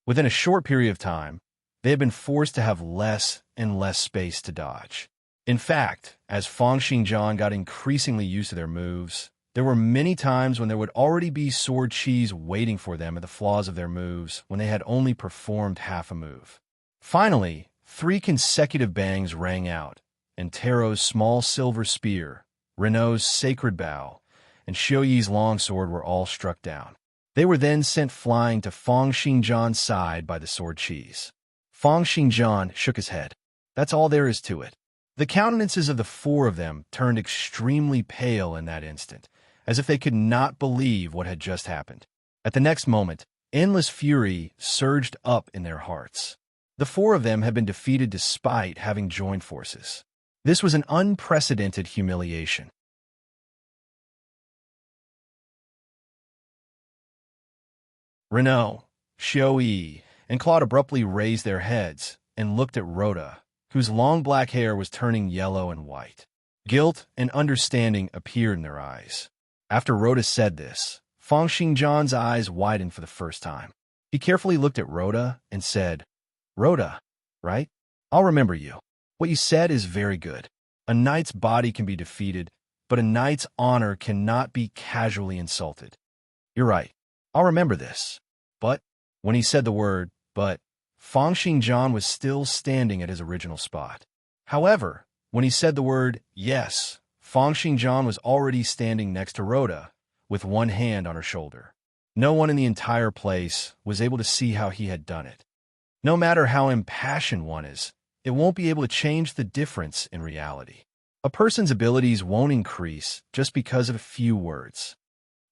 Within a short period of time, they had been forced to have less and less space to dodge. In fact, as Feng Xingjian got increasingly used to their moves, there were many times when there would already be sword cheese waiting for them at the flaws of their moves when they had only performed half a move. Finally, 3 consecutive bangs rang out, and Taro's small silver spear, Renault's sacred bow, and Xiaoyi's longsword were all struck down. They were then sent flying to Feng Xingjian's side by the sword cheese. Feng Xingjian shook his head. That's all there is to it. The countenances of the 4 of them turned extremely pale in that instant, as if they could not believe what had just happened. At the next moment, endless fury surged up in their hearts. The 4 of them had been defeated despite having joined forces. This was an unprecedented humiliation. Renault, Xiaoyi, and Claude abruptly raised their heads and looked at Rhoda, whose long black hair was turning yellow and white. Guilt and understanding appeared in their eyes. After Rhoda said this, Feng Xingjian's eyes widened for the first time. He carefully looked at Rhoda and said, "Rhoda, right? I'll remember you. What you said is very good. A knight's body can be defeated, but a knight's honor cannot be casually insulted. You're right. I'll remember this." But when he said the word, "but," Feng Xingjian was still standing at his original spot. However, when he said the word "yes," Feng Xingjian was already standing next to Rhoda, with one hand on her shoulder. No one in the entire place was able to see how he had done it. No matter how impassioned one is, it won't be able to change the difference in reality. A person's abilities won't increase just because of a few words.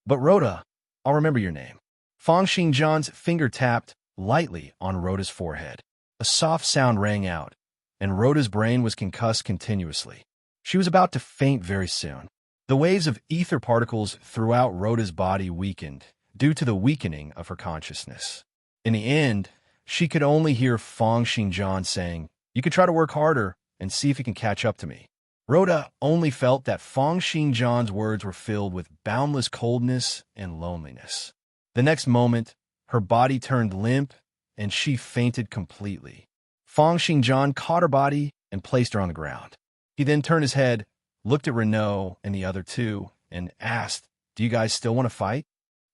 But Rhoda, I'll remember your name. Feng Xingjian's finger tapped lightly on Rhoda's forehead. A soft sound rang out, and Rhoda's brain was concussed continuously. She was about to faint very soon. The waves of ether particles throughout Rhoda's body weakened due to the weakening of her consciousness. In the end, she could only hear Feng Xingjian saying, "You could try to work harder and see if you can catch up to me." Rhoda only felt that Feng Xingjian's words were filled with boundless coldness and loneliness. The next moment, her body turned limp, and she fainted completely. Feng Xingjian caught her body and placed her on the ground. He then turned his head, looked at Renault and the other 2, and asked, "Do you guys still want to fight?"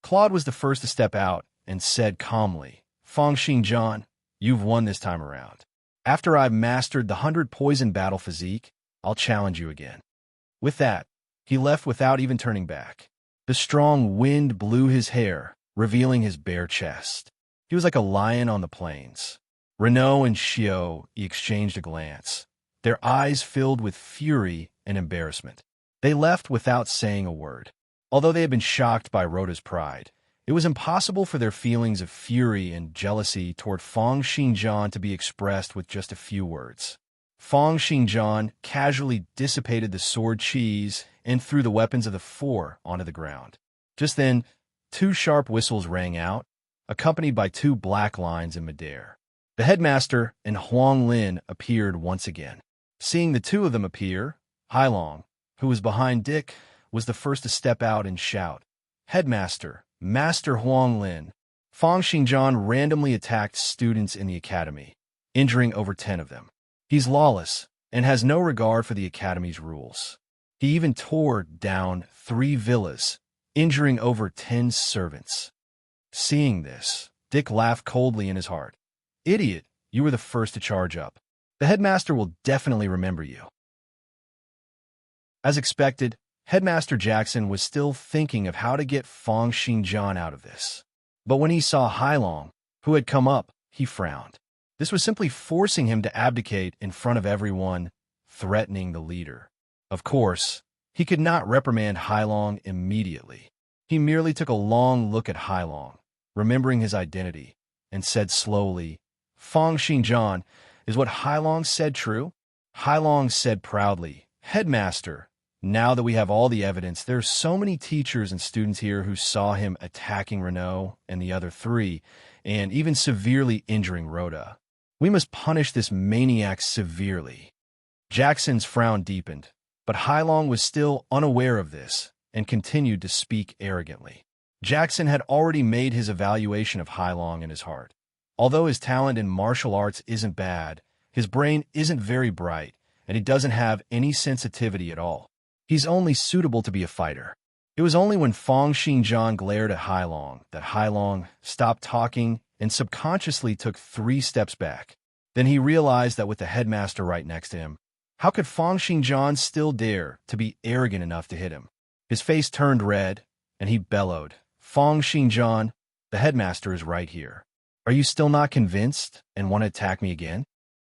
Claude was the first to step out and said calmly, "Feng Xingjian, you've won this time around. After I've mastered the 100 poison battle physique, I'll challenge you again." With that, he left without even turning back. The strong wind blew his hair, revealing his bare chest. He was like a lion on the plains. Renault and Xiao exchanged a glance, their eyes filled with fury and embarrassment. They left without saying a word. Although they had been shocked by Rhoda's pride, it was impossible for their feelings of fury and jealousy toward Feng Xingjian to be expressed with just a few words. Feng Xingjian casually dissipated the sword cheese and threw the weapons of the 4 onto the ground. Just then, 2 sharp whistles rang out, accompanied by 2 black lines in midair. The headmaster and Huang Lin appeared once again. Seeing the 2 of them appear, Hailong, who was behind Dick, was the first to step out and shout, "Headmaster, Master Huang Lin, Fang Xingjian randomly attacked students in the academy, injuring over 10 of them. He's lawless and has no regard for the academy's rules. He even tore down 3 villas, injuring over 10 servants. Seeing this, Dick laughed coldly in his heart. Idiot, you were the first to charge up. The headmaster will definitely remember you. As expected, Headmaster Jackson was still thinking of how to get Fang Xingjian out of this. But when he saw Hailong, who had come up, he frowned. This was simply forcing him to abdicate in front of everyone, threatening the leader. Of course, he could not reprimand Hailong immediately. He merely took a long look at Hailong, remembering his identity, and said slowly, Fang Xingjian, is what Hailong said true? Hailong said proudly, Headmaster, now that we have all the evidence, there are so many teachers and students here who saw him attacking Renault and the other 3, and even severely injuring Rhoda. We must punish this maniac severely. Jackson's frown deepened, but Hailong was still unaware of this and continued to speak arrogantly. Jackson had already made his evaluation of Hailong in his heart. Although his talent in martial arts isn't bad, his brain isn't very bright, and he doesn't have any sensitivity at all. He's only suitable to be a fighter. It was only when Fang Xingjian glared at Hailong that Hailong stopped talking and subconsciously took 3 steps back. Then he realized that with the headmaster right next to him, how could Fang Xingjian still dare to be arrogant enough to hit him? His face turned red, and he bellowed, Fang Xingjian, the headmaster is right here. Are you still not convinced and want to attack me again?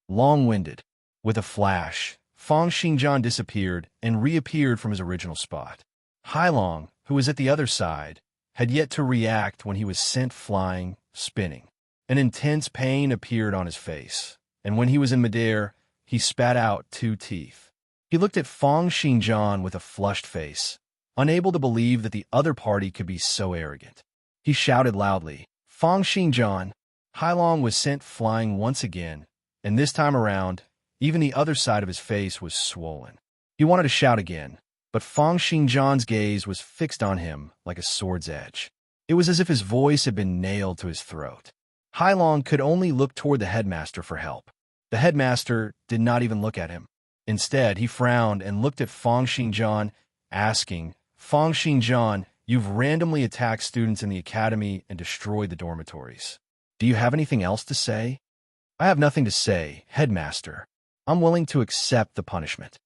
Long-winded. With a flash, Fang Xingjian disappeared and reappeared from his original spot. Hailong, who was at the other side, had yet to react when he was sent flying, spinning. An intense pain appeared on his face, and when he was in midair, he spat out 2 teeth. He looked at Fang Xingjian with a flushed face, unable to believe that the other party could be so arrogant. He shouted loudly, Fang Xingjian! Hailong was sent flying once again, and this time around, even the other side of his face was swollen. He wanted to shout again, but Fang Xingjian's gaze was fixed on him like a sword's edge. It was as if his voice had been nailed to his throat. Hailong could only look toward the headmaster for help. The headmaster did not even look at him. Instead, he frowned and looked at Fang Xingjian, asking, Fang Xingjian, you've randomly attacked students in the academy and destroyed the dormitories. Do you have anything else to say? I have nothing to say, headmaster. I'm willing to accept the punishment.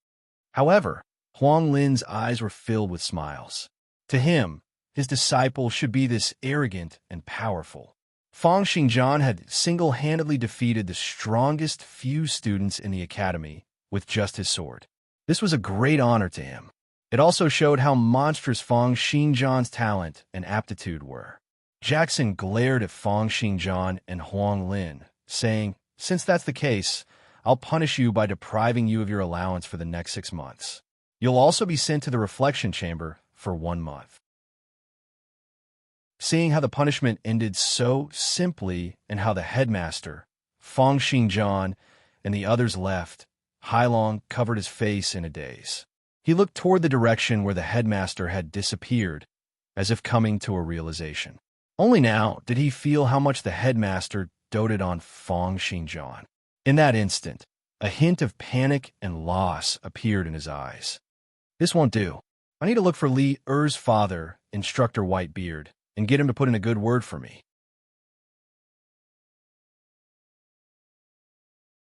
However, Huang Lin's eyes were filled with smiles. To him, his disciple should be this arrogant and powerful. Fang Xingjian had single-handedly defeated the strongest few students in the academy with just his sword. This was a great honor to him. It also showed how monstrous Fang Xingjian's talent and aptitude were. Jackson glared at Fang Xingjian and Huang Lin, saying, Since that's the case, I'll punish you by depriving you of your allowance for the next 6 months. You'll also be sent to the reflection chamber for 1 month. Seeing how the punishment ended so simply and how the headmaster, Fang Xingjian, and the others left, Hailong covered his face in a daze. He looked toward the direction where the headmaster had disappeared, as if coming to a realization. Only now did he feel how much the headmaster doted on Fang Xingjian. In that instant, a hint of panic and loss appeared in his eyes. This won't do. I need to look for Li Er's father, Instructor Whitebeard, and get him to put in a good word for me.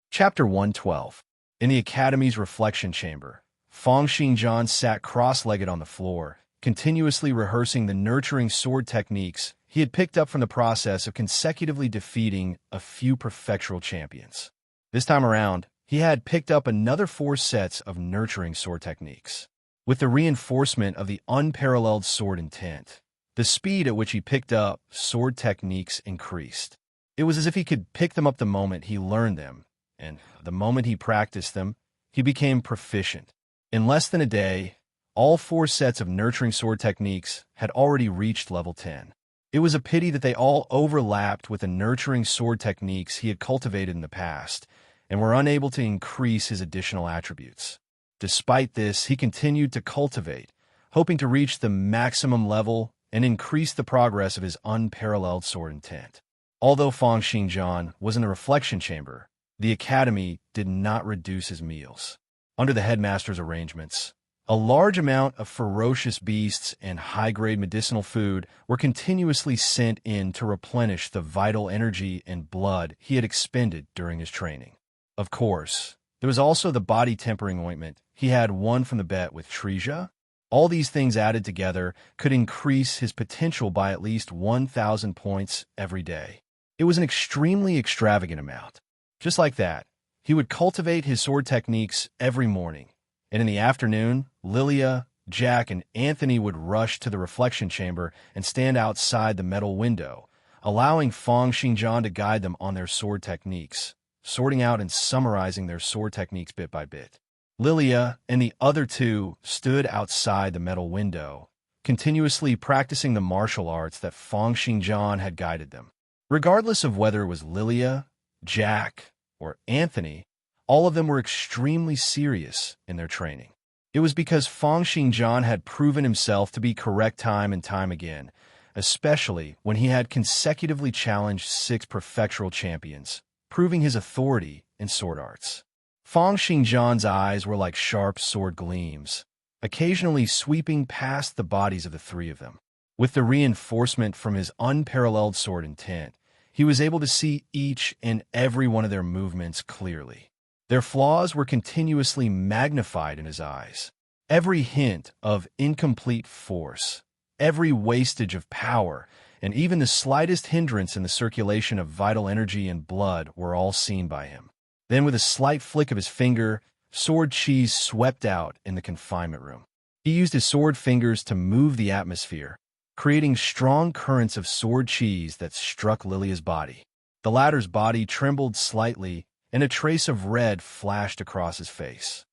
Chapter 112. In the Academy's reflection chamber, Fang Xingjian sat cross-legged on the floor, continuously rehearsing the nurturing sword techniques he had picked up from the process of consecutively defeating a few prefectural champions. This time around, he had picked up another 4 sets of nurturing sword techniques. With the reinforcement of the unparalleled sword intent, the speed at which he picked up sword techniques increased. It was as if he could pick them up the moment he learned them, and the moment he practiced them, he became proficient. In less than a day, all 4 sets of nurturing sword techniques had already reached level 10. It was a pity that they all overlapped with the nurturing sword techniques he had cultivated in the past, and were unable to increase his additional attributes. Despite this, he continued to cultivate, hoping to reach the maximum level and increased the progress of his unparalleled sword intent. Although Fang Xingjian was in the reflection chamber, the academy did not reduce his meals. Under the headmaster's arrangements, a large amount of ferocious beasts and high-grade medicinal food were continuously sent in to replenish the vital energy and blood he had expended during his training. Of course, there was also the body-tempering ointment he had won from the bet with Treja. All these things added together could increase his potential by at least 1,000 points every day. It was an extremely extravagant amount. Just like that, he would cultivate his sword techniques every morning, and in the afternoon, Lilia, Jack, and Anthony would rush to the reflection chamber and stand outside the metal window, allowing Fang Xingjian to guide them on their sword techniques, sorting out and summarizing their sword techniques bit by bit. Lilia and the other two stood outside the metal window, continuously practicing the martial arts that Fang Xingjian had guided them. Regardless of whether it was Lilia, Jack, or Anthony, all of them were extremely serious in their training. It was because Fang Xingjian had proven himself to be correct time and time again, especially when he had consecutively challenged 6 prefectural champions, proving his authority in sword arts. Fang Xingjian's eyes were like sharp sword gleams, occasionally sweeping past the bodies of the 3 of them. With the reinforcement from his unparalleled sword intent, he was able to see each and every one of their movements clearly. Their flaws were continuously magnified in his eyes. Every hint of incomplete force, every wastage of power, and even the slightest hindrance in the circulation of vital energy and blood were all seen by him. Then, with a slight flick of his finger, sword cheese swept out in the confinement room. He used his sword fingers to move the atmosphere, creating strong currents of sword cheese that struck Lilia's body. The latter's body trembled slightly, and a trace of red flashed across his face.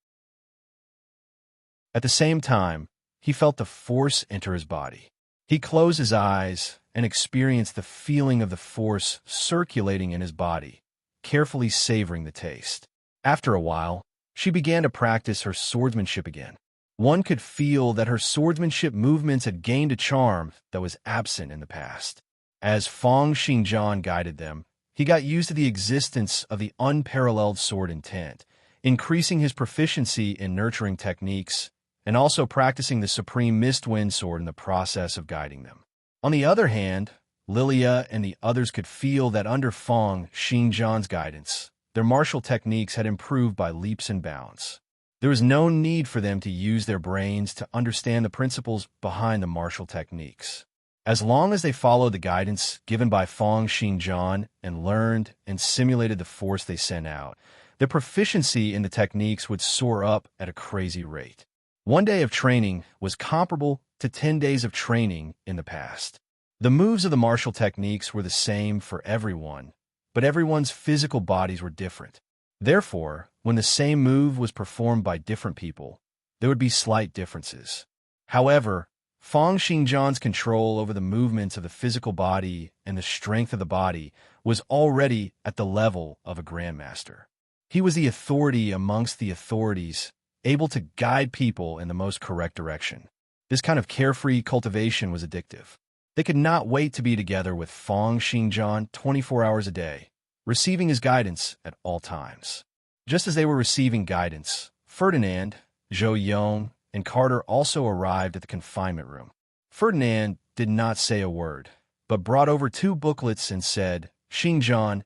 At the same time, he felt the force enter his body. He closed his eyes and experienced the feeling of the force circulating in his body, carefully savoring the taste. After a while, she began to practice her swordsmanship again. One could feel that her swordsmanship movements had gained a charm that was absent in the past. As Fang Xingjian guided them, he got used to the existence of the unparalleled sword intent, increasing his proficiency in nurturing techniques and also practicing the supreme mist-wind sword in the process of guiding them. On the other hand, Lilia and the others could feel that under Fang Xingjian's guidance, their martial techniques had improved by leaps and bounds. There was no need for them to use their brains to understand the principles behind the martial techniques. As long as they followed the guidance given by Fang Xingjian and learned and simulated the force they sent out, their proficiency in the techniques would soar up at a crazy rate. One day of training was comparable to 10 days of training in the past. The moves of the martial techniques were the same for everyone, but everyone's physical bodies were different. Therefore, when the same move was performed by different people, there would be slight differences. However, Fang Xingjian's control over the movements of the physical body and the strength of the body was already at the level of a grandmaster. He was the authority amongst the authorities, able to guide people in the most correct direction. This kind of carefree cultivation was addictive. They could not wait to be together with Fang Xingjian 24 hours a day, receiving his guidance at all times. Just as they were receiving guidance, Ferdinand, Zhou Yong, and Carter also arrived at the confinement room. Ferdinand did not say a word, but brought over 2 booklets and said, "Xingjian,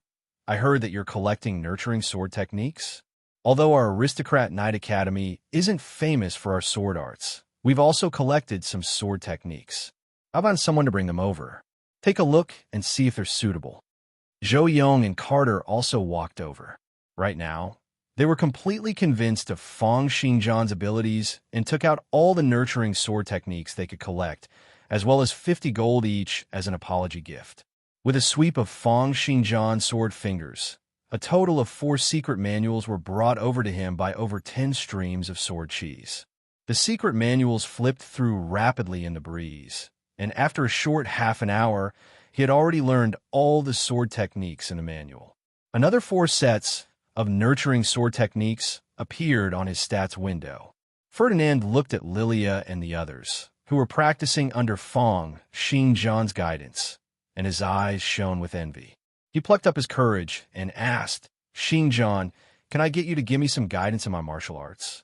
I heard that you're collecting nurturing sword techniques. Although our Aristocrat Knight Academy isn't famous for our sword arts, we've also collected some sword techniques. I've found someone to bring them over. Take a look and see if they're suitable." Zhou Yong and Carter also walked over. Right now, they were completely convinced of Fang Xingjian's abilities and took out all the nurturing sword techniques they could collect, as well as 50 gold each as an apology gift. With a sweep of Fang Xingjian's sword fingers, a total of 4 secret manuals were brought over to him by over 10 streams of sword cheese. The secret manuals flipped through rapidly in the breeze, and after a short half an hour, he had already learned all the sword techniques in the manual. Another 4 sets of nurturing sword techniques appeared on his stats window. Ferdinand looked at Lilia and the others, who were practicing under Fong Xingjian's guidance, and his eyes shone with envy. He plucked up his courage and asked, "Xingjian, can I get you to give me some guidance in my martial arts?"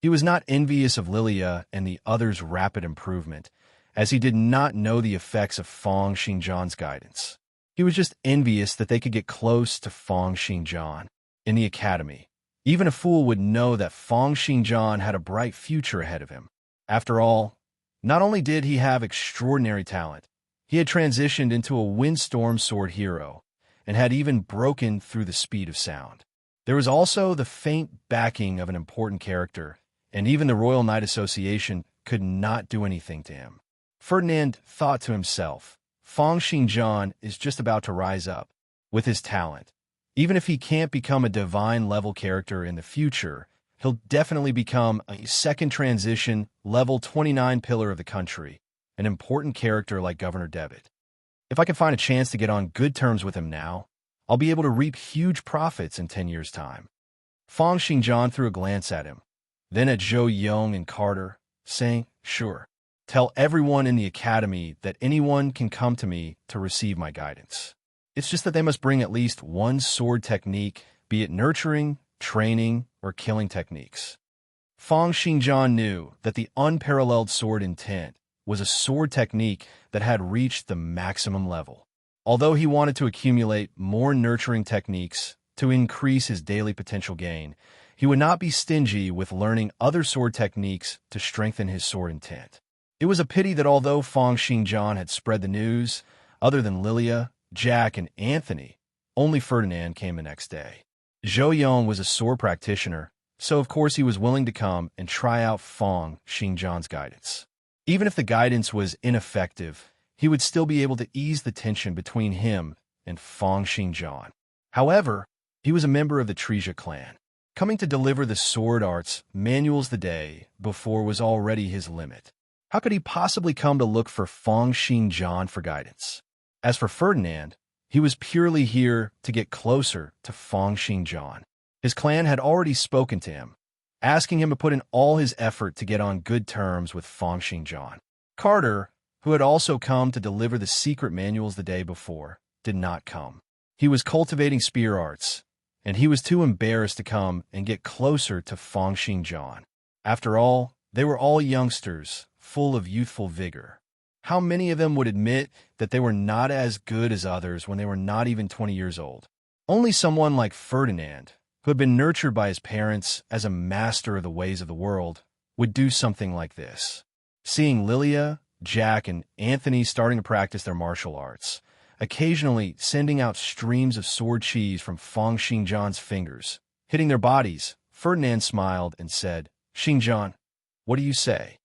He was not envious of Lilia and the others' rapid improvement, as he did not know the effects of Fong Xingjian's guidance. He was just envious that they could get close to Fong Xingjian in the academy. Even a fool would know that Fong Xingjian had a bright future ahead of him. After all, not only did he have extraordinary talent, he had transitioned into a windstorm sword hero and had even broken through the speed of sound. There was also the faint backing of an important character, and even the Royal Knight Association could not do anything to him. Ferdinand thought to himself, Fong Xingjian is just about to rise up with his talent. Even if he can't become a divine-level character in the future, he'll definitely become a second transition level 29 pillar of the country, an important character like Governor Devitt. If I can find a chance to get on good terms with him now, I'll be able to reap huge profits in 10 years' time. Fong Xingjian threw a glance at him, then at Zhou Yong and Carter, saying, "Sure. Tell everyone in the academy that anyone can come to me to receive my guidance. It's just that they must bring at least one sword technique, be it nurturing, training, or killing techniques." Fong Xingjian knew that the unparalleled sword intent was a sword technique that had reached the maximum level. Although he wanted to accumulate more nurturing techniques to increase his daily potential gain, he would not be stingy with learning other sword techniques to strengthen his sword intent. It was a pity that although Fong Xingjian had spread the news, other than Lilia, Jack, and Anthony, only Ferdinand came the next day. Zhou Yong was a sword practitioner, so of course he was willing to come and try out Fong Xingjian's guidance. Even if the guidance was ineffective, he would still be able to ease the tension between him and Fong Xingjian. However, he was a member of the Treja clan. Coming to deliver the sword arts manuals the day before was already his limit. How could he possibly come to look for Fong Xingjian for guidance? As for Ferdinand, he was purely here to get closer to Fong Xingjian. His clan had already spoken to him, asking him to put in all his effort to get on good terms with Fong Xingjian. Carter, who had also come to deliver the secret manuals the day before, did not come. He was cultivating spear arts, and he was too embarrassed to come and get closer to Fong Xingjian. After all, they were all youngsters, full of youthful vigor. How many of them would admit that they were not as good as others when they were not even 20 years old? Only someone like Ferdinand, who had been nurtured by his parents as a master of the ways of the world, would do something like this. Seeing Lilia, Jack, and Anthony starting to practice their martial arts, occasionally sending out streams of sword cheese from Fong Xingjian's fingers, hitting their bodies, Ferdinand smiled and said, "Xingjian, what do you say?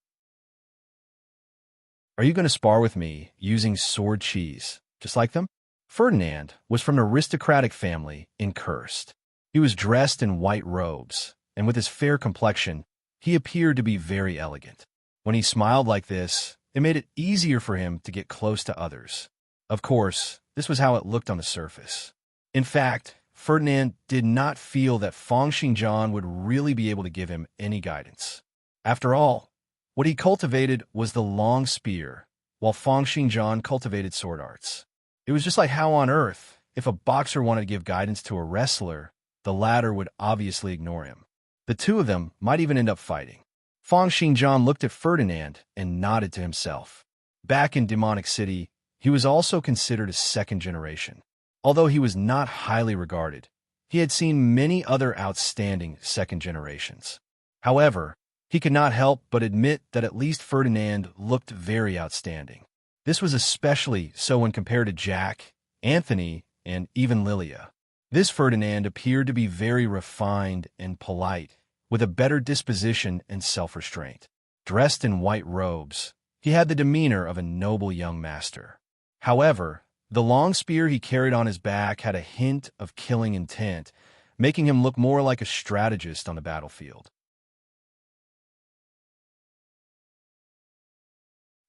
Are you going to spar with me using sword cheese, just like them?" Ferdinand was from an aristocratic family in Kurst. He was dressed in white robes, and with his fair complexion, he appeared to be very elegant. When he smiled like this, it made it easier for him to get close to others. Of course, this was how it looked on the surface. In fact, Ferdinand did not feel that Fong Xingjian would really be able to give him any guidance. After all, what he cultivated was the long spear, while Fong Xingjian cultivated sword arts. It was just like how on earth, if a boxer wanted to give guidance to a wrestler, the latter would obviously ignore him. The two of them might even end up fighting. Fong Xingjian looked at Ferdinand and nodded to himself. Back in Demonic City, he was also considered a second generation. Although he was not highly regarded, he had seen many other outstanding second generations. However, he could not help but admit that at least Ferdinand looked very outstanding. This was especially so when compared to Jack, Anthony, and even Lilia. This Ferdinand appeared to be very refined and polite, with a better disposition and self-restraint. Dressed in white robes, he had the demeanor of a noble young master. However, the long spear he carried on his back had a hint of killing intent, making him look more like a strategist on the battlefield.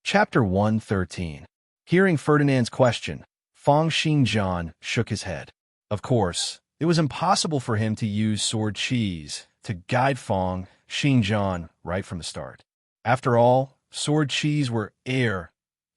Chapter 113. Hearing Ferdinand's question, Fong Xingjian shook his head. Of course, it was impossible for him to use sword cheese to guide Fong Xingjian right from the start. After all, sword cheese were air,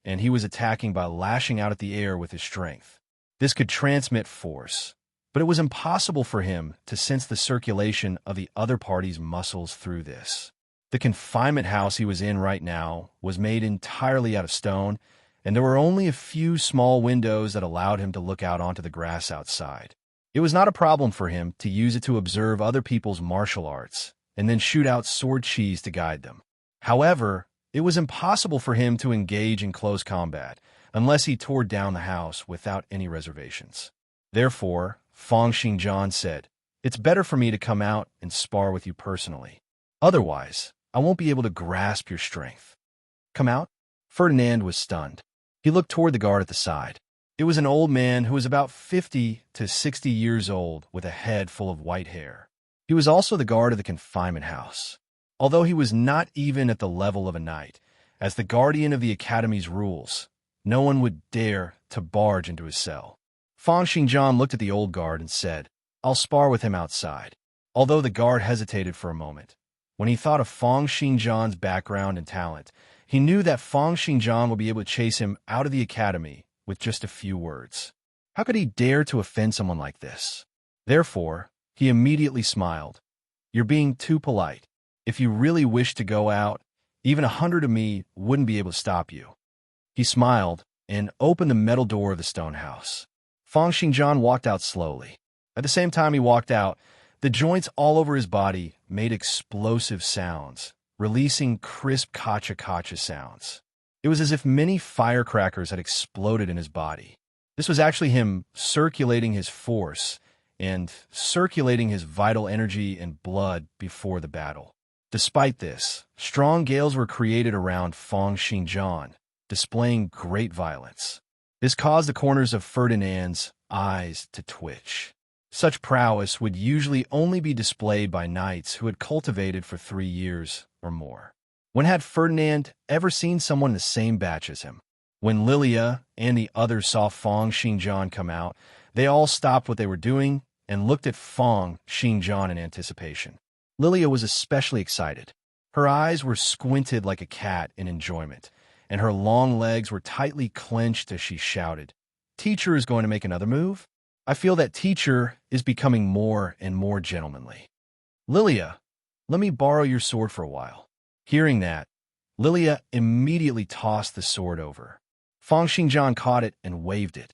and he was attacking by lashing out at the air with his strength. This could transmit force, but it was impossible for him to sense the circulation of the other party's muscles through this. The confinement house he was in right now was made entirely out of stone, and there were only a few small windows that allowed him to look out onto the grass outside. It was not a problem for him to use it to observe other people's martial arts and then shoot out sword cheese to guide them. However, it was impossible for him to engage in close combat unless he tore down the house without any reservations. Therefore, Feng Xingjian said, "It's better for me to come out and spar with you personally. Otherwise, I won't be able to grasp your strength." "Come out?" Ferdinand was stunned. He looked toward the guard at the side. It was an old man who was about 50 to 60 years old with a head full of white hair. He was also the guard of the confinement house. Although he was not even at the level of a knight, as the guardian of the academy's rules, no one would dare to barge into his cell. Feng Xingjian looked at the old guard and said, "I'll spar with him outside." Although the guard hesitated for a moment, when he thought of Feng Xingjian's background and talent, he knew that Feng Xingjian would be able to chase him out of the academy with just a few words. How could he dare to offend someone like this? Therefore, he immediately smiled. "You're being too polite. If you really wish to go out, even 100 of me wouldn't be able to stop you." He smiled and opened the metal door of the stone house. Feng Xingjian walked out slowly. At the same time he walked out, the joints all over his body made explosive sounds, releasing crisp kacha-kacha sounds. It was as if many firecrackers had exploded in his body. This was actually him circulating his force and circulating his vital energy and blood before the battle. Despite this, strong gales were created around Feng Xingjian, displaying great violence. This caused the corners of Ferdinand's eyes to twitch. Such prowess would usually only be displayed by knights who had cultivated for 3 years or more. When had Ferdinand ever seen someone in the same batch as him? When Lilia and the others saw Feng Xingjian come out, they all stopped what they were doing and looked at Feng Xingjian in anticipation. Lilia was especially excited. Her eyes were squinted like a cat in enjoyment, and her long legs were tightly clenched as she shouted, "Teacher is going to make another move? I feel that teacher is becoming more and more gentlemanly. Lilia, let me borrow your sword for a while." Hearing that, Lilia immediately tossed the sword over. Feng Xingjian caught it and waved it.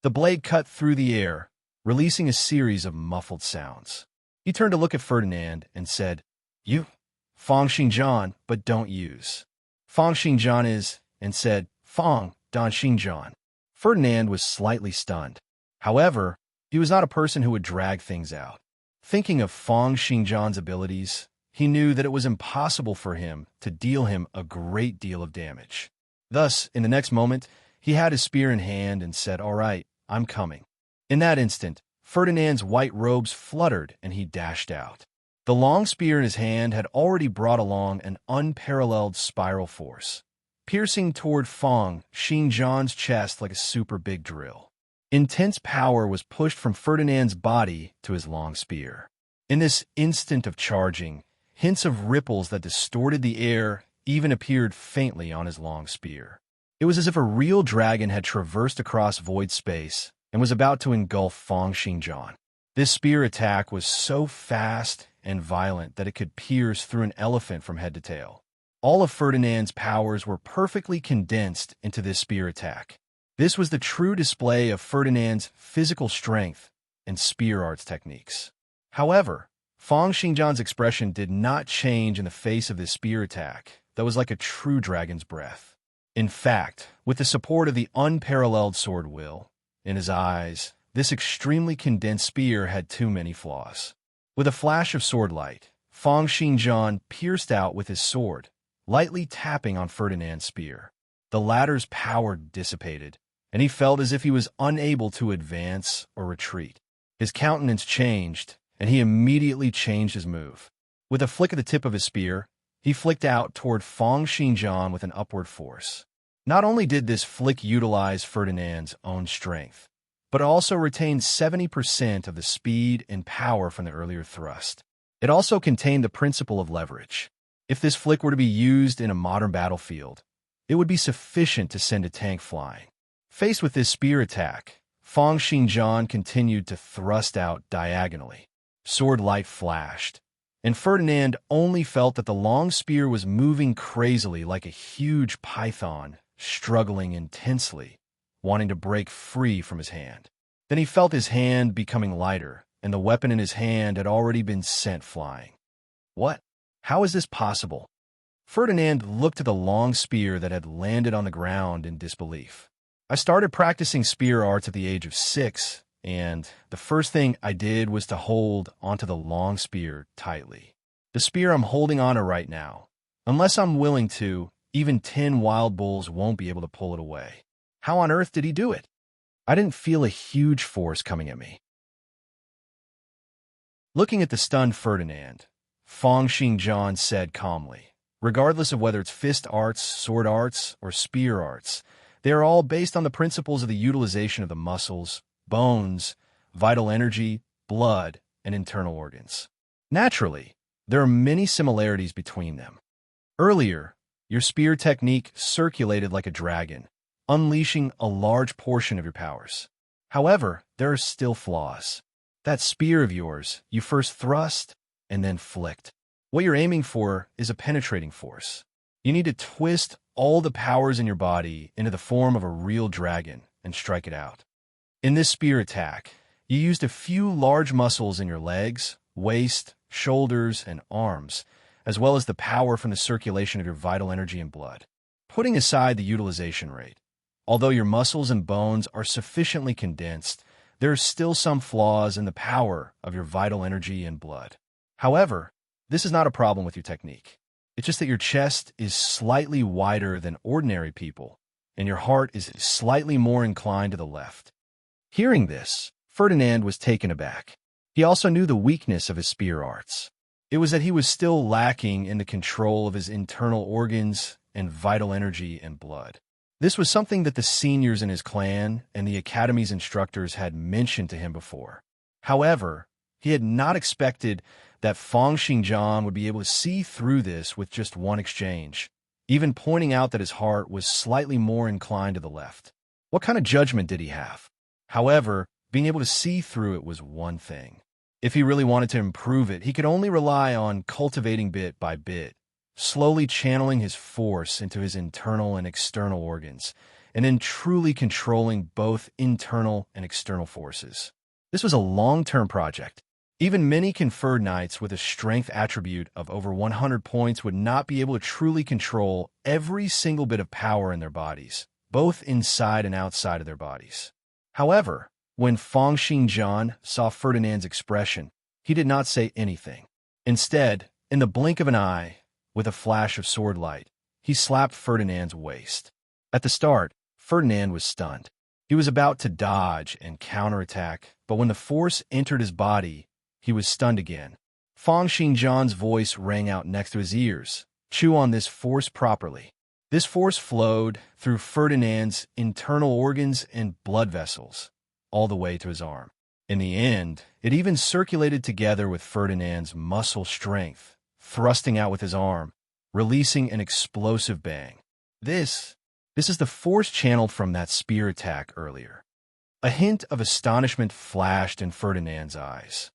The blade cut through the air, releasing a series of muffled sounds. He turned to look at Ferdinand and said, "You, Feng Xingjian, but don't use." Feng Xingjian is, and said, "Feng Dan Xingjian." Ferdinand was slightly stunned. However, he was not a person who would drag things out. Thinking of Feng Xingjian's abilities, he knew that it was impossible for him to deal him a great deal of damage. Thus, in the next moment, he had his spear in hand and said, "All right, I'm coming." In that instant, Ferdinand's white robes fluttered and he dashed out. The long spear in his hand had already brought along an unparalleled spiral force, piercing toward Feng Xingjian's chest like a super big drill. Intense power was pushed from Ferdinand's body to his long spear. In this instant of charging, hints of ripples that distorted the air even appeared faintly on his long spear. It was as if a real dragon had traversed across void space and was about to engulf Feng Xingjian. This spear attack was so fast and violent that it could pierce through an elephant from head to tail. All of Ferdinand's powers were perfectly condensed into this spear attack. This was the true display of Ferdinand's physical strength and spear arts techniques. However, Feng Xingjian's expression did not change in the face of this spear attack that was like a true dragon's breath. In fact, with the support of the unparalleled sword will in his eyes, this extremely condensed spear had too many flaws. With a flash of sword light, Feng Xingjian pierced out with his sword, lightly tapping on Ferdinand's spear. The latter's power dissipated, and he felt as if he was unable to advance or retreat. His countenance changed, and he immediately changed his move. With a flick of the tip of his spear, he flicked out toward Feng Xingjian with an upward force. Not only did this flick utilize Ferdinand's own strength, but also retained 70% of the speed and power from the earlier thrust. It also contained the principle of leverage. If this flick were to be used in a modern battlefield, it would be sufficient to send a tank flying. Faced with this spear attack, Fang Xingjian continued to thrust out diagonally. Sword light flashed, and Ferdinand only felt that the long spear was moving crazily like a huge python, struggling intensely, wanting to break free from his hand. Then he felt his hand becoming lighter, and the weapon in his hand had already been sent flying. What? How is this possible? Ferdinand looked at the long spear that had landed on the ground in disbelief. I started practicing spear arts at the age of 6, and the first thing I did was to hold onto the long spear tightly. The spear I'm holding onto right now. Unless I'm willing to, even 10 wild bulls won't be able to pull it away. How on earth did he do it? I didn't feel a huge force coming at me. Looking at the stunned Ferdinand, Fang Xingjian said calmly, regardless of whether it's fist arts, sword arts, or spear arts, they are all based on the principles of the utilization of the muscles, bones, vital energy, blood, and internal organs. Naturally, there are many similarities between them. Earlier, your spear technique circulated like a dragon, unleashing a large portion of your powers. However, there are still flaws. That spear of yours, you first thrust and then flicked. What you're aiming for is a penetrating force. You need to twist all the powers in your body into the form of a real dragon and strike it out. In this spear attack, you used a few large muscles in your legs, waist, shoulders, and arms, as well as the power from the circulation of your vital energy and blood. Putting aside the utilization rate, although your muscles and bones are sufficiently condensed, there are still some flaws in the power of your vital energy and blood. However, this is not a problem with your technique. It's just that your chest is slightly wider than ordinary people, and your heart is slightly more inclined to the left. Hearing this, Ferdinand was taken aback. He also knew the weakness of his spear arts. It was that he was still lacking in the control of his internal organs and vital energy and blood. This was something that the seniors in his clan and the academy's instructors had mentioned to him before. However, he had not expected that Fang Xingjian would be able to see through this with just one exchange, even pointing out that his heart was slightly more inclined to the left. What kind of judgment did he have? However, being able to see through it was one thing. If he really wanted to improve it, he could only rely on cultivating bit by bit, slowly channeling his force into his internal and external organs, and then truly controlling both internal and external forces. This was a long-term project. Even many conferred knights with a strength attribute of over 100 points would not be able to truly control every single bit of power in their bodies, both inside and outside of their bodies. However, when Fang Xingjian saw Ferdinand's expression, he did not say anything. Instead, in the blink of an eye, with a flash of sword light, he slapped Ferdinand's waist. At the start, Ferdinand was stunned. He was about to dodge and counterattack, but when the force entered his body, he was stunned again. Fang Xingjian's voice rang out next to his ears. Chew on this force properly. This force flowed through Ferdinand's internal organs and blood vessels, all the way to his arm. In the end, it even circulated together with Ferdinand's muscle strength, thrusting out with his arm, releasing an explosive bang. This is the force channeled from that spear attack earlier. A hint of astonishment flashed in Ferdinand's eyes.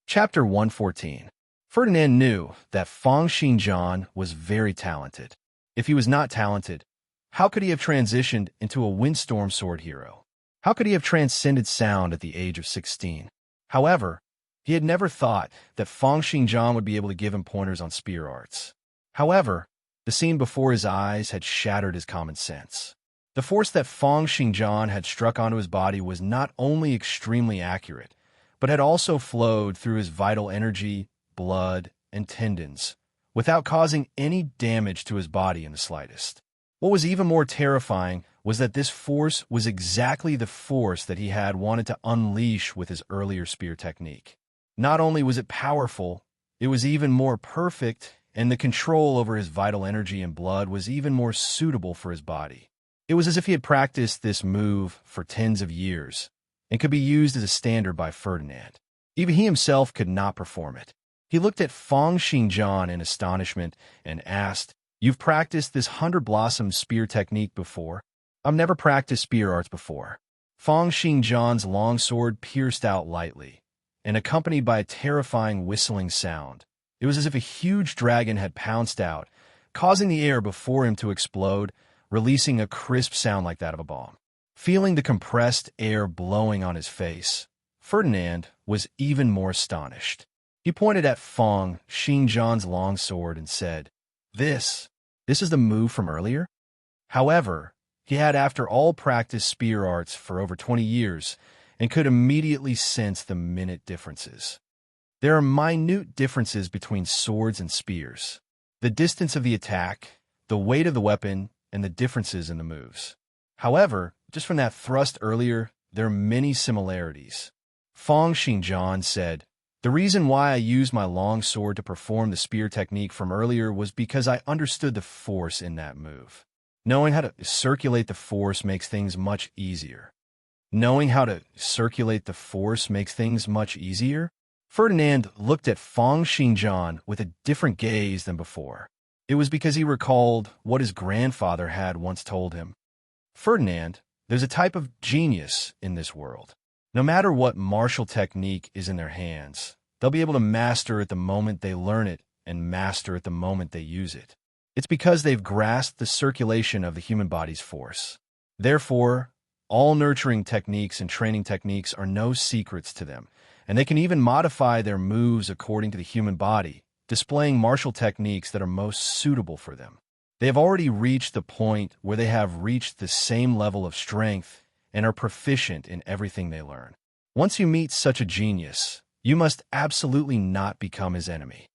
Chapter 114. Ferdinand knew that Fang Xingjian was very talented. If he was not talented, how could he have transitioned into a windstorm sword hero? How could he have transcended sound at the age of 16? However, he had never thought that Fang Xingjian would be able to give him pointers on spear arts. However, the scene before his eyes had shattered his common sense. The force that Fang Xingjian had struck onto his body was not only extremely accurate, but had also flowed through his vital energy, blood, and tendons, without causing any damage to his body in the slightest. What was even more terrifying was that this force was exactly the force that he had wanted to unleash with his earlier spear technique. Not only was it powerful, it was even more perfect, and the control over his vital energy and blood was even more suitable for his body. It was as if he had practiced this move for tens of years, and could be used as a standard by Ferdinand. Even he himself could not perform it. He looked at Feng Xingjian in astonishment and asked, "You've practiced this 100-blossom spear technique before?" "I've never practiced spear arts before." Feng Xingjian's longsword pierced out lightly, and accompanied by a terrifying whistling sound. It was as if a huge dragon had pounced out, causing the air before him to explode, releasing a crisp sound like that of a bomb. Feeling the compressed air blowing on his face, Ferdinand was even more astonished. He pointed at Feng Xingjian's longsword and said, This is the move from earlier?" However, he had after all practiced spear arts for over 20 years and could immediately sense the minute differences. There are minute differences between swords and spears. The distance of the attack, the weight of the weapon, and the differences in the moves. However, just from that thrust earlier, there are many similarities. Feng Xingjian said, "The reason why I used my long sword to perform the spear technique from earlier was because I understood the force in that move. Knowing how to circulate the force makes things much easier." Knowing how to circulate the force makes things much easier? Ferdinand looked at Feng Xingjian with a different gaze than before. It was because he recalled what his grandfather had once told him. "Ferdinand, there's a type of genius in this world. No matter what martial technique is in their hands, they'll be able to master it the moment they learn it and master it the moment they use it. It's because they've grasped the circulation of the human body's force. Therefore, all nurturing techniques and training techniques are no secrets to them, and they can even modify their moves according to the human body, displaying martial techniques that are most suitable for them. They have already reached the point where they have reached the same level of strength and are proficient in everything they learn. Once you meet such a genius, you must absolutely not become his enemy.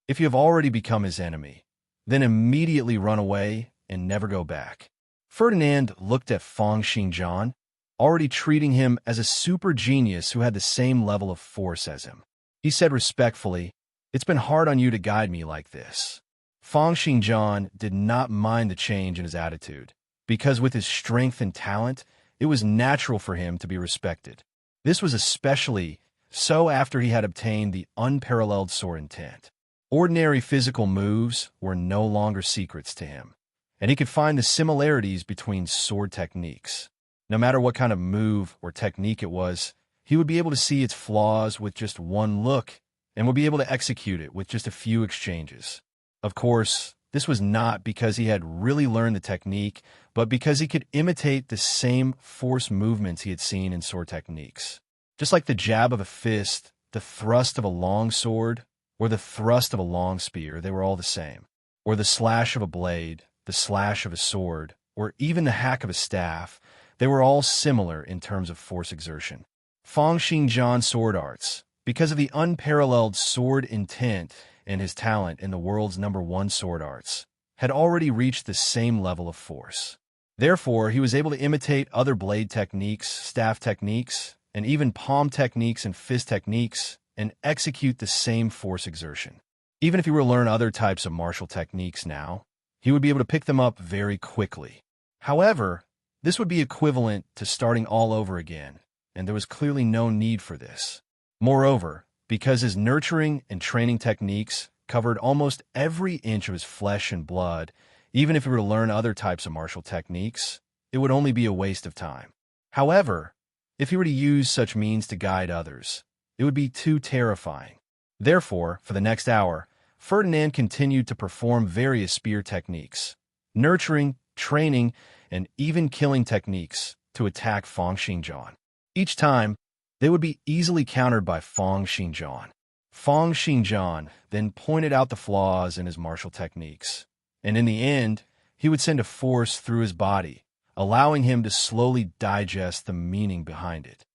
If you have already become his enemy, then immediately run away and never go back." Ferdinand looked at Feng Xingjian, already treating him as a super genius who had the same level of force as him. He said respectfully, "It's been hard on you to guide me like this." Feng Xingjian did not mind the change in his attitude, because with his strength and talent, it was natural for him to be respected. This was especially so after he had obtained the unparalleled sword intent. Ordinary physical moves were no longer secrets to him, and he could find the similarities between sword techniques. No matter what kind of move or technique it was, he would be able to see its flaws with just one look and would be able to execute it with just a few exchanges. Of course, this was not because he had really learned the technique, but because he could imitate the same force movements he had seen in sword techniques. Just like the jab of a fist, the thrust of a long sword, or the thrust of a long spear, they were all the same. Or the slash of a blade, the slash of a sword, or even the hack of a staff, they were all similar in terms of force exertion. Feng Xingjian's sword arts, because of the unparalleled sword intent and his talent in the world's #1 sword arts, had already reached the same level of force. Therefore, he was able to imitate other blade techniques, staff techniques, and even palm techniques and fist techniques, and execute the same force exertion. Even if he were to learn other types of martial techniques now, he would be able to pick them up very quickly. However, this would be equivalent to starting all over again, and there was clearly no need for this. Moreover, because his nurturing and training techniques covered almost every inch of his flesh and blood, even if he were to learn other types of martial techniques, it would only be a waste of time. However, if he were to use such means to guide others, it would be too terrifying. Therefore, for the next hour, Ferdinand continued to perform various spear techniques, nurturing, training, and even killing techniques to attack Feng Xingjian. Each time, they would be easily countered by Feng Xingjian. Feng Xingjian then pointed out the flaws in his martial techniques, and in the end, he would send a force through his body, allowing him to slowly digest the meaning behind it.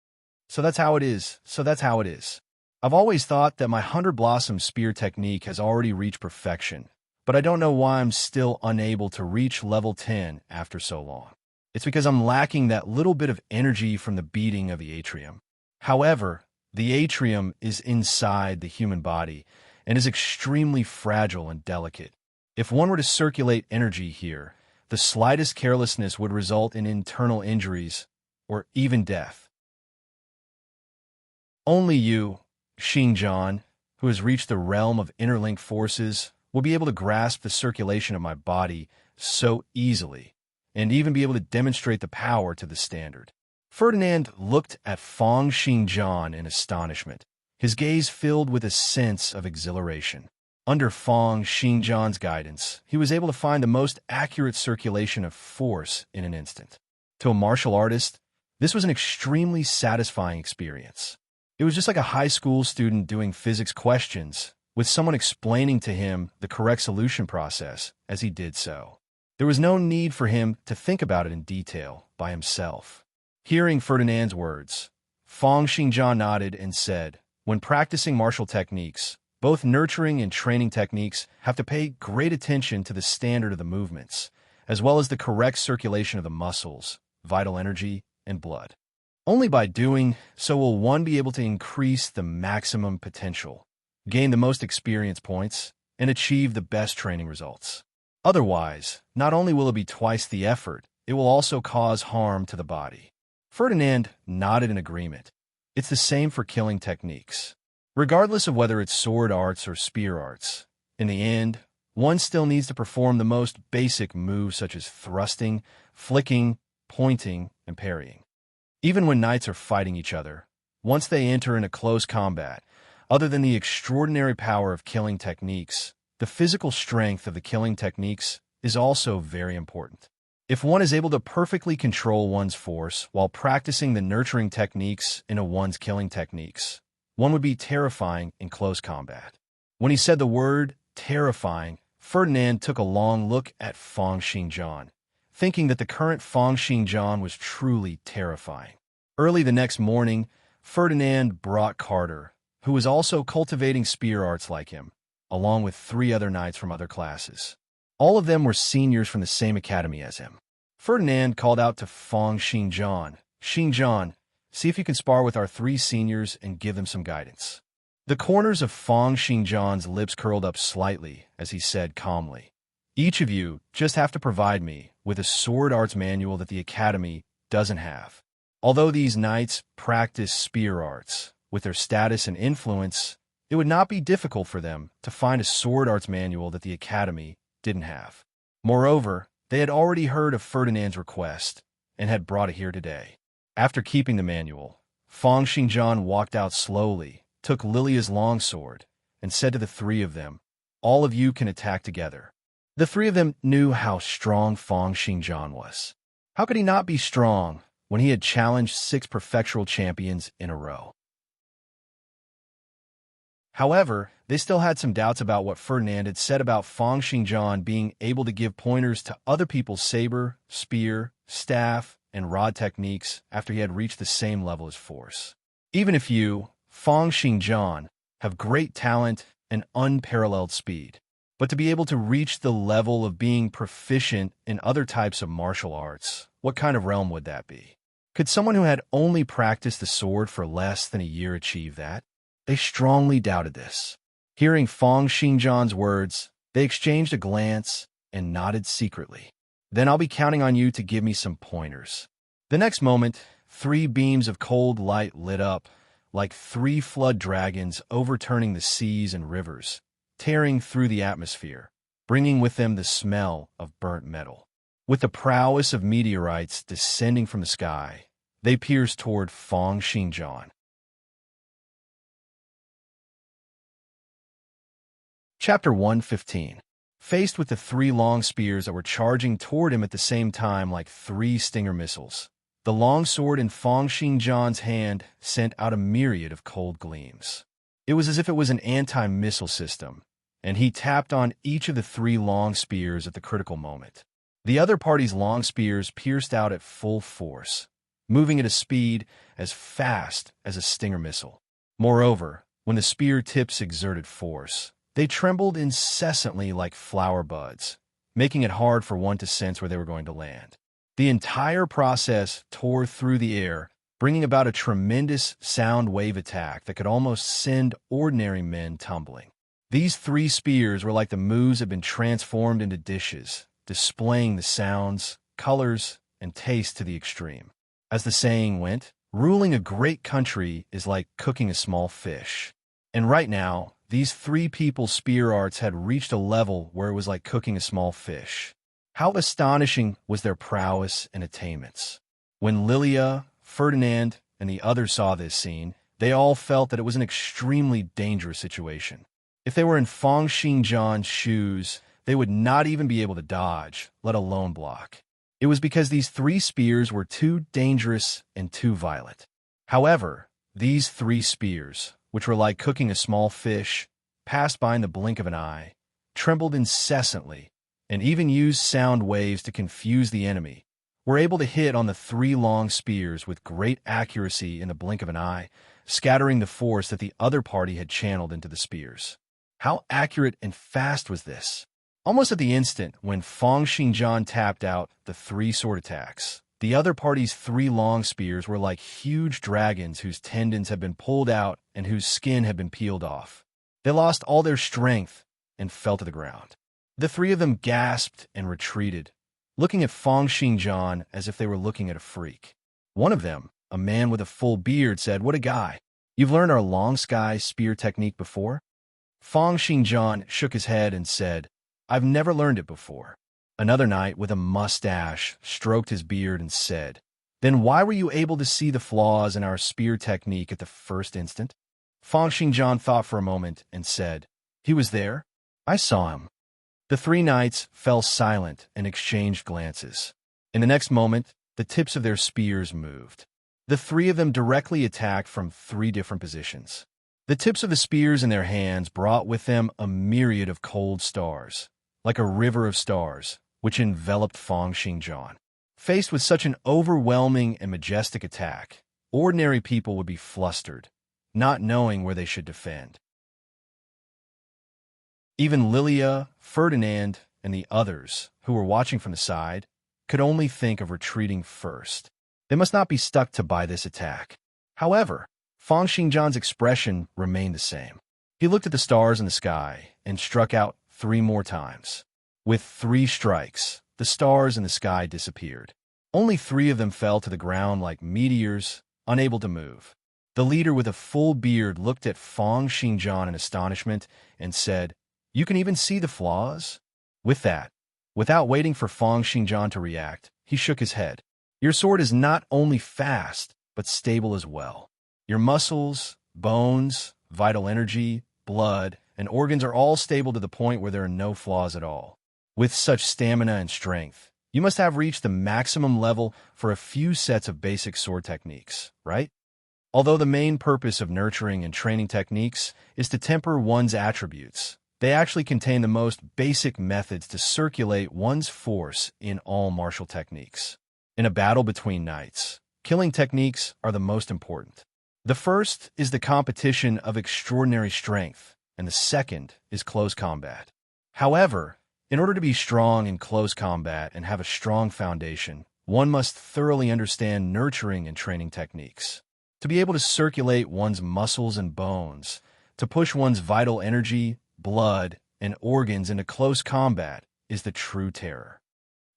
So that's how it is. I've always thought that my 100-blossom spear technique has already reached perfection, but I don't know why I'm still unable to reach level 10 after so long. It's because I'm lacking that little bit of energy from the beating of the atrium. However, the atrium is inside the human body and is extremely fragile and delicate. If one were to circulate energy here, the slightest carelessness would result in internal injuries or even death. Only you, Xinjiang, who has reached the realm of interlinked forces, will be able to grasp the circulation of my body so easily, and even be able to demonstrate the power to the standard. Ferdinand looked at Fang Xinjiang in astonishment, his gaze filled with a sense of exhilaration. Under Fang Xinjiang's guidance, he was able to find the most accurate circulation of force in an instant. To a martial artist, this was an extremely satisfying experience. It was just like a high school student doing physics questions, with someone explaining to him the correct solution process as he did so. There was no need for him to think about it in detail by himself. Hearing Ferdinand's words, Fang Xinjiang nodded and said, "When practicing martial techniques, both nurturing and training techniques have to pay great attention to the standard of the movements, as well as the correct circulation of the muscles, vital energy, and blood. Only by doing so will one be able to increase the maximum potential, gain the most experience points, and achieve the best training results. Otherwise, not only will it be twice the effort, it will also cause harm to the body." Ferdinand nodded in agreement. It's the same for killing techniques. Regardless of whether it's sword arts or spear arts, in the end, one still needs to perform the most basic moves such as thrusting, flicking, pointing, and parrying. Even when knights are fighting each other, once they enter into close combat, other than the extraordinary power of killing techniques, the physical strength of the killing techniques is also very important. If one is able to perfectly control one's force while practicing the nurturing techniques into one's killing techniques, one would be terrifying in close combat. When he said the word terrifying, Ferdinand took a long look at Fang Xinjiang, thinking that the current Fang Xinjiang was truly terrifying. Early the next morning, Ferdinand brought Carter, who was also cultivating spear arts like him, along with 3 other knights from other classes. All of them were seniors from the same academy as him. Ferdinand called out to Fang Xinjiang, "Xinjiang, see if you can spar with our 3 seniors and give them some guidance." The corners of Fang Xinjiang's lips curled up slightly as he said calmly, "Each of you just have to provide me with a sword arts manual that the academy doesn't have. Although these knights practice spear arts, with their status and influence, it would not be difficult for them to find a sword arts manual that the academy didn't have." Moreover, they had already heard of Ferdinand's request and had brought it here today. After keeping the manual, Fang Xinjiang walked out slowly, took Lilia's longsword, and said to the 3 of them, "All of you can attack together." The 3 of them knew how strong Fang Xinjiang was. How could he not be strong when he had challenged 6 prefectural champions in a row? However, they still had some doubts about what Ferdinand had said about Fang Xinjiang being able to give pointers to other people's saber, spear, staff, and rod techniques after he had reached the same level as force. Even if you, Fang Xinjiang, have great talent and unparalleled speed, but to be able to reach the level of being proficient in other types of martial arts, what kind of realm would that be? Could someone who had only practiced the sword for less than a year achieve that? They strongly doubted this. Hearing Fang Xinjiang's words, they exchanged a glance and nodded secretly. "Then I'll be counting on you to give me some pointers." The next moment, 3 beams of cold light lit up, like 3 flood dragons overturning the seas and rivers, tearing through the atmosphere, bringing with them the smell of burnt metal. With the prowess of meteorites descending from the sky, they pierced toward Fang Xinjiang. Chapter 115. Faced with the 3 long spears that were charging toward him at the same time like 3 Stinger missiles, the long sword in Fang Xinjiang's hand sent out a myriad of cold gleams. It was as if it was an anti-missile system, and he tapped on each of the 3 long spears at the critical moment. The other party's long spears pierced out at full force, moving at a speed as fast as a Stinger missile. Moreover, when the spear tips exerted force, they trembled incessantly like flower buds, making it hard for one to sense where they were going to land. The entire process tore through the air, bringing about a tremendous sound wave attack that could almost send ordinary men tumbling. These 3 spears were like the moves had been transformed into dishes, displaying the sounds, colors, and taste to the extreme. As the saying went, ruling a great country is like cooking a small fish. And right now, these three people's spear arts had reached a level where it was like cooking a small fish. How astonishing was their prowess and attainments. When Lilia, Ferdinand, and the others saw this scene, they all felt that it was an extremely dangerous situation. If they were in Feng Xingjian's shoes, they would not even be able to dodge, let alone block. It was because these three spears were too dangerous and too violent. However, these three spears, which were like cooking a small fish, passed by in the blink of an eye, trembled incessantly, and even used sound waves to confuse the enemy, were able to hit on the three long spears with great accuracy in the blink of an eye, scattering the force that the other party had channeled into the spears. How accurate and fast was this? Almost at the instant when Feng Xingjian tapped out the three sword attacks, the other party's three long spears were like huge dragons whose tendons had been pulled out and whose skin had been peeled off. They lost all their strength and fell to the ground. The three of them gasped and retreated, looking at Feng Xingjian as if they were looking at a freak. One of them, a man with a full beard, said, "What a guy! You've learned our long sky spear technique before?" Feng Xingjian shook his head and said, "I've never learned it before." Another knight with a mustache stroked his beard and said, "Then why were you able to see the flaws in our spear technique at the first instant?" Feng Xingjian thought for a moment and said, "He was there. I saw him." The three knights fell silent and exchanged glances. In the next moment, the tips of their spears moved. The three of them directly attacked from three different positions. The tips of the spears in their hands brought with them a myriad of cold stars, like a river of stars, which enveloped Feng Xingjian. Faced with such an overwhelming and majestic attack, ordinary people would be flustered, not knowing where they should defend. Even Lilia, Ferdinand, and the others, who were watching from the side, could only think of retreating first. They must not be stuck to by this attack. However, Feng Xingjian's expression remained the same. He looked at the stars in the sky and struck out 3 more times. With 3 strikes, the stars in the sky disappeared. Only 3 of them fell to the ground like meteors, unable to move. The leader with a full beard looked at Feng Xingjian in astonishment and said, "You can even see the flaws?" With that, without waiting for Feng Xingjian to react, he shook his head. "Your sword is not only fast, but stable as well. Your muscles, bones, vital energy, blood, and organs are all stable to the point where there are no flaws at all. With such stamina and strength, you must have reached the maximum level for a few sets of basic sword techniques, right? Although the main purpose of nurturing and training techniques is to temper one's attributes, they actually contain the most basic methods to circulate one's force in all martial techniques. In a battle between knights, killing techniques are the most important. The first is the competition of extraordinary strength, and the second is close combat. However, in order to be strong in close combat and have a strong foundation, one must thoroughly understand nurturing and training techniques. To be able to circulate one's muscles and bones, to push one's vital energy, blood, and organs into close combat is the true terror.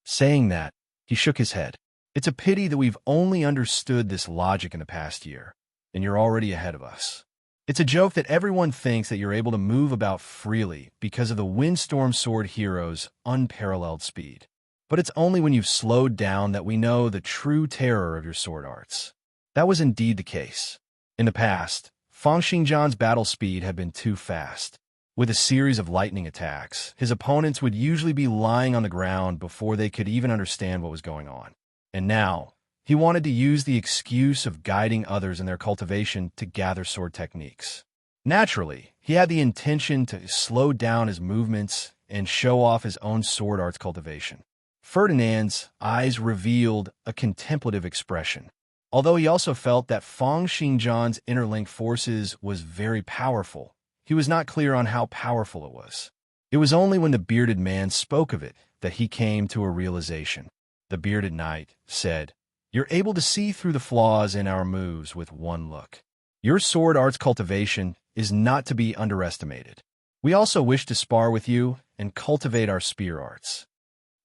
Saying that, he shook his head. It's a pity that we've only understood this logic in the past year, and you're already ahead of us. It's a joke that everyone thinks that you're able to move about freely because of the Windstorm Sword hero's unparalleled speed. But it's only when you've slowed down that we know the true terror of your sword arts. That was indeed the case. In the past, Feng Xingjian's battle speed had been too fast. With a series of lightning attacks, his opponents would usually be lying on the ground before they could even understand what was going on. And now, he wanted to use the excuse of guiding others in their cultivation to gather sword techniques. Naturally, he had the intention to slow down his movements and show off his own sword arts cultivation. Ferdinand's eyes revealed a contemplative expression. Although he also felt that Feng Xingjian's interlinked forces was very powerful, he was not clear on how powerful it was. It was only when the bearded man spoke of it that he came to a realization. The bearded knight said, "You're able to see through the flaws in our moves with one look. Your sword arts cultivation is not to be underestimated. We also wish to spar with you and cultivate our spear arts."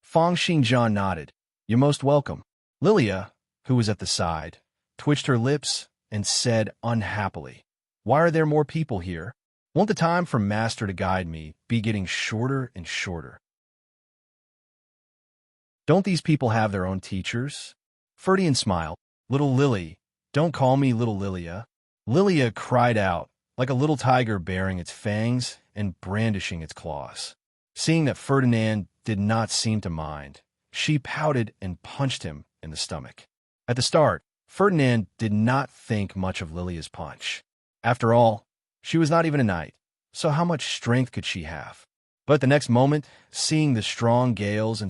Feng Xingjian nodded. "You're most welcome." Lilia, who was at the side, twitched her lips, and said unhappily, "Why are there more people here? Won't the time for Master to guide me be getting shorter and shorter? Don't these people have their own teachers?" Ferdinand smiled. "Little Lily, don't call me little Lilia." Lilia cried out, like a little tiger baring its fangs and brandishing its claws. Seeing that Ferdinand did not seem to mind, she pouted and punched him in the stomach. At the start, Ferdinand did not think much of Lilia's punch. After all, she was not even a knight, so how much strength could she have? But the next moment, seeing the strong gales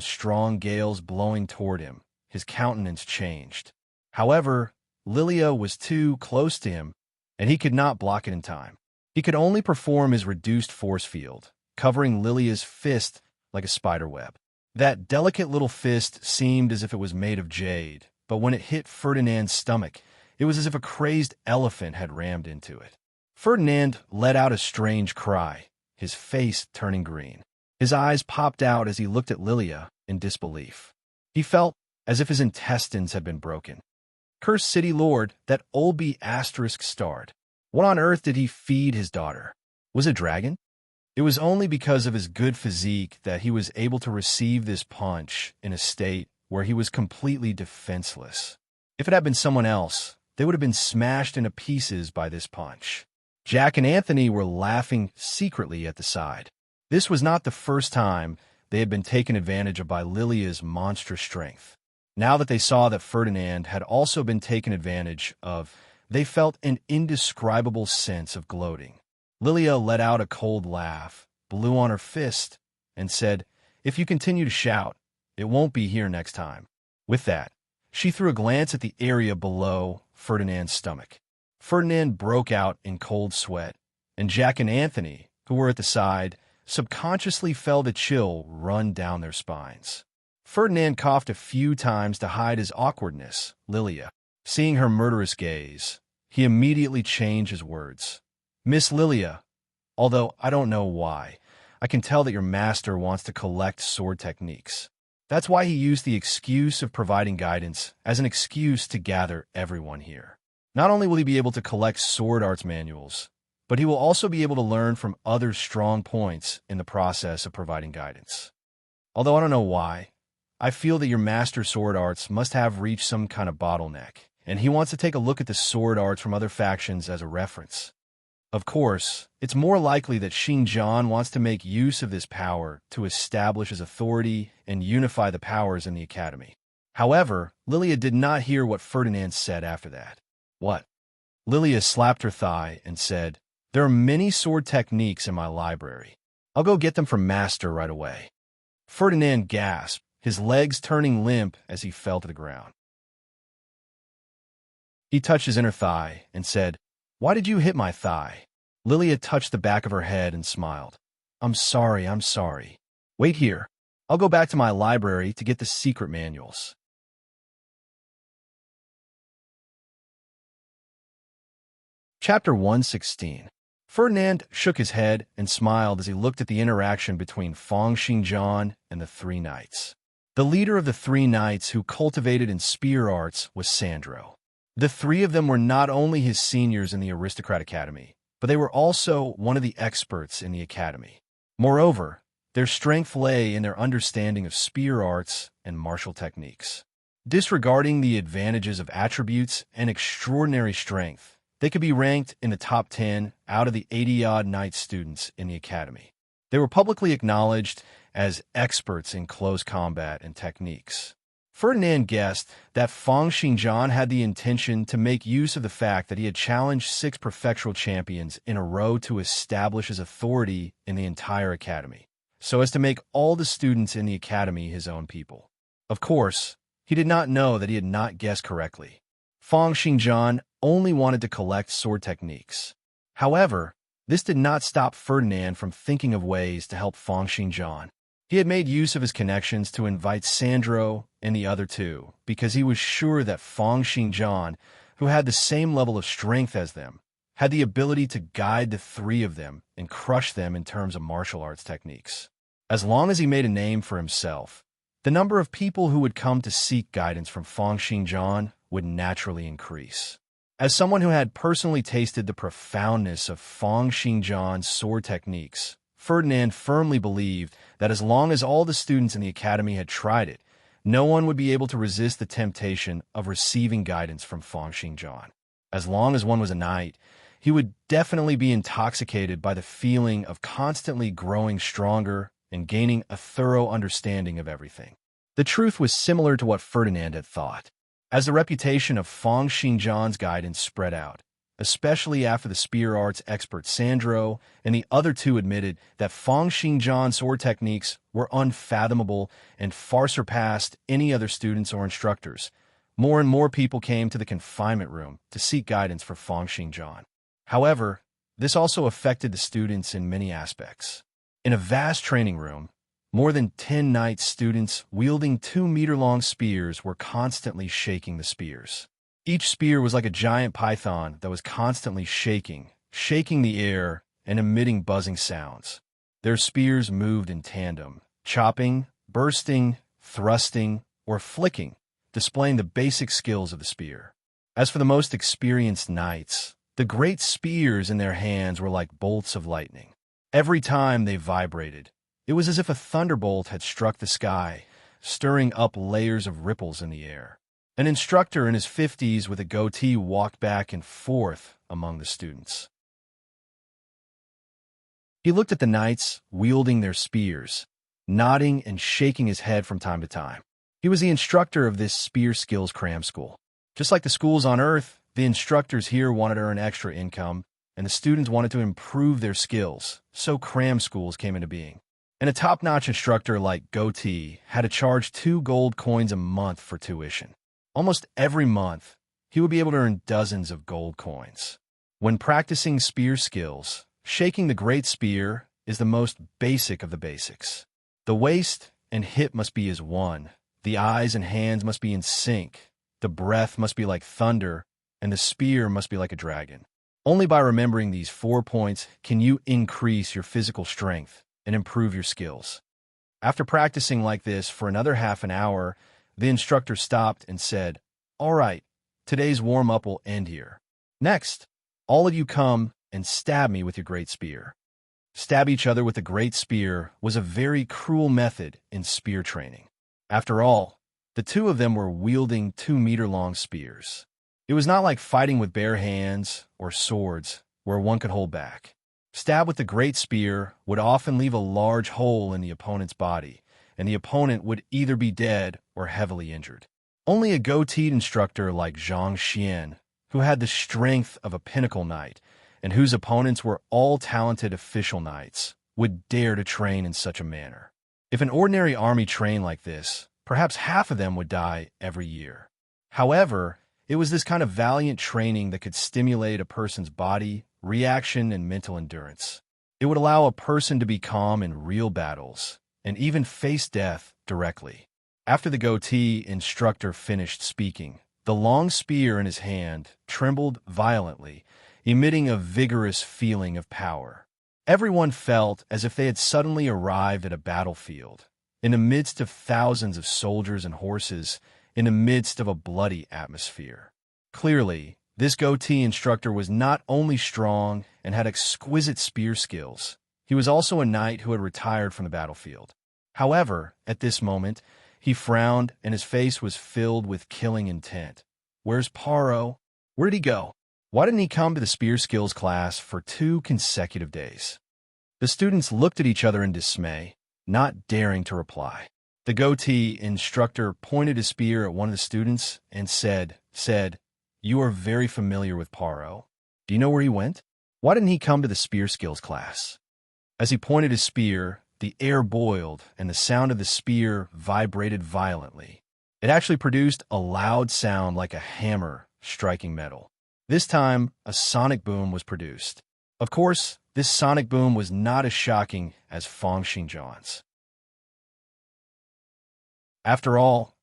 blowing toward him, his countenance changed. However, Lilia was too close to him, and he could not block it in time. He could only perform his reduced force field, covering Lilia's fist like a spider web. That delicate little fist seemed as if it was made of jade, but when it hit Ferdinand's stomach, it was as if a crazed elephant had rammed into it. Ferdinand let out a strange cry, his face turning green. His eyes popped out as he looked at Lilia in disbelief. He felt as if his intestines had been broken. Cursed city lord, that old B** starred. What on earth did he feed his daughter? Was it dragon? It was only because of his good physique that he was able to receive this punch in a state where he was completely defenseless. If it had been someone else, they would have been smashed into pieces by this punch. Jack and Anthony were laughing secretly at the side. This was not the first time they had been taken advantage of by Lilia's monstrous strength. Now that they saw that Ferdinand had also been taken advantage of, they felt an indescribable sense of gloating. Lilia let out a cold laugh, blew on her fist, and said, "If you continue to shout, it won't be here next time." With that, she threw a glance at the area below Ferdinand's stomach. Ferdinand broke out in cold sweat, and Jack and Anthony, who were at the side, subconsciously felt a chill run down their spines. Ferdinand coughed a few times to hide his awkwardness. Lilia, seeing her murderous gaze, he immediately changed his words. "Miss Lilia, although I don't know why, I can tell that your master wants to collect sword techniques. That's why he used the excuse of providing guidance as an excuse to gather everyone here. Not only will he be able to collect sword arts manuals, but he will also be able to learn from others' strong points in the process of providing guidance. Although I don't know why, I feel that your master sword arts must have reached some kind of bottleneck, and he wants to take a look at the sword arts from other factions as a reference. Of course, it's more likely that Xinjiang wants to make use of this power to establish his authority and unify the powers in the academy." However, Lilia did not hear what Ferdinand said after that. "What?" Lilia slapped her thigh and said, "There are many sword techniques in my library. I'll go get them from Master right away." Ferdinand gasped, his legs turning limp as he fell to the ground. He touched his inner thigh and said, "Why did you hit my thigh?" Lilia touched the back of her head and smiled. I'm sorry. Wait here. I'll go back to my library to get the secret manuals." Chapter 116. Ferdinand shook his head and smiled as he looked at the interaction between Fang Xinjiang and the three knights. The leader of the three knights who cultivated in spear arts was Sandro. The three of them were not only his seniors in the Aristocrat Academy, but they were also one of the experts in the academy. Moreover, their strength lay in their understanding of spear arts and martial techniques. Disregarding the advantages of attributes and extraordinary strength, they could be ranked in the top 10 out of the 80-odd knight students in the academy. They were publicly acknowledged as experts in close combat and techniques. Ferdinand guessed that Fang Xinjiang had the intention to make use of the fact that he had challenged 6 prefectural champions in a row to establish his authority in the entire academy, so as to make all the students in the academy his own people. Of course, he did not know that he had not guessed correctly. Fang Xinjiang only wanted to collect sword techniques. However, this did not stop Ferdinand from thinking of ways to help Fang Xinjiang. He had made use of his connections to invite Sandro and the other two, because he was sure that Fang Xinjiang, who had the same level of strength as them, had the ability to guide the three of them and crush them in terms of martial arts techniques. As long as he made a name for himself, the number of people who would come to seek guidance from Fang Xinjiang would naturally increase. As someone who had personally tasted the profoundness of Feng Xingjian's sword techniques, Ferdinand firmly believed that as long as all the students in the academy had tried it, no one would be able to resist the temptation of receiving guidance from Feng Xingjian. As long as one was a knight, he would definitely be intoxicated by the feeling of constantly growing stronger and gaining a thorough understanding of everything. The truth was similar to what Ferdinand had thought. As the reputation of Feng Xingjian's guidance spread out, especially after the spear arts expert Sandro and the other two admitted that Feng Xingjian's sword techniques were unfathomable and far surpassed any other students or instructors, more and more people came to the confinement room to seek guidance for Feng Xingjian. However, this also affected the students in many aspects. In a vast training room, more than 10 knight students wielding 2-meter-long spears were constantly shaking the spears. Each spear was like a giant python that was constantly shaking the air and emitting buzzing sounds. Their spears moved in tandem, chopping, bursting, thrusting, or flicking, displaying the basic skills of the spear. As for the most experienced knights, the great spears in their hands were like bolts of lightning. Every time they vibrated, it was as if a thunderbolt had struck the sky, stirring up layers of ripples in the air. An instructor in his 50s with a goatee walked back and forth among the students. He looked at the knights wielding their spears, nodding and shaking his head from time to time. He was the instructor of this spear skills cram school. Just like the schools on Earth, the instructors here wanted to earn extra income, and the students wanted to improve their skills, so cram schools came into being. And a top-notch instructor like Goatee had to charge 2 gold coins a month for tuition. Almost every month, he would be able to earn dozens of gold coins. When practicing spear skills, shaking the great spear is the most basic of the basics. The waist and hip must be as one, the eyes and hands must be in sync, the breath must be like thunder, and the spear must be like a dragon. Only by remembering these 4 points can you increase your physical strength and improve your skills. After practicing like this for another half an hour, the instructor stopped and said, "All right, today's warm-up will end here. Next, all of you come and stab me with your great spear." Stab each other with the great spear was a very cruel method in spear training. After all, the two of them were wielding 2-meter-long spears. It was not like fighting with bare hands or swords where one could hold back. Stab with the great spear would often leave a large hole in the opponent's body, and the opponent would either be dead or heavily injured. Only a goateed instructor like Zhang Xian, who had the strength of a pinnacle knight, and whose opponents were all talented official knights, would dare to train in such a manner. If an ordinary army trained like this, perhaps half of them would die every year. However, it was this kind of valiant training that could stimulate a person's body, reaction, and mental endurance. It would allow a person to be calm in real battles, and even face death directly. After the goatee instructor finished speaking, the long spear in his hand trembled violently, emitting a vigorous feeling of power. Everyone felt as if they had suddenly arrived at a battlefield, in the midst of thousands of soldiers and horses, in the midst of a bloody atmosphere. Clearly, this goatee instructor was not only strong and had exquisite spear skills, he was also a knight who had retired from the battlefield. However, at this moment, he frowned and his face was filled with killing intent. "Where's Paro? Where did he go? Why didn't he come to the spear skills class for 2 consecutive days?" The students looked at each other in dismay, not daring to reply. The goatee instructor pointed his spear at one of the students and said, "You are very familiar with Paro. Do you know where he went? Why didn't he come to the spear skills class?" As he pointed his spear, the air boiled and the sound of the spear vibrated violently. It actually produced a loud sound like a hammer striking metal. This time, a sonic boom was produced. Of course, this sonic boom was not as shocking as Feng Xingjian's. After all,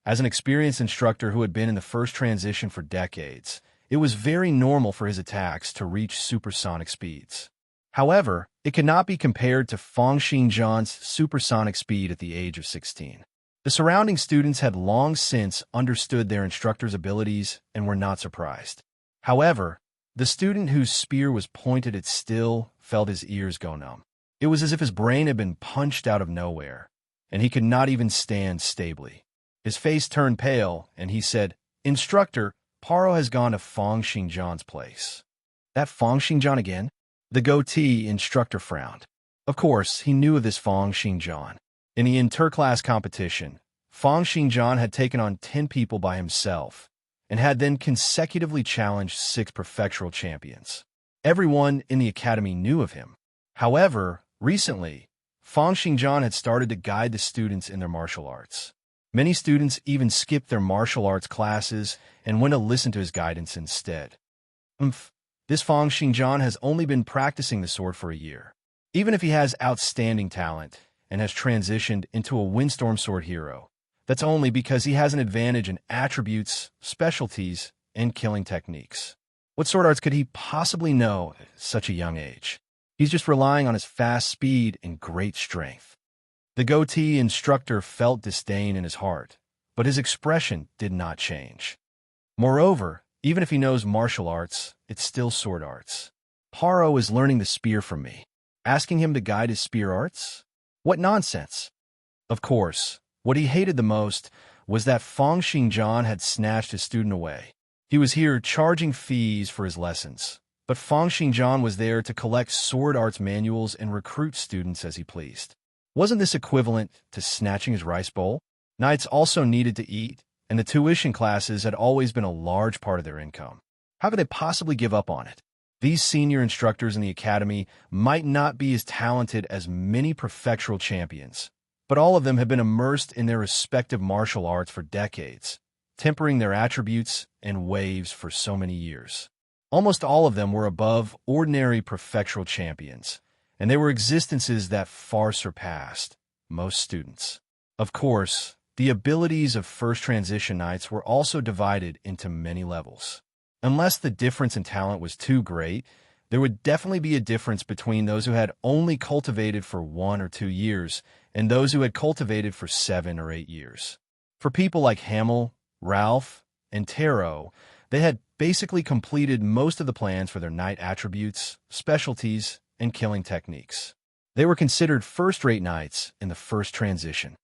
as an experienced instructor who had been in the first transition for decades, it was very normal for his attacks to reach supersonic speeds. However, it could not be compared to Feng Xingjian's supersonic speed at the age of 16. The surrounding students had long since understood their instructor's abilities and were not surprised. However, the student whose spear was pointed at still felt his ears go numb. It was as if his brain had been punched out of nowhere, and he could not even stand stably. His face turned pale, and he said, "Instructor, Paro has gone to Fong Xingjian's place." "That Fong Xingjian again?" The goatee instructor frowned. Of course, he knew of this Fong Xingjian. In the interclass competition, Fong Xingjian had taken on 10 people by himself and had then consecutively challenged 6 prefectural champions. Everyone in the academy knew of him. However, recently, Fong Xingjian had started to guide the students in their martial arts. Many students even skipped their martial arts classes and went to listen to his guidance instead. This Fong Xingjian has only been practicing the sword for a year. Even if he has outstanding talent and has transitioned into a windstorm sword hero, that's only because he has an advantage in attributes, specialties, and killing techniques. What sword arts could he possibly know at such a young age? He's just relying on his fast speed and great strength. The goatee instructor felt disdain in his heart, but his expression did not change. Moreover, even if he knows martial arts, it's still sword arts. Paro is learning the spear from me. Asking him to guide his spear arts? What nonsense! Of course, what he hated the most was that Fong Xingjian had snatched his student away. He was here charging fees for his lessons, but Fong Xingjian was there to collect sword arts manuals and recruit students as he pleased. Wasn't this equivalent to snatching his rice bowl? Knights also needed to eat, and the tuition classes had always been a large part of their income. How could they possibly give up on it? These senior instructors in the academy might not be as talented as many prefectural champions, but all of them have been immersed in their respective martial arts for decades, tempering their attributes and waves for so many years. Almost all of them were above ordinary prefectural champions, and they were existences that far surpassed most students. Of course, the abilities of first transition knights were also divided into many levels. Unless the difference in talent was too great, there would definitely be a difference between those who had only cultivated for 1 or 2 years and those who had cultivated for 7 or 8 years. For people like Hamel, Ralph, and Taro, they had basically completed most of the plans for their knight attributes, specialties, and killing techniques. They were considered first-rate knights in the first transition.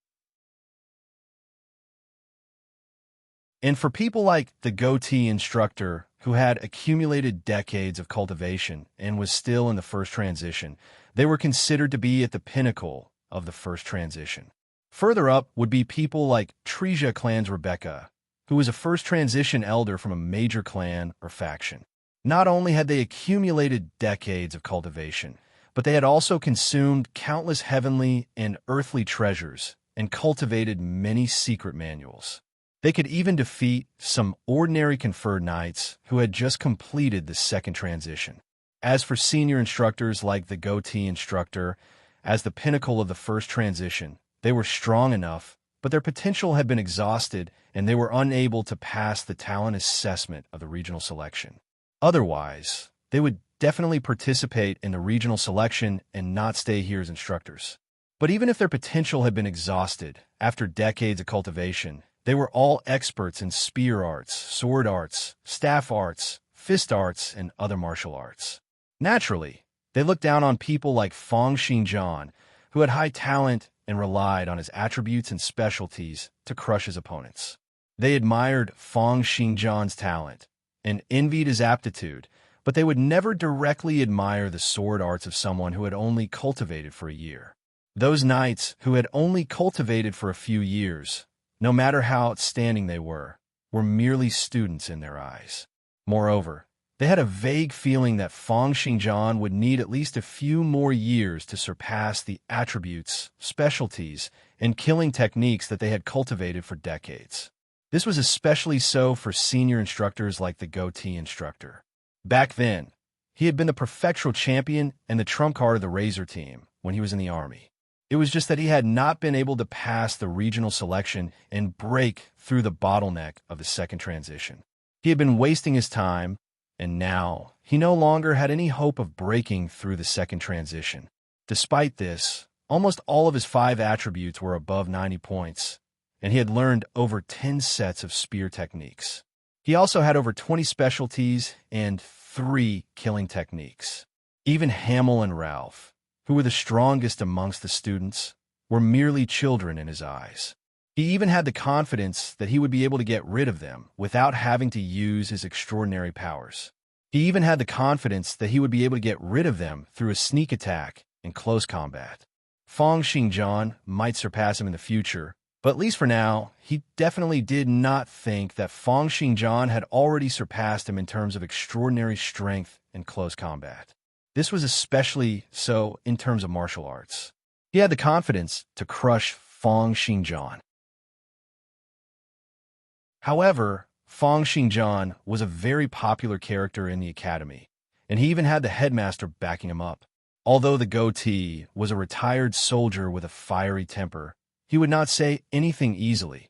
And for people like the goatee instructor, who had accumulated decades of cultivation and was still in the first transition, they were considered to be at the pinnacle of the first transition. Further up would be people like Treja clan's Rebecca, who was a first transition elder from a major clan or faction. Not only had they accumulated decades of cultivation, but they had also consumed countless heavenly and earthly treasures and cultivated many secret manuals. They could even defeat some ordinary conferred knights who had just completed the second transition. As for senior instructors like the goatee instructor, as the pinnacle of the first transition, they were strong enough, but their potential had been exhausted and they were unable to pass the talent assessment of the regional selection. Otherwise, they would definitely participate in the regional selection and not stay here as instructors. But even if their potential had been exhausted after decades of cultivation, they were all experts in spear arts, sword arts, staff arts, fist arts, and other martial arts. Naturally, they looked down on people like Fong Xingjian, who had high talent and relied on his attributes and specialties to crush his opponents. They admired Fong Xingjian's talent and envied his aptitude, but they would never directly admire the sword arts of someone who had only cultivated for a year. Those knights who had only cultivated for a few years, no matter how outstanding they were merely students in their eyes. Moreover, they had a vague feeling that Fong Xingjian would need at least a few more years to surpass the attributes, specialties, and killing techniques that they had cultivated for decades. This was especially so for senior instructors like the goatee instructor. Back then, he had been the prefectural champion and the trump card of the Razor team when he was in the army. It was just that he had not been able to pass the regional selection and break through the bottleneck of the second transition. He had been wasting his time, and now he no longer had any hope of breaking through the second transition. Despite this, almost all of his 5 attributes were above 90 points, and he had learned over 10 sets of spear techniques. He also had over 20 specialties and 3 killing techniques. Even Hamel and Ralph, who were the strongest amongst the students, were merely children in his eyes. He even had the confidence that he would be able to get rid of them without having to use his extraordinary powers. He even had the confidence that he would be able to get rid of them through a sneak attack in close combat. Feng Xingjian might surpass him in the future, but at least for now, he definitely did not think that Feng Xingjian had already surpassed him in terms of extraordinary strength in close combat. This was especially so in terms of martial arts. He had the confidence to crush Feng Xingjian. However, Feng Xingjian was a very popular character in the academy, and he even had the headmaster backing him up. Although the goatee was a retired soldier with a fiery temper, he would not say anything easily,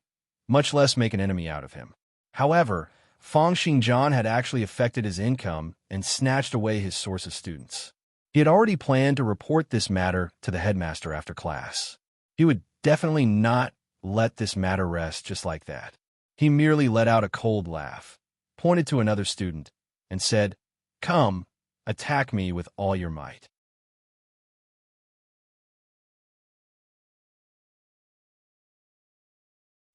much less make an enemy out of him. However, Feng Xingjian had actually affected his income and snatched away his source of students. He had already planned to report this matter to the headmaster after class. He would definitely not let this matter rest just like that. He merely let out a cold laugh, pointed to another student, and said, "Come, attack me with all your might."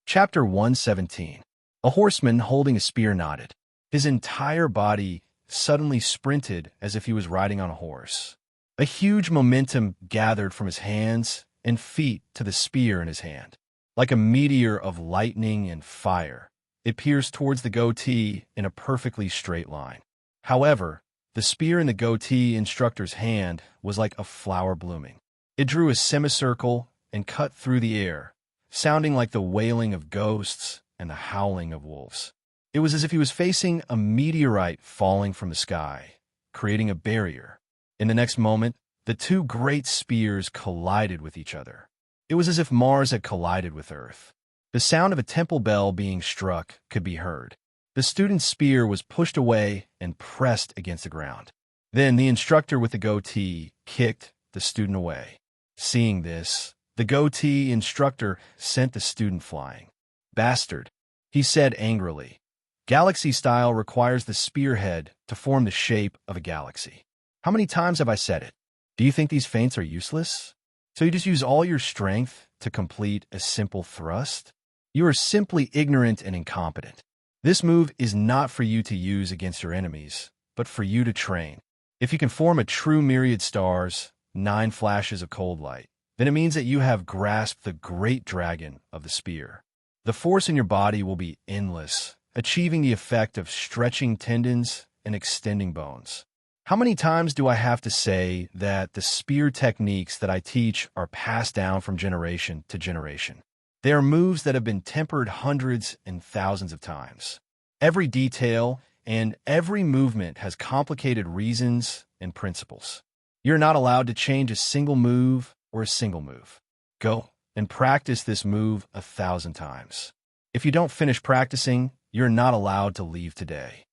Chapter 117. A horseman holding a spear nodded. His entire body suddenly sprinted as if he was riding on a horse. A huge momentum gathered from his hands and feet to the spear in his hand. Like a meteor of lightning and fire, it pierced towards the goatee in a perfectly straight line. However, the spear in the goatee instructor's hand was like a flower blooming. It drew a semicircle and cut through the air, sounding like the wailing of ghosts and the howling of wolves. It was as if he was facing a meteorite falling from the sky, creating a barrier. In the next moment, the two great spears collided with each other. It was as if Mars had collided with Earth. The sound of a temple bell being struck could be heard. The student's spear was pushed away and pressed against the ground. Then the instructor with the goatee kicked the student away. Seeing this, the goatee instructor sent the student flying. "Bastard," he said angrily. "Galaxy style requires the spearhead to form the shape of a galaxy. How many times have I said it? Do you think these feints are useless? So you just use all your strength to complete a simple thrust? You are simply ignorant and incompetent. This move is not for you to use against your enemies, but for you to train. If you can form a true myriad stars, 9 flashes of cold light, then it means that you have grasped the great dragon of the spear. The force in your body will be endless, achieving the effect of stretching tendons and extending bones. How many times do I have to say that the spear techniques that I teach are passed down from generation to generation? They are moves that have been tempered hundreds and thousands of times. Every detail and every movement has complicated reasons and principles. You're not allowed to change a single move or a single move. Go and practice this move 1,000 times. If you don't finish practicing, you're not allowed to leave today."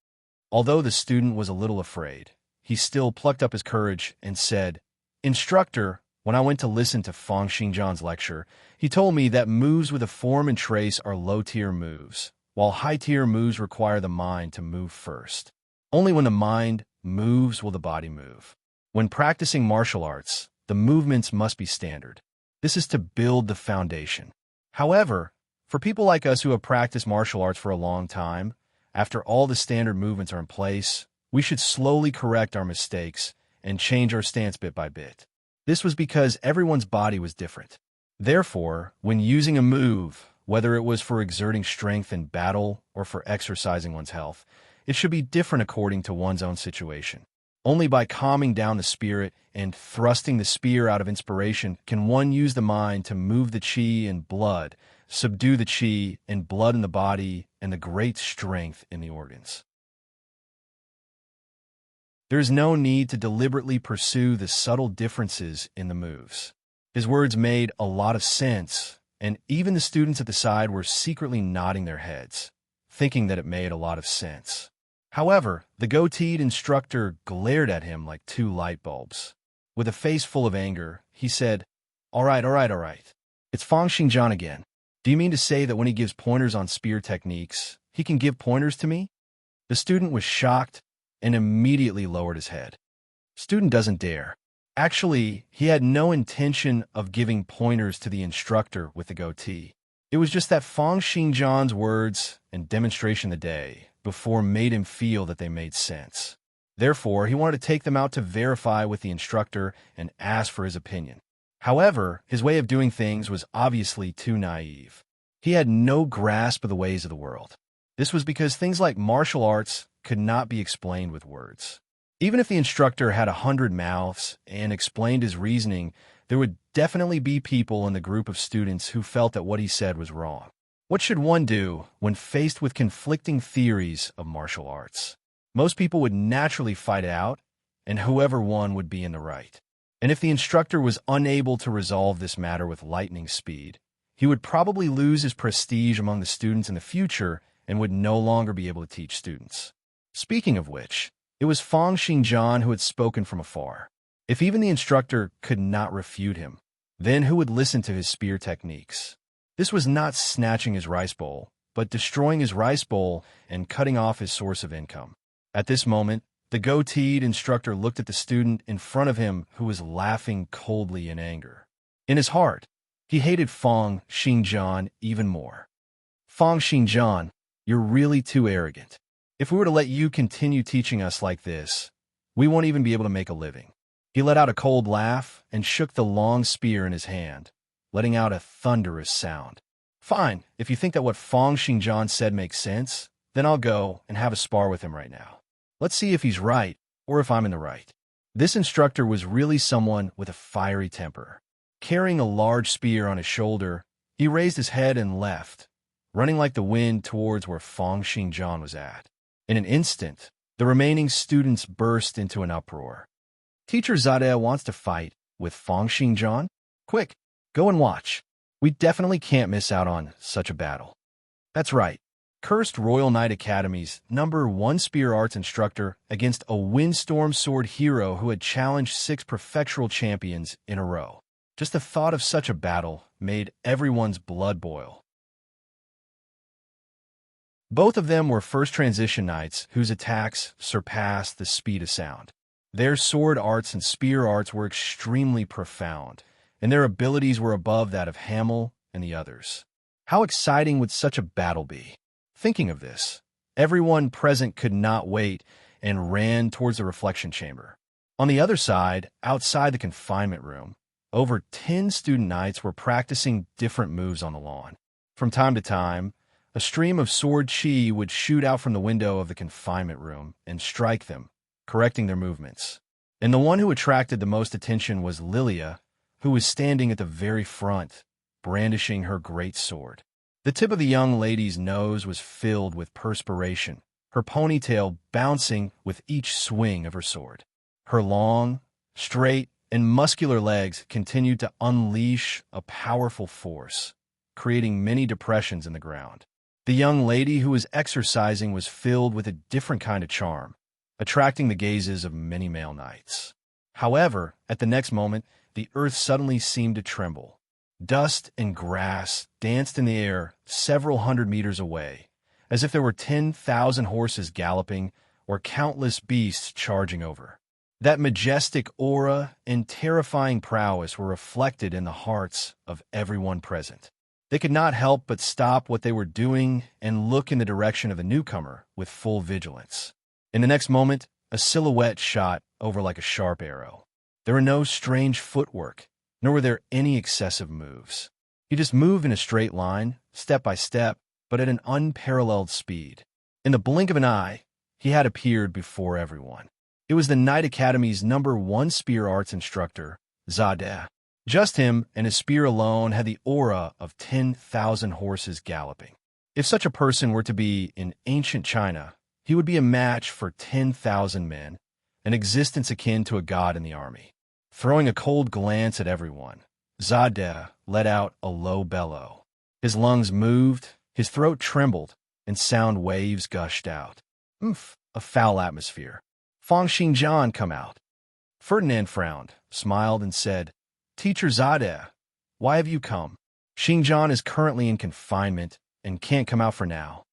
Although the student was a little afraid, he still plucked up his courage and said, "Instructor, when I went to listen to Feng Xingjian's lecture, he told me that moves with a form and trace are low-tier moves, while high-tier moves require the mind to move first. Only when the mind moves will the body move. When practicing martial arts, the movements must be standard. This is to build the foundation. However, for people like us who have practiced martial arts for a long time, after all the standard movements are in place, we should slowly correct our mistakes and change our stance bit by bit. This was because everyone's body was different. Therefore, when using a move, whether it was for exerting strength in battle or for exercising one's health, it should be different according to one's own situation. Only by calming down the spirit and thrusting the spear out of inspiration can one use the mind to move the chi and blood, subdue the chi and blood in the body, and the great strength in the organs. There is no need to deliberately pursue the subtle differences in the moves. His words made a lot of sense, and even the students at the side were secretly nodding their heads, thinking that it made a lot of sense. However, the goateed instructor glared at him like 2 light bulbs. With a face full of anger, he said, All right. It's Feng Xingjian again. Do you mean to say that when he gives pointers on spear techniques, he can give pointers to me? The student was shocked and immediately lowered his head. Student doesn't dare. Actually, he had no intention of giving pointers to the instructor with the goatee. It was just that Fang Xingjian's words and demonstration the day before made him feel that they made sense. Therefore, he wanted to take them out to verify with the instructor and ask for his opinion. However, his way of doing things was obviously too naive. He had no grasp of the ways of the world. This was because things like martial arts could not be explained with words. Even if the instructor had 100 mouths and explained his reasoning, there would definitely be people in the group of students who felt that what he said was wrong. What should one do when faced with conflicting theories of martial arts? Most people would naturally fight it out, and whoever won would be in the right. And if the instructor was unable to resolve this matter with lightning speed, he would probably lose his prestige among the students in the future and would no longer be able to teach students. Speaking of which, it was Fang Xingjian who had spoken from afar. If even the instructor could not refute him, then who would listen to his spear techniques? This was not snatching his rice bowl, but destroying his rice bowl and cutting off his source of income. At this moment, the goateed instructor looked at the student in front of him who was laughing coldly in anger. In his heart, he hated Fang Xingjian even more. Fang Xingjian, you're really too arrogant. If we were to let you continue teaching us like this, we won't even be able to make a living. He let out a cold laugh and shook the long spear in his hand, letting out a thunderous sound. Fine, if you think that what Fang Xingjian said makes sense, then I'll go and have a spar with him right now. Let's see if he's right or if I'm in the right. This instructor was really someone with a fiery temper. Carrying a large spear on his shoulder, he raised his head and left, running like the wind towards where Fang Xingjian was at. In an instant, the remaining students burst into an uproar. Teacher Zade wants to fight with Fang Xingjian? Quick, go and watch. We definitely can't miss out on such a battle. That's right. Cursed Royal Knight Academy's #1 spear arts instructor against a windstorm sword hero who had challenged 6 prefectural champions in a row. Just the thought of such a battle made everyone's blood boil. Both of them were first transition knights whose attacks surpassed the speed of sound. Their sword arts and spear arts were extremely profound, and their abilities were above that of Hamel and the others. How exciting would such a battle be? Thinking of this, everyone present could not wait and ran towards the reflection chamber. On the other side, outside the confinement room, over 10 student knights were practicing different moves on the lawn. From time to time, a stream of sword chi would shoot out from the window of the confinement room and strike them, correcting their movements. And the one who attracted the most attention was Lilia, who was standing at the very front, brandishing her great sword. The tip of the young lady's nose was filled with perspiration, her ponytail bouncing with each swing of her sword. Her long, straight, and muscular legs continued to unleash a powerful force, creating many depressions in the ground. The young lady who was exercising was filled with a different kind of charm, attracting the gazes of many male knights. However, at the next moment, the earth suddenly seemed to tremble. Dust and grass danced in the air several hundred meters away, as if there were 10,000 horses galloping or countless beasts charging over. That majestic aura and terrifying prowess were reflected in the hearts of everyone present. They could not help but stop what they were doing and look in the direction of the newcomer with full vigilance. In the next moment, a silhouette shot over like a sharp arrow. There were no strange footwork, nor were there any excessive moves. He just moved in a straight line, step by step, but at an unparalleled speed. In the blink of an eye, he had appeared before everyone. It was the Knight Academy's #1 spear arts instructor, Zade. Just him and his spear alone had the aura of 10,000 horses galloping. If such a person were to be in ancient China, he would be a match for 10,000 men, an existence akin to a god in the army. Throwing a cold glance at everyone, Zade let out a low bellow. His lungs moved, his throat trembled, and sound waves gushed out. Oomph, a foul atmosphere. Fang Xingjian, come out. Ferdinand frowned, smiled, and said, Teacher Zade, why have you come? Xinjiang is currently in confinement and can't come out for now.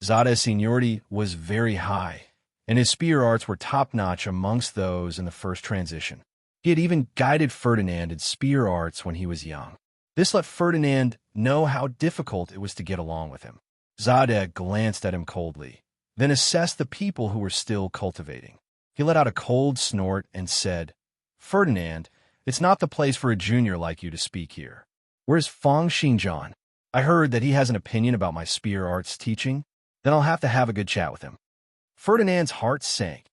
Zade's seniority was very high, and his spear arts were top-notch amongst those in the first transition. He had even guided Ferdinand in spear arts when he was young. This let Ferdinand know how difficult it was to get along with him. Zade glanced at him coldly, then assessed the people who were still cultivating. He let out a cold snort and said, "Ferdinand, it's not the place for a junior like you to speak here. Where's Fang Xinjiang? I heard that he has an opinion about my spear arts teaching. Then I'll have to have a good chat with him." Ferdinand's heart sank.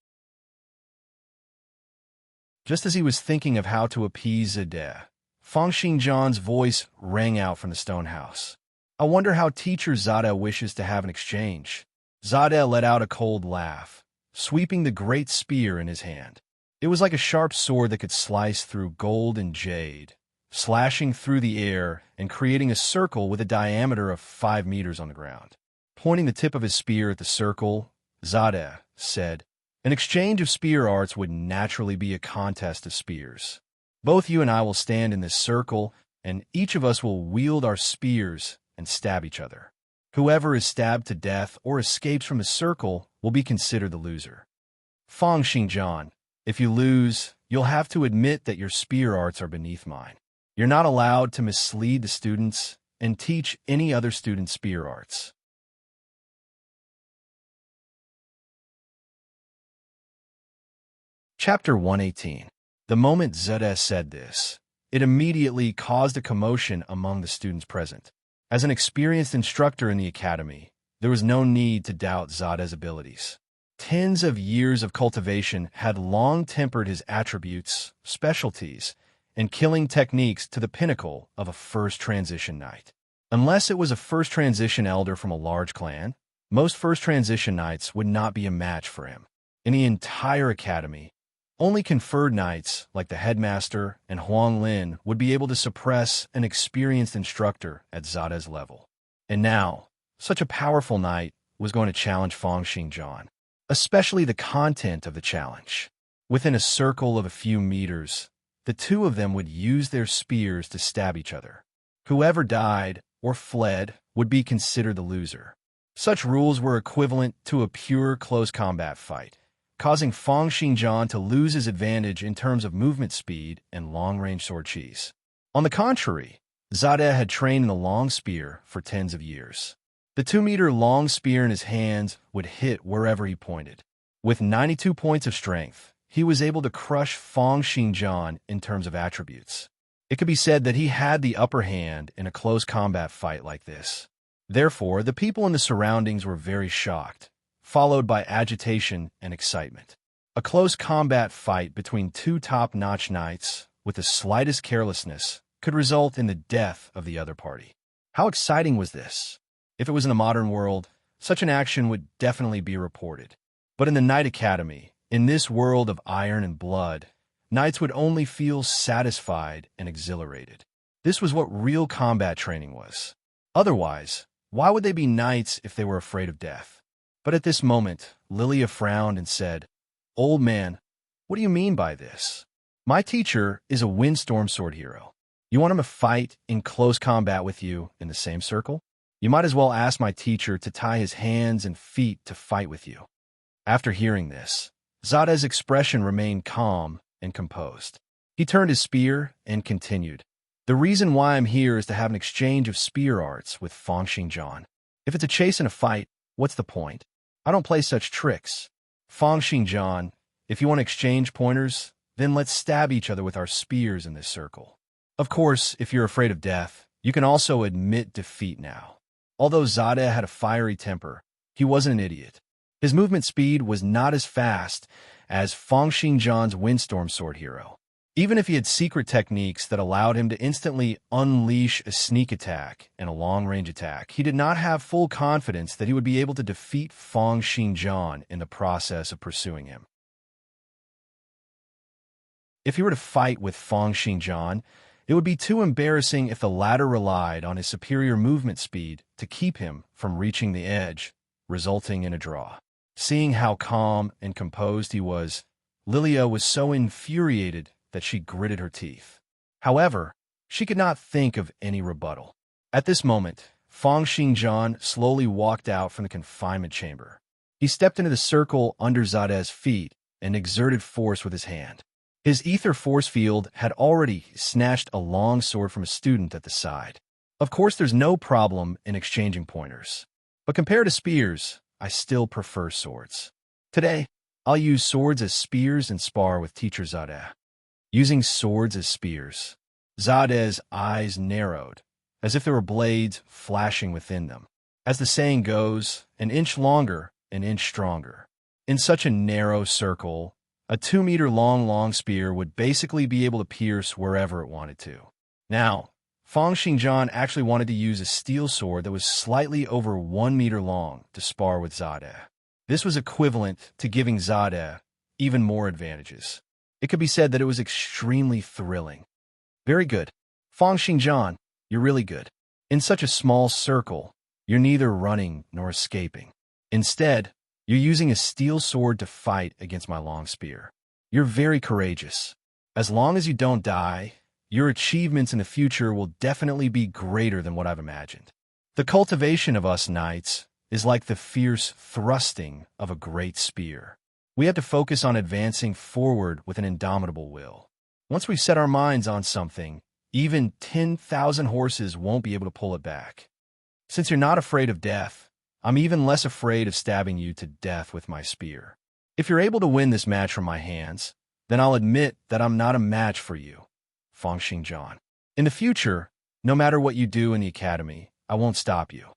Just as he was thinking of how to appease Zade, Fang Xinjiang's voice rang out from the stone house. "I wonder how teacher Zade wishes to have an exchange." Zade let out a cold laugh, sweeping the great spear in his hand. It was like a sharp sword that could slice through gold and jade, slashing through the air and creating a circle with a diameter of 5 meters on the ground. Pointing the tip of his spear at the circle, Zade said, "An exchange of spear arts would naturally be a contest of spears. Both you and I will stand in this circle, and each of us will wield our spears and stab each other. Whoever is stabbed to death or escapes from the circle will be considered the loser. Fang Xinjiang, if you lose, you'll have to admit that your spear arts are beneath mine. You're not allowed to mislead the students and teach any other student spear arts." Chapter 118. The moment Zade said this, it immediately caused a commotion among the students present. As an experienced instructor in the academy, there was no need to doubt Zade's abilities. Tens of years of cultivation had long tempered his attributes, specialties, and killing techniques to the pinnacle of a first transition knight. Unless it was a first transition elder from a large clan, most first transition knights would not be a match for him. In the entire academy, only conferred knights, like the headmaster and Huang Lin, would be able to suppress an experienced instructor at Zade's level. And now, such a powerful knight was going to challenge Fang Xinjiang, especially the content of the challenge. Within a circle of a few meters, the two of them would use their spears to stab each other. Whoever died or fled would be considered the loser. Such rules were equivalent to a pure close combat fight, causing Fang Xinjiang to lose his advantage in terms of movement speed and long-range sword cheese. On the contrary, Zade had trained in the long spear for tens of years. The 2-meter long spear in his hands would hit wherever he pointed. With 92 points of strength, he was able to crush Fang Xinjiang in terms of attributes. It could be said that he had the upper hand in a close combat fight like this. Therefore, the people in the surroundings were very shocked, followed by agitation and excitement. A close combat fight between two top-notch knights with the slightest carelessness could result in the death of the other party. How exciting was this? If it was in the modern world, such an action would definitely be reported. But in the Knight Academy, in this world of iron and blood, knights would only feel satisfied and exhilarated. This was what real combat training was. Otherwise, why would they be knights if they were afraid of death? But at this moment, Lilia frowned and said, "Old man, what do you mean by this? My teacher is a windstorm sword hero. You want him to fight in close combat with you in the same circle? You might as well ask my teacher to tie his hands and feet to fight with you." After hearing this, Zade's expression remained calm and composed. He turned his spear and continued, "The reason why I'm here is to have an exchange of spear arts with Fang Xinjiang. If it's a chase and a fight, what's the point? I don't play such tricks. Fang Xinjiang, if you want to exchange pointers, then let's stab each other with our spears in this circle. Of course, if you're afraid of death, you can also admit defeat now." Although Zade had a fiery temper, he wasn't an idiot. His movement speed was not as fast as Fang Xinjiang's windstorm sword hero. Even if he had secret techniques that allowed him to instantly unleash a sneak attack and a long-range attack, he did not have full confidence that he would be able to defeat Fang Xinjiang in the process of pursuing him. If he were to fight with Fang Xinjiang, it would be too embarrassing if the latter relied on his superior movement speed to keep him from reaching the edge, resulting in a draw. Seeing how calm and composed he was, Lilia was so infuriated that she gritted her teeth. However, she could not think of any rebuttal. At this moment, Fang Xingjian slowly walked out from the confinement chamber. He stepped into the circle under Zade's feet and exerted force with his hand. His ether force field had already snatched a long sword from a student at the side. Of course, there's no problem in exchanging pointers. But compared to spears, I still prefer swords. Today, I'll use swords as spears and spar with Teacher Zade. Using swords as spears. Zade's eyes narrowed, as if there were blades flashing within them. As the saying goes, an inch longer, an inch stronger. In such a narrow circle, a 2-meter-long long spear would basically be able to pierce wherever it wanted to. Now, Fang Xingjian actually wanted to use a steel sword that was slightly over 1 meter long to spar with Zade. This was equivalent to giving Zade even more advantages. It could be said that it was extremely thrilling. Very good. Fang Xingjian, you're really good. In such a small circle, you're neither running nor escaping. Instead, you're using a steel sword to fight against my long spear. You're very courageous. As long as you don't die, your achievements in the future will definitely be greater than what I've imagined. The cultivation of us knights is like the fierce thrusting of a great spear. We have to focus on advancing forward with an indomitable will. Once we set our minds on something, even 10,000 horses won't be able to pull it back. Since you're not afraid of death, I'm even less afraid of stabbing you to death with my spear. If you're able to win this match from my hands, then I'll admit that I'm not a match for you, Fang Xingjian. In the future, no matter what you do in the academy, I won't stop you.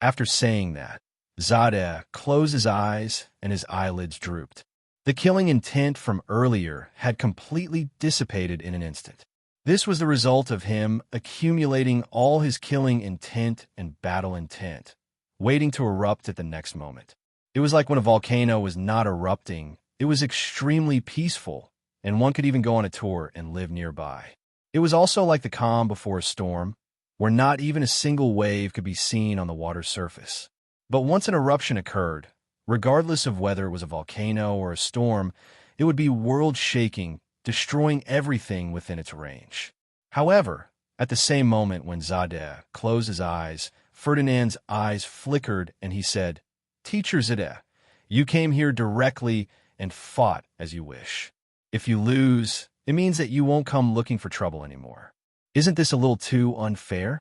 After saying that, Zade closed his eyes and his eyelids drooped. The killing intent from earlier had completely dissipated in an instant. This was the result of him accumulating all his killing intent and battle intent, waiting to erupt at the next moment. It was like when a volcano was not erupting, it was extremely peaceful, and one could even go on a tour and live nearby. It was also like the calm before a storm, where not even a single wave could be seen on the water's surface. But once an eruption occurred, regardless of whether it was a volcano or a storm, it would be world-shaking, destroying everything within its range. However, at the same moment when Zade closed his eyes, Ferdinand's eyes flickered and he said, "Teacher Zade, you came here directly and fought as you wish. If you lose, it means that you won't come looking for trouble anymore. Isn't this a little too unfair?"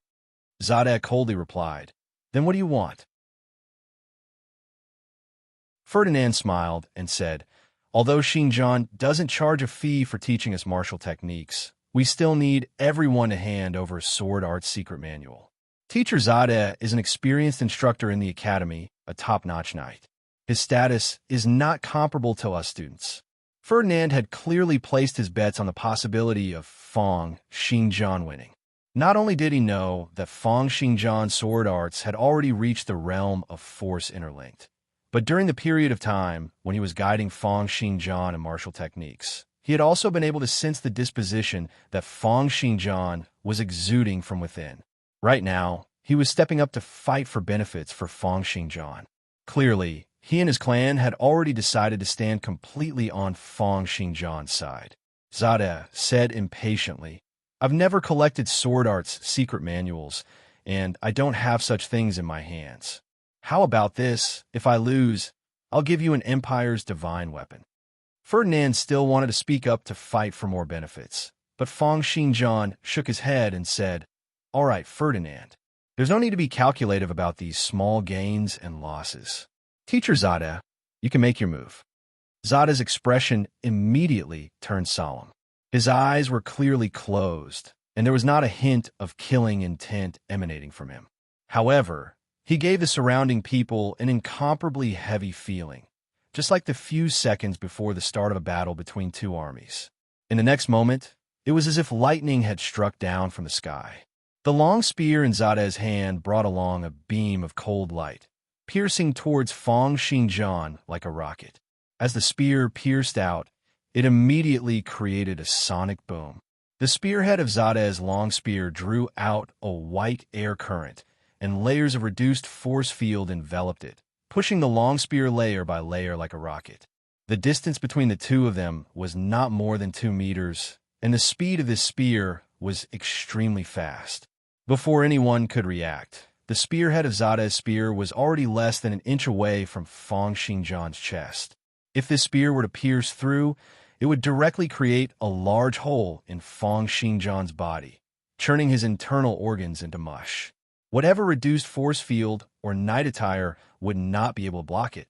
Zade coldly replied, "Then what do you want?" Ferdinand smiled and said, "Although Xingjian doesn't charge a fee for teaching us martial techniques, we still need everyone to hand over a sword art secret manual. Teacher Zade is an experienced instructor in the academy, a top-notch knight. His status is not comparable to us students." Ferdinand had clearly placed his bets on the possibility of Fang Xingjian winning. Not only did he know that Fang Xingjian's sword arts had already reached the realm of force interlinked, but during the period of time when he was guiding Fang Xingjian in martial techniques, he had also been able to sense the disposition that Fang Xingjian was exuding from within. Right now, he was stepping up to fight for benefits for Fang Xingjian. Clearly, he and his clan had already decided to stand completely on Fang Xingjian's side. Zade said impatiently, "I've never collected sword art's secret manuals, and I don't have such things in my hands. How about this? If I lose, I'll give you an Empire's divine weapon." Ferdinand still wanted to speak up to fight for more benefits, but Fang Xingjian shook his head and said, "All right, Ferdinand, there's no need to be calculative about these small gains and losses. Teacher Zade, you can make your move." Zade's expression immediately turned solemn. His eyes were clearly closed, and there was not a hint of killing intent emanating from him. However, he gave the surrounding people an incomparably heavy feeling, just like the few seconds before the start of a battle between two armies. In the next moment, it was as if lightning had struck down from the sky. The long spear in Zade's hand brought along a beam of cold light, piercing towards Fang Xingjian like a rocket. As the spear pierced out, it immediately created a sonic boom. The spearhead of Zade's long spear drew out a white air current, and layers of reduced force field enveloped it, pushing the long spear layer by layer like a rocket. The distance between the two of them was not more than 2 meters, and the speed of this spear was extremely fast. Before anyone could react, the spearhead of Zada's spear was already less than an inch away from Fang Xingjian's chest. If this spear were to pierce through, it would directly create a large hole in Fang Xingjian's body, churning his internal organs into mush. Whatever reduced force field or night attire would not be able to block it.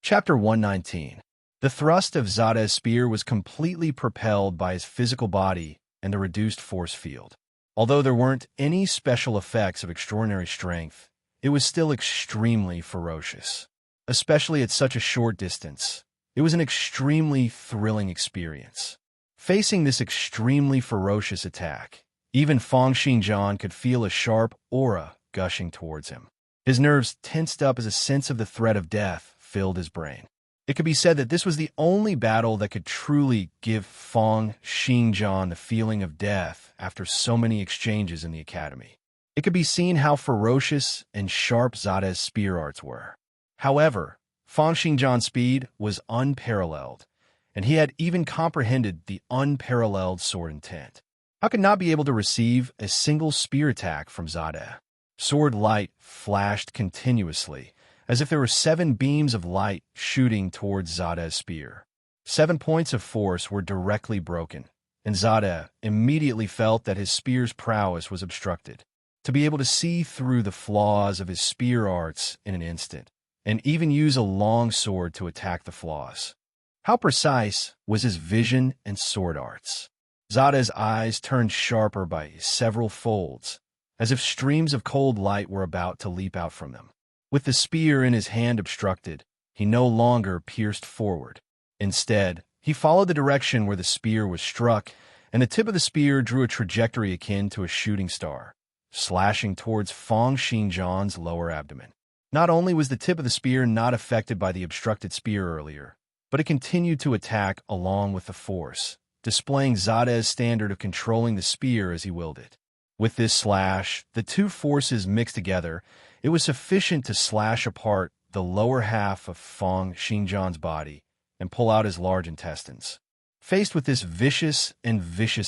Chapter 119. The thrust of Zada's spear was completely propelled by his physical body and the reduced force field. Although there weren't any special effects of extraordinary strength, it was still extremely ferocious. Especially at such a short distance, it was an extremely thrilling experience. Facing this extremely ferocious attack, even Fang Xingjian could feel a sharp aura gushing towards him. His nerves tensed up as a sense of the threat of death filled his brain. It could be said that this was the only battle that could truly give Fang Xingjian the feeling of death after so many exchanges in the academy. It could be seen how ferocious and sharp Zada's spear arts were. However, Fang Xingjian's speed was unparalleled, and he had even comprehended the unparalleled sword intent. How could not be able to receive a single spear attack from Zada? Sword light flashed continuously, as if there were 7 beams of light shooting towards Zada's spear. 7 points of force were directly broken, and Zada immediately felt that his spear's prowess was obstructed. To be able to see through the flaws of his spear arts in an instant, and even use a long sword to attack the flaws. How precise was his vision and sword arts? Zada's eyes turned sharper by several folds, as if streams of cold light were about to leap out from them. With the spear in his hand obstructed, he no longer pierced forward. Instead, he followed the direction where the spear was struck, and the tip of the spear drew a trajectory akin to a shooting star, slashing towards Fang Xingjian's lower abdomen. Not only was the tip of the spear not affected by the obstructed spear earlier, but it continued to attack along with the force, displaying Zada's standard of controlling the spear as he willed it. With this slash, the two forces mixed together, it was sufficient to slash apart the lower half of Fang Xingjian's body and pull out his large intestines. Faced with this vicious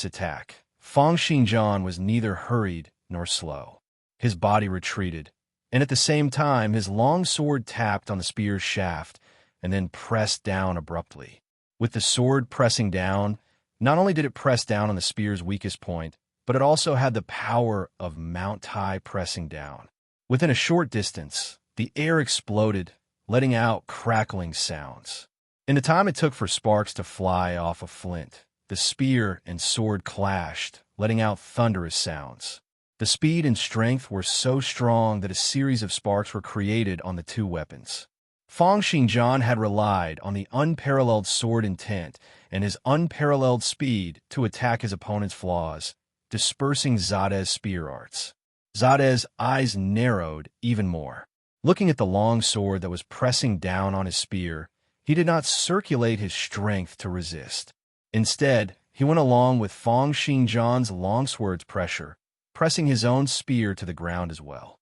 attack, Fang Xingjian was neither hurried nor slow. His body retreated, and at the same time his long sword tapped on the spear's shaft and then pressed down abruptly. With the sword pressing down, not only did it press down on the spear's weakest point, but it also had the power of mount-high pressing down. Within a short distance, the air exploded, letting out crackling sounds. In the time it took for sparks to fly off a flint, the spear and sword clashed, letting out thunderous sounds. The speed and strength were so strong that a series of sparks were created on the two weapons. Fang Xingjian had relied on the unparalleled sword intent and his unparalleled speed to attack his opponent's flaws, dispersing Zada's spear arts. Zada's eyes narrowed even more. Looking at the long sword that was pressing down on his spear, he did not circulate his strength to resist. Instead, he went along with Fang Xingjian's long sword's pressure, pressing his own spear to the ground as well.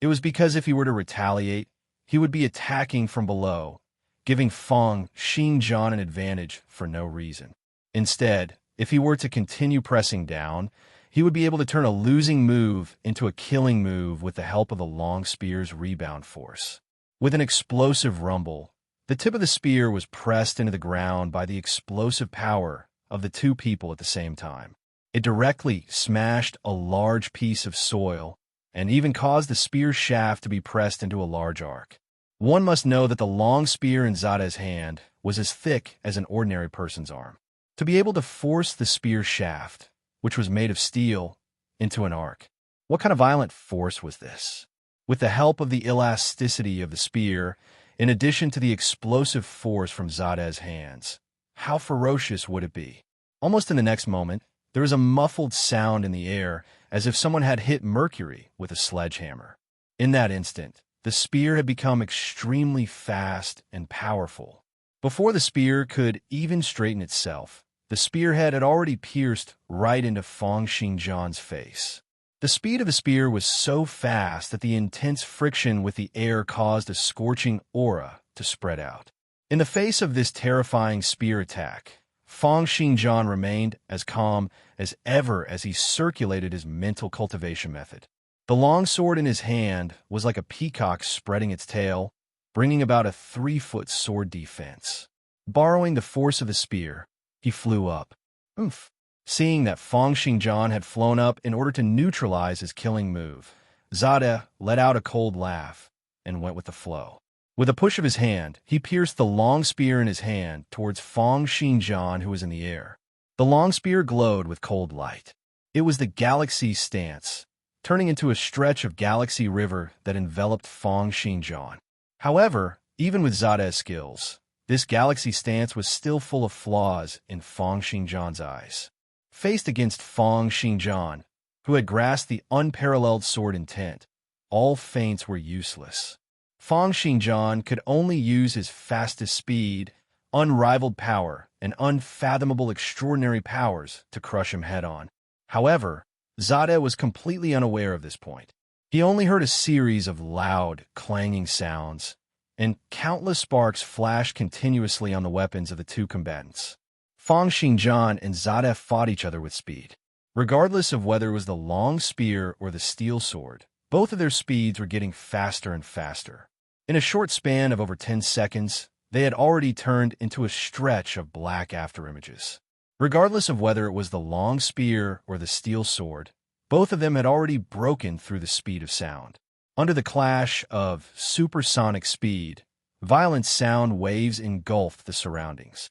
It was because if he were to retaliate, he would be attacking from below, giving Fang Xingjian an advantage for no reason. Instead, if he were to continue pressing down, he would be able to turn a losing move into a killing move with the help of the long spear's rebound force. With an explosive rumble, the tip of the spear was pressed into the ground by the explosive power of the two people at the same time. It directly smashed a large piece of soil and even caused the spear's shaft to be pressed into a large arc. One must know that the long spear in Zada's hand was as thick as an ordinary person's arm. To be able to force the spear shaft, which was made of steel, into an arc, what kind of violent force was this? With the help of the elasticity of the spear, in addition to the explosive force from Zada's hands, how ferocious would it be? Almost in the next moment, there was a muffled sound in the air as if someone had hit Mercury with a sledgehammer. In that instant, the spear had become extremely fast and powerful. Before the spear could even straighten itself, the spearhead had already pierced right into Fang Xingjian's face. The speed of the spear was so fast that the intense friction with the air caused a scorching aura to spread out. In the face of this terrifying spear attack, Fang Xingjian remained as calm as ever as he circulated his mental cultivation method. The long sword in his hand was like a peacock spreading its tail, bringing about a 3-foot sword defense. Borrowing the force of the spear, he flew up. Oof! Seeing that Fang Xingjian had flown up in order to neutralize his killing move, Zade let out a cold laugh and went with the flow. With a push of his hand, he pierced the long spear in his hand towards Fang Xingjian, who was in the air. The long spear glowed with cold light. It was the galaxy stance, turning into a stretch of galaxy river that enveloped Fang Xingjian. However, even with Zade's skills, this galaxy stance was still full of flaws in Fang Xingjian's eyes. Faced against Fang Xingjian, who had grasped the unparalleled sword intent, all feints were useless. Fang Xingjian could only use his fastest speed, unrivaled power, and unfathomable extraordinary powers to crush him head-on. However, Zade was completely unaware of this point. He only heard a series of loud, clanging sounds, and countless sparks flashed continuously on the weapons of the two combatants. Fang Xingjian and Zade fought each other with speed. Regardless of whether it was the long spear or the steel sword, both of their speeds were getting faster and faster. In a short span of over 10 seconds, they had already turned into a stretch of black afterimages. Regardless of whether it was the long spear or the steel sword, both of them had already broken through the speed of sound. Under the clash of supersonic speed, violent sound waves engulfed the surroundings.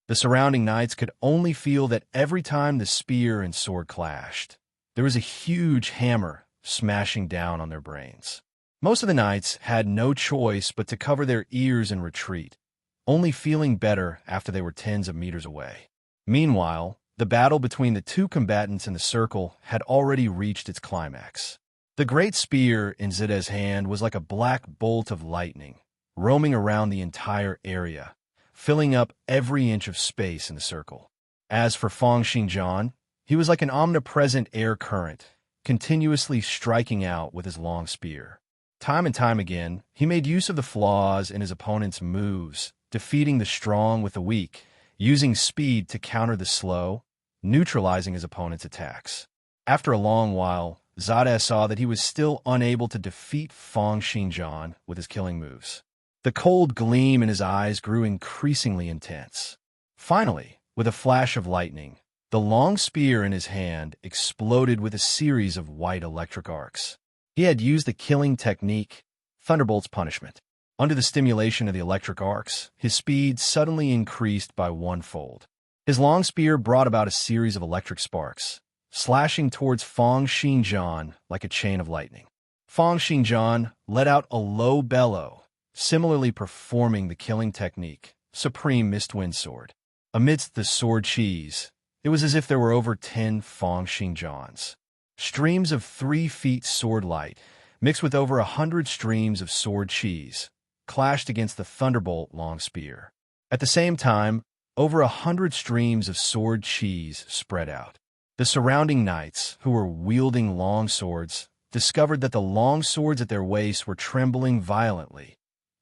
The surrounding knights could only feel that every time the spear and sword clashed, there was a huge hammer smashing down on their brains. Most of the knights had no choice but to cover their ears and retreat, only feeling better after they were tens of meters away. Meanwhile, the battle between the two combatants in the circle had already reached its climax. The great spear in Zade's hand was like a black bolt of lightning, roaming around the entire area, filling up every inch of space in the circle. As for Fang Xingjian, he was like an omnipresent air current, continuously striking out with his long spear. Time and time again, he made use of the flaws in his opponent's moves, defeating the strong with the weak, using speed to counter the slow, neutralizing his opponent's attacks. After a long while, Zade saw that he was still unable to defeat Fang Xingjian with his killing moves. The cold gleam in his eyes grew increasingly intense. Finally, with a flash of lightning, the long spear in his hand exploded with a series of white electric arcs. He had used the killing technique, Thunderbolt's punishment. Under the stimulation of the electric arcs, his speed suddenly increased by 1-fold. His long spear brought about a series of electric sparks, slashing towards Fang Xingjian like a chain of lightning. Fang Xingjian let out a low bellow, similarly performing the killing technique, Supreme Mistwind Sword. Amidst the sword cheese, it was as if there were over 10 Fang Xingjians. Streams of 3 feet sword light, mixed with over 100 streams of sword cheese, clashed against the Thunderbolt long spear. At the same time, over 100 streams of sword cheese spread out. The surrounding knights, who were wielding long swords, discovered that the long swords at their waists were trembling violently,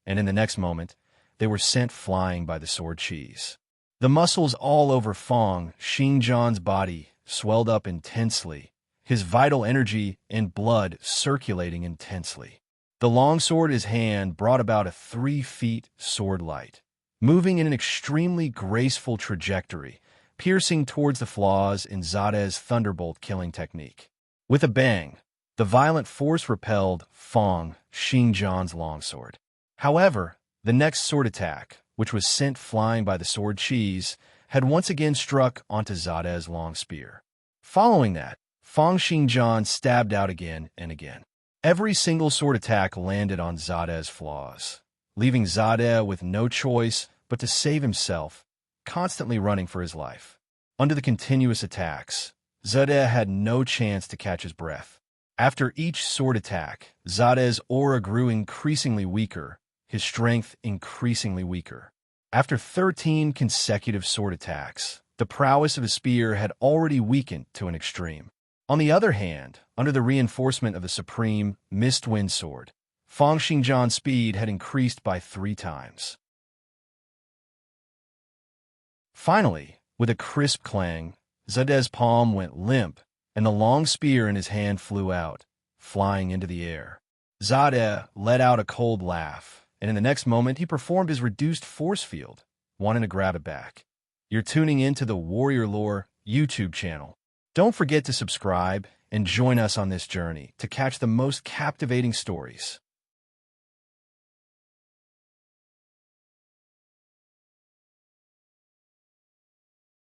and in the next moment, they were sent flying by the sword cheese. The muscles all over Fang Xingjian's body swelled up intensely, his vital energy and blood circulating intensely. The long sword in his hand brought about a 3 feet sword light, moving in an extremely graceful trajectory, piercing towards the flaws in Zade's Thunderbolt killing technique. With a bang, the violent force repelled Fang Xingjian's longsword. However, the next sword attack, which was sent flying by the sword cheese, had once again struck onto Zade's long spear. Following that, Fang Xingjian stabbed out again and again. Every single sword attack landed on Zade's flaws, leaving Zade with no choice but to save himself, constantly running for his life. Under the continuous attacks, Zade had no chance to catch his breath. After each sword attack, Zade's aura grew increasingly weaker, his strength increasingly weaker. After 13 consecutive sword attacks, the prowess of his spear had already weakened to an extreme. On the other hand, under the reinforcement of the Supreme Mistwind Sword, Fang Xingjian's speed had increased by 3 times. Finally, with a crisp clang, Zadeh's palm went limp, and the long spear in his hand flew out, flying into the air. Zadeh let out a cold laugh, and in the next moment he performed his reduced force field, wanting to grab it back. You're tuning into the Warrior Lore YouTube channel. Don't forget to subscribe and join us on this journey to catch the most captivating stories.